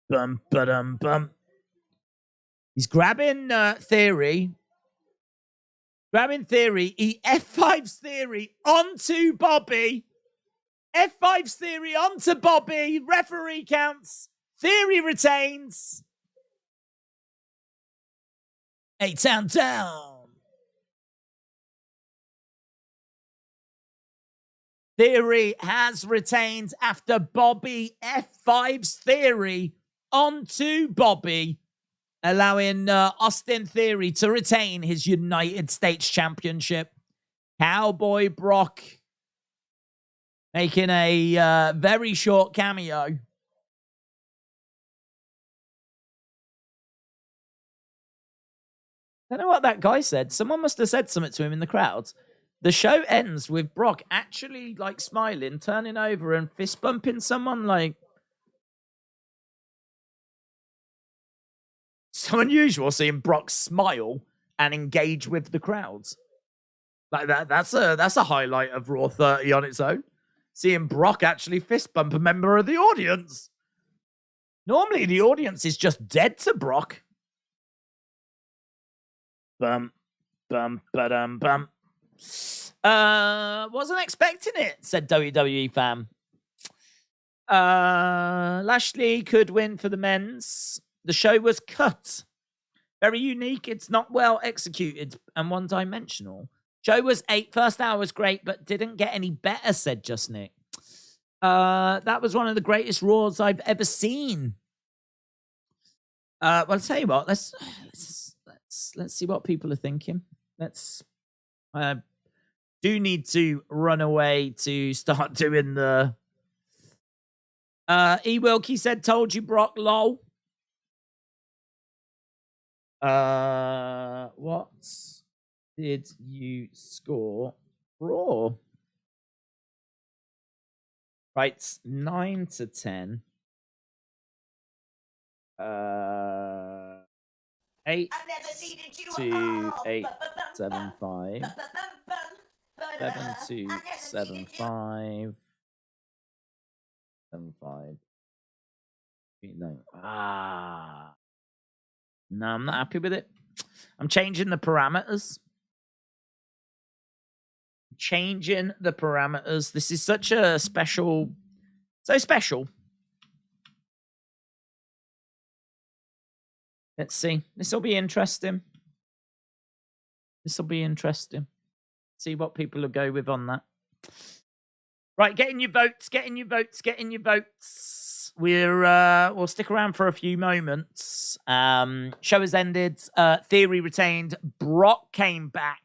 bum, ba-dum, bum. He's grabbing Theory. Grabbing Theory. He F5's Theory onto Bobby. F5's Theory onto Bobby. Referee counts. Theory retains. 8 down. Theory has retained after Bobby F5's Theory onto Bobby, allowing Austin Theory to retain his United States Championship. Cowboy Brock making a very short cameo. I don't know what that guy said. Someone must have said something to him in the crowd. The show ends with Brock actually, like, smiling, turning over and fist bumping someone, like... So unusual seeing Brock smile and engage with the crowds. Like, that's a highlight of Raw 30 on its own. Seeing Brock actually fist bump a member of the audience. Normally, the audience is just dead to Brock. Bum, bum, ba-dum, bum. Wasn't expecting it, said WWE fam. Lashley could win for the men's. The show was cut. Very unique. It's not well executed and one-dimensional. Show was 8. First hour was great, but didn't get any better, said Just Nick. That was one of the greatest Raws I've ever seen. Well, I'll tell you what. Let's see what people are thinking. Do need to run away to start doing the... E. Wilkie said, told you, Brock, lol. What did you score Raw? Right, 9 to 10. 8 to 8, 7, 5. 7 to 7, 5. 7, 5. No. No, I'm not happy with it. I'm changing the parameters. This is such a special. So special. Let's see. This will be interesting. See what people will go with on that. Right, getting your votes. We'll stick around for a few moments. Show has ended. Theory retained. Brock came back.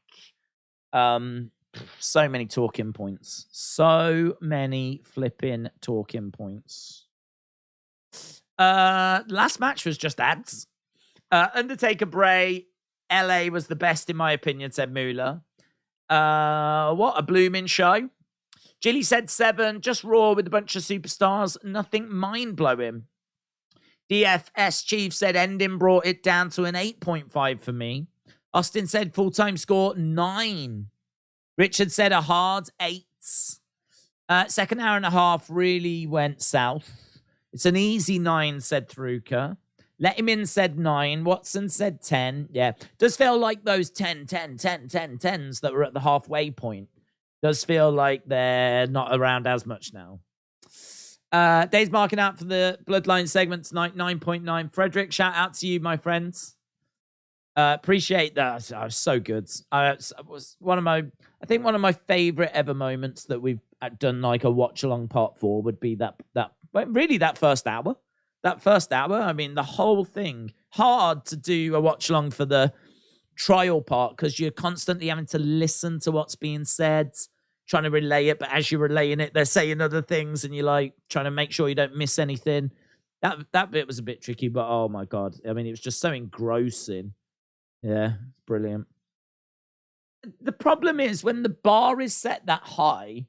So many talking points. So many flipping talking points. Last match was just ads. Undertaker Bray. LA was the best in my opinion, said Moolah. What a blooming show. Jilly said 7, just Raw with a bunch of superstars. Nothing mind-blowing. DFS Chief said ending brought it down to an 8.5 for me. Austin said full-time score 9. Richard said a hard 8. Second hour and a half really went south. It's an easy 9, said Thruka. Let him in said 9. Watson said 10. Yeah. Does feel like those 10s that were at the halfway point. Does feel like they're not around as much now. Dave's marking out for the Bloodline segment tonight, 9.9. Frederick, shout out to you, my friends. Appreciate that. That was so good. It was one of my favorite ever moments that we've done like a watch along part 4 would be that first hour. That first hour, I mean, the whole thing. Hard to do a watch along for the trial part because you're constantly having to listen to what's being said, trying to relay it, but as you're relaying it, they're saying other things and you're like trying to make sure you don't miss anything. That bit was a bit tricky, but oh my God. I mean, it was just so engrossing. Yeah, brilliant. The problem is when the bar is set that high,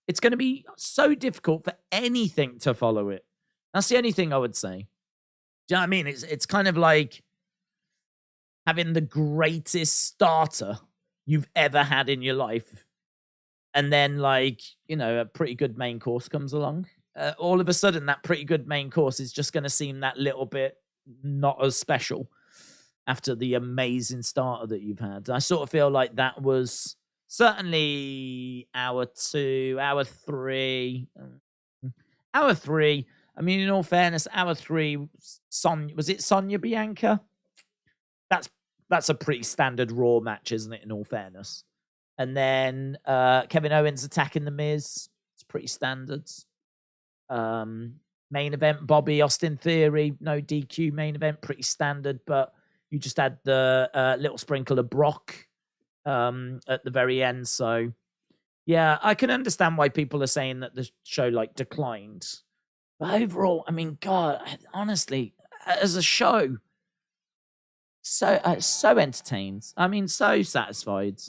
it's going to be so difficult for anything to follow it. That's the only thing I would say. Do you know what I mean? It's kind of like having the greatest starter you've ever had in your life. And then, like, you know, a pretty good main course comes along. All of a sudden, that pretty good main course is just going to seem that little bit not as special after the amazing starter that you've had. I sort of feel like that was certainly hour 2, hour 3. Hour 3. I mean, in all fairness, hour 3, was it Sonya Bianca? That's a pretty standard Raw match, isn't it, in all fairness? And then Kevin Owens attacking The Miz. It's pretty standard. Main event, Bobby, Austin Theory. No DQ main event, pretty standard. But you just had the little sprinkle of Brock at the very end. So, yeah, I can understand why people are saying that the show, like, declined. But overall, I mean, God, honestly, as a show, so entertained. I mean, so satisfied.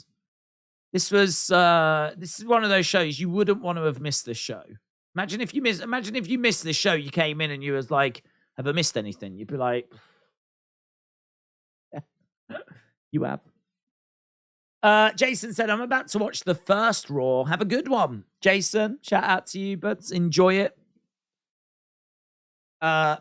This is one of those shows you wouldn't want to have missed this show. Imagine if you missed this show, you came in and you was like, have I missed anything? You'd be like, yeah, you have. Jason said, I'm about to watch the first Raw. Have a good one. Jason, shout out to you, but enjoy it.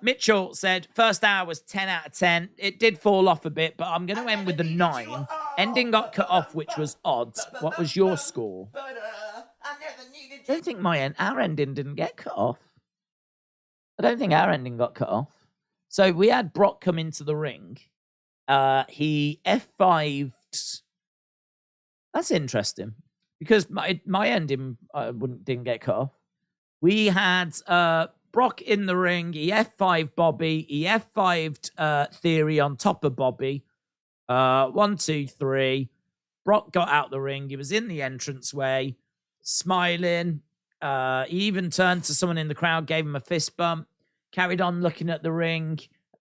Mitchell said, first hour was 10 out of 10. It did fall off a bit, but I'm going to end with the 9. Ending got cut off, which was odd. What was your score? I don't think our ending didn't get cut off. I don't think our ending got cut off. So we had Brock come into the ring. He F5'd. That's interesting because my ending didn't get cut off. We had Brock in the ring. He F5'd Bobby. He F5'd Theory on top of Bobby. 1, 2, 3. Brock got out the ring. He was in the entranceway, smiling. He even turned to someone in the crowd, gave him a fist bump, carried on looking at the ring.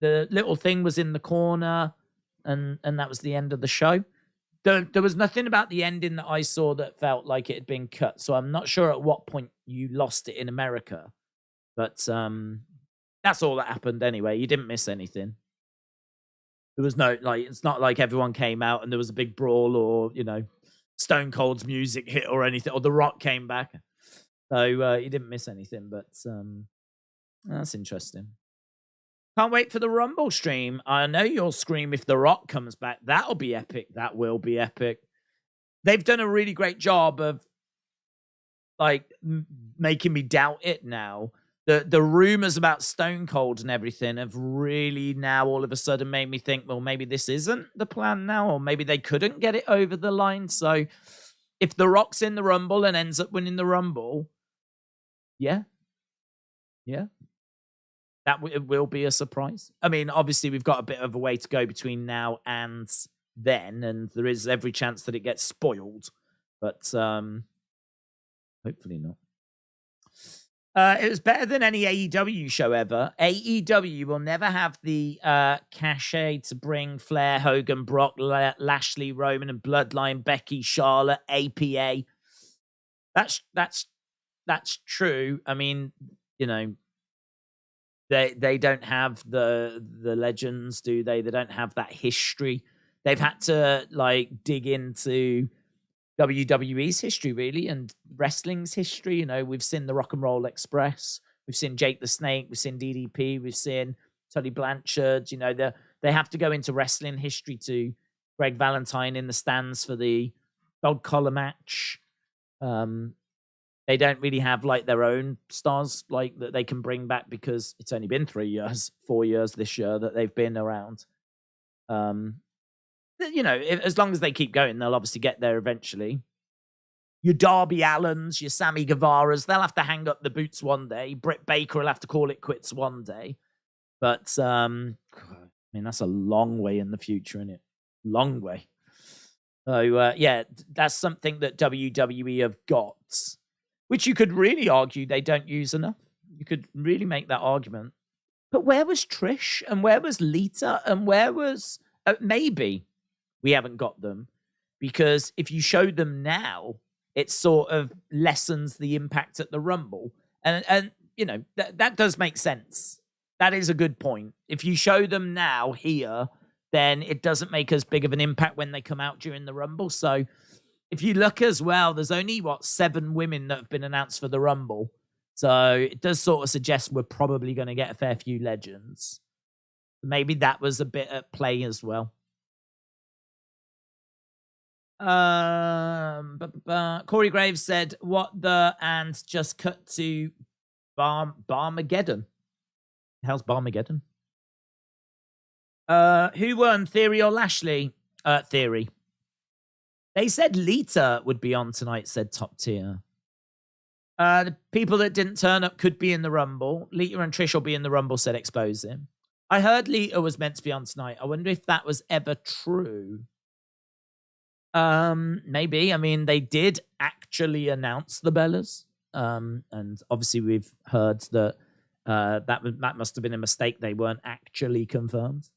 The little thing was in the corner. and that was the end of the show. There was nothing about the ending that I saw that felt like it had been cut. So I'm not sure at what point you lost it in America. But that's all that happened anyway. You didn't miss anything. There was no, like, it's not like everyone came out and there was a big brawl or, you know, Stone Cold's music hit or anything, or The Rock came back. So you didn't miss anything, but that's interesting. Can't wait for the Rumble stream. I know you'll scream if The Rock comes back. That'll be epic. That will be epic. They've done a really great job of, like, making me doubt it now. The rumors about Stone Cold and everything have really now all of a sudden made me think, well, maybe this isn't the plan now, or maybe they couldn't get it over the line. So if The Rock's in the Rumble and ends up winning the Rumble, yeah. That will be a surprise. I mean, obviously, we've got a bit of a way to go between now and then, and there is every chance that it gets spoiled. But hopefully not. It was better than any AEW show ever. AEW will never have the cachet to bring Flair, Hogan, Brock, Lashley, Roman, and Bloodline, Becky, Charlotte, APA. That's true. I mean, you know, they don't have the legends, do they? They don't have that history. They've had to, like, dig into WWE's history, really, and wrestling's history. You know, we've seen the Rock and Roll Express, we've seen Jake the Snake, we've seen DDP, we've seen Tully Blanchard. You know, they have to go into wrestling history to Greg Valentine in the stands for the dog collar match. They don't really have, like, their own stars, like, that they can bring back, because it's only been 4 years this year that they've been around. You know, as long as they keep going, they'll obviously get there eventually. Your Darby Allens, your Sammy Guevaras, they'll have to hang up the boots one day. Britt Baker will have to call it quits one day. But, I mean, that's a long way in the future, isn't it? Long way. So, yeah, that's something that WWE have got, which you could really argue they don't use enough. You could really make that argument. But where was Trish? And where was Lita? And where was... maybe we haven't got them, because if you show them now, it sort of lessens the impact at the Rumble. And you know, that does make sense. That is a good point. If you show them now here, then it doesn't make as big of an impact when they come out during the Rumble. So if you look as well, there's only, 7 women that have been announced for the Rumble. So it does sort of suggest we're probably going to get a fair few legends. Maybe that was a bit at play as well. Corey Graves said, what the, and just cut to Barmageddon. How's Barmageddon? Who won, Theory or Lashley? Theory. They said Lita would be on tonight, said Top Tier. The people that didn't turn up could be in the Rumble. Lita and Trish will be in the Rumble, said Expose Him. I heard Lita was meant to be on tonight. I wonder if that was ever true. Maybe. I mean, they did actually announce the Bellas. And obviously we've heard that that must have been a mistake. They weren't actually confirmed.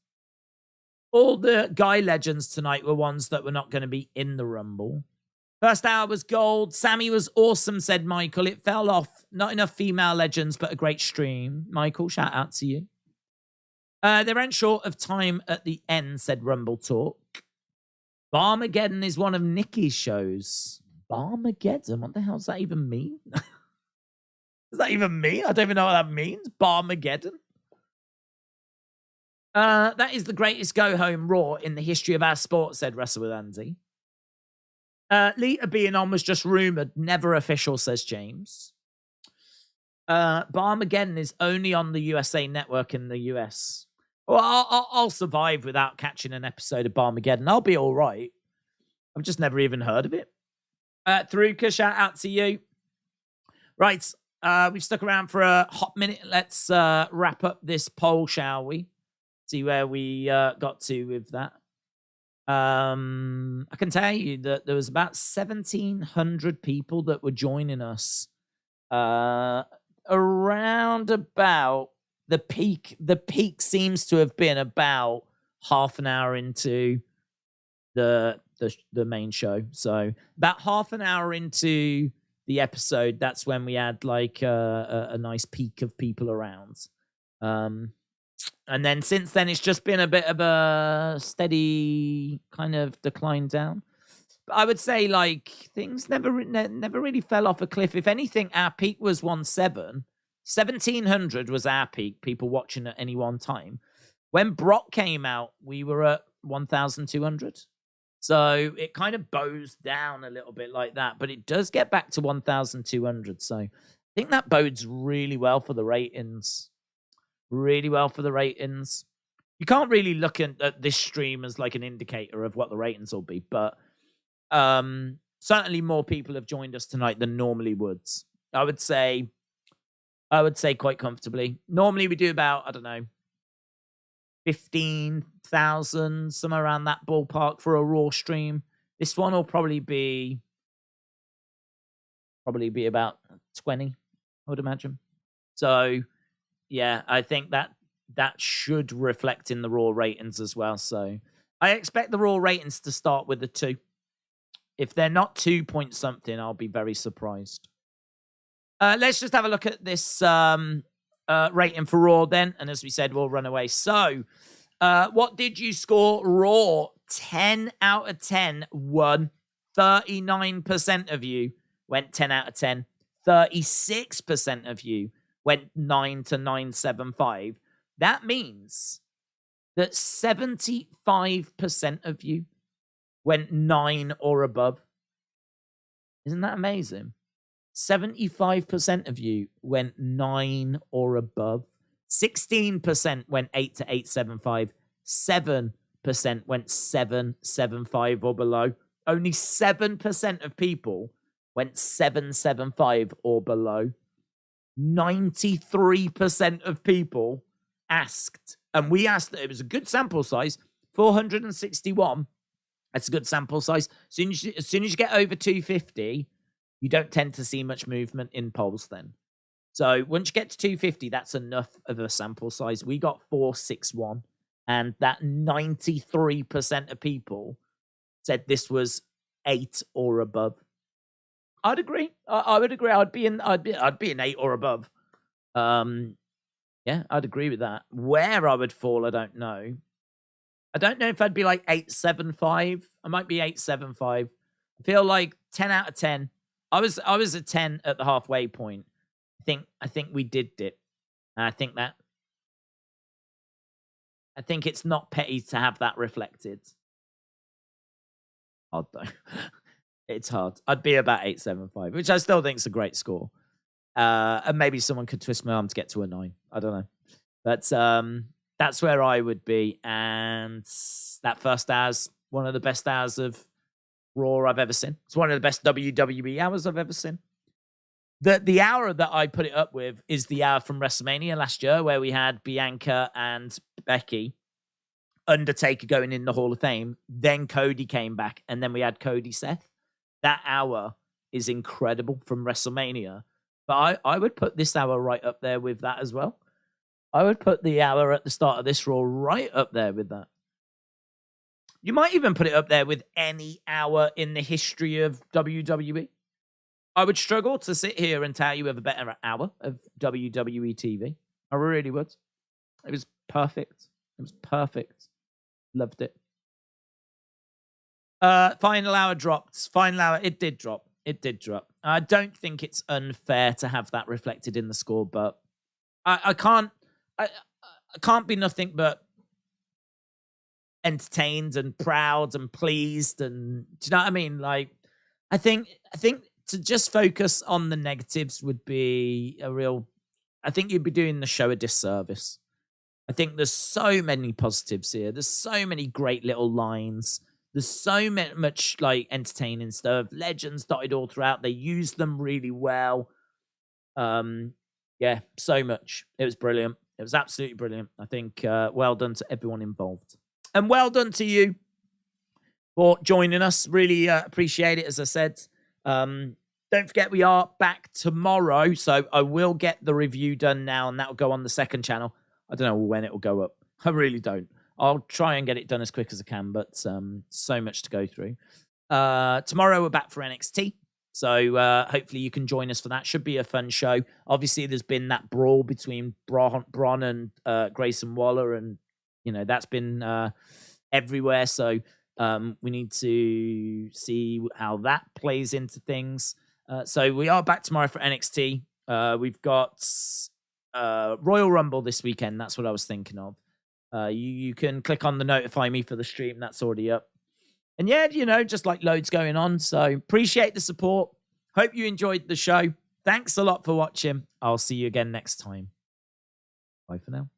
All the guy legends tonight were ones that were not going to be in the Rumble. First hour was gold. Sami was awesome, said Michael. It fell off. Not enough female legends, but a great stream. Michael, shout out to you. They ran short of time at the end, said Rumble Talk. Barmageddon is one of Nikki's shows. Barmageddon? What the hell does that even mean? Does that even mean? I don't even know what that means. Barmageddon? That is the greatest go-home Raw in the history of our sport, said Wrestle with Andy. Lita being on was just rumoured, never official, says James. Barmageddon is only on the USA Network in the US. Well, I'll survive without catching an episode of Barmageddon. I'll be all right. I've just never even heard of it. Tharuka, shout out to you. Right, we've stuck around for a hot minute. Let's wrap up this poll, shall we? See where we got to with that. I can tell you that there was about 1,700 people that were joining us. Around about the peak seems to have been about half an hour into the main show. So about half an hour into the episode, that's when we had like a nice peak of people around. And then since then, it's just been a bit of a steady kind of decline down. But I would say like things never really fell off a cliff. If anything, our peak was 1700 was our peak, people watching at any one time. When Brock came out, we were at 1200. So it kind of bows down a little bit like that, but it does get back to 1200. So I think that bodes really well for the ratings. Really well for the ratings. You can't really look at this stream as like an indicator of what the ratings will be, but certainly more people have joined us tonight than normally would. I would say quite comfortably. Normally we do about, I don't know, 15,000, somewhere around that ballpark for a Raw stream. This one will probably be about 20, I would imagine. So yeah, I think that should reflect in the Raw ratings as well. So I expect the Raw ratings to start with a 2. If they're not 2 point something, I'll be very surprised. Let's just have a look at this rating for Raw then. And as we said, we'll run away. So what did you score Raw? 10 out of 10 won. 39% of you went 10 out of 10. 36% of you went 9 to 975. That means that 75% of you went 9 or above. Isn't that amazing? 75% of you went 9 or above. 16% went 8 to 875. 7% went 775 or below. Only 7% of people went 775 or below. 93% of people asked, and we asked, it was a good sample size, 461. That's a good sample size. As soon as you get over 250, you don't tend to see much movement in polls then. So once you get to 250, that's enough of a sample size. We got 461, and that 93% of people said this was 8 or above. I'd agree. I would agree. I'd be an 8 or above. Yeah, I'd agree with that. Where I would fall, I don't know. I don't know if I'd be like 875. I might be 875. I feel like 10 out of 10. I was a 10 at the halfway point. I think we did it. And I think it's not petty to have that reflected. Odd though. It's hard. I'd be about 875, which I still think is a great score. And maybe someone could twist my arm to get to a 9. I don't know. But that's where I would be. And that first hour's one of the best hours of Raw I've ever seen. It's one of the best WWE hours I've ever seen. The hour that I put it up with is the hour from WrestleMania last year, where we had Bianca and Becky, Undertaker going in the Hall of Fame. Then Cody came back, and then we had Cody Seth. That hour is incredible from WrestleMania. But I would put this hour right up there with that as well. I would put the hour at the start of this Raw right up there with that. You might even put it up there with any hour in the history of WWE. I would struggle to sit here and tell you have a better hour of WWE TV. I really would. It was perfect. It was perfect. Loved it. Final hour dropped. Final hour, it did drop. It did drop. I don't think it's unfair to have that reflected in the score, but I can't be nothing but entertained and proud and pleased, and do you know what I mean? Like, I think to just focus on the negatives would be I think you'd be doing the show a disservice. I think there's so many positives here. There's so many great little lines. There's so much like entertaining stuff. Legends dotted all throughout. They use them really well. Yeah, so much. It was brilliant. It was absolutely brilliant. I think well done to everyone involved. And well done to you for joining us. Really appreciate it, as I said. Don't forget, we are back tomorrow. So I will get the review done now, and that will go on the second channel. I don't know when it will go up. I really don't. I'll try and get it done as quick as I can, but so much to go through. Tomorrow we're back for NXT. So hopefully you can join us for that. Should be a fun show. Obviously, there's been that brawl between Bron and Grayson Waller, and that's been everywhere. So we need to see how that plays into things. So we are back tomorrow for NXT. We've got Royal Rumble this weekend. That's what I was thinking of. You can click on the notify me for the stream. That's already up. And yeah, just like loads going on. So appreciate the support. Hope you enjoyed the show. Thanks a lot for watching. I'll see you again next time. Bye for now.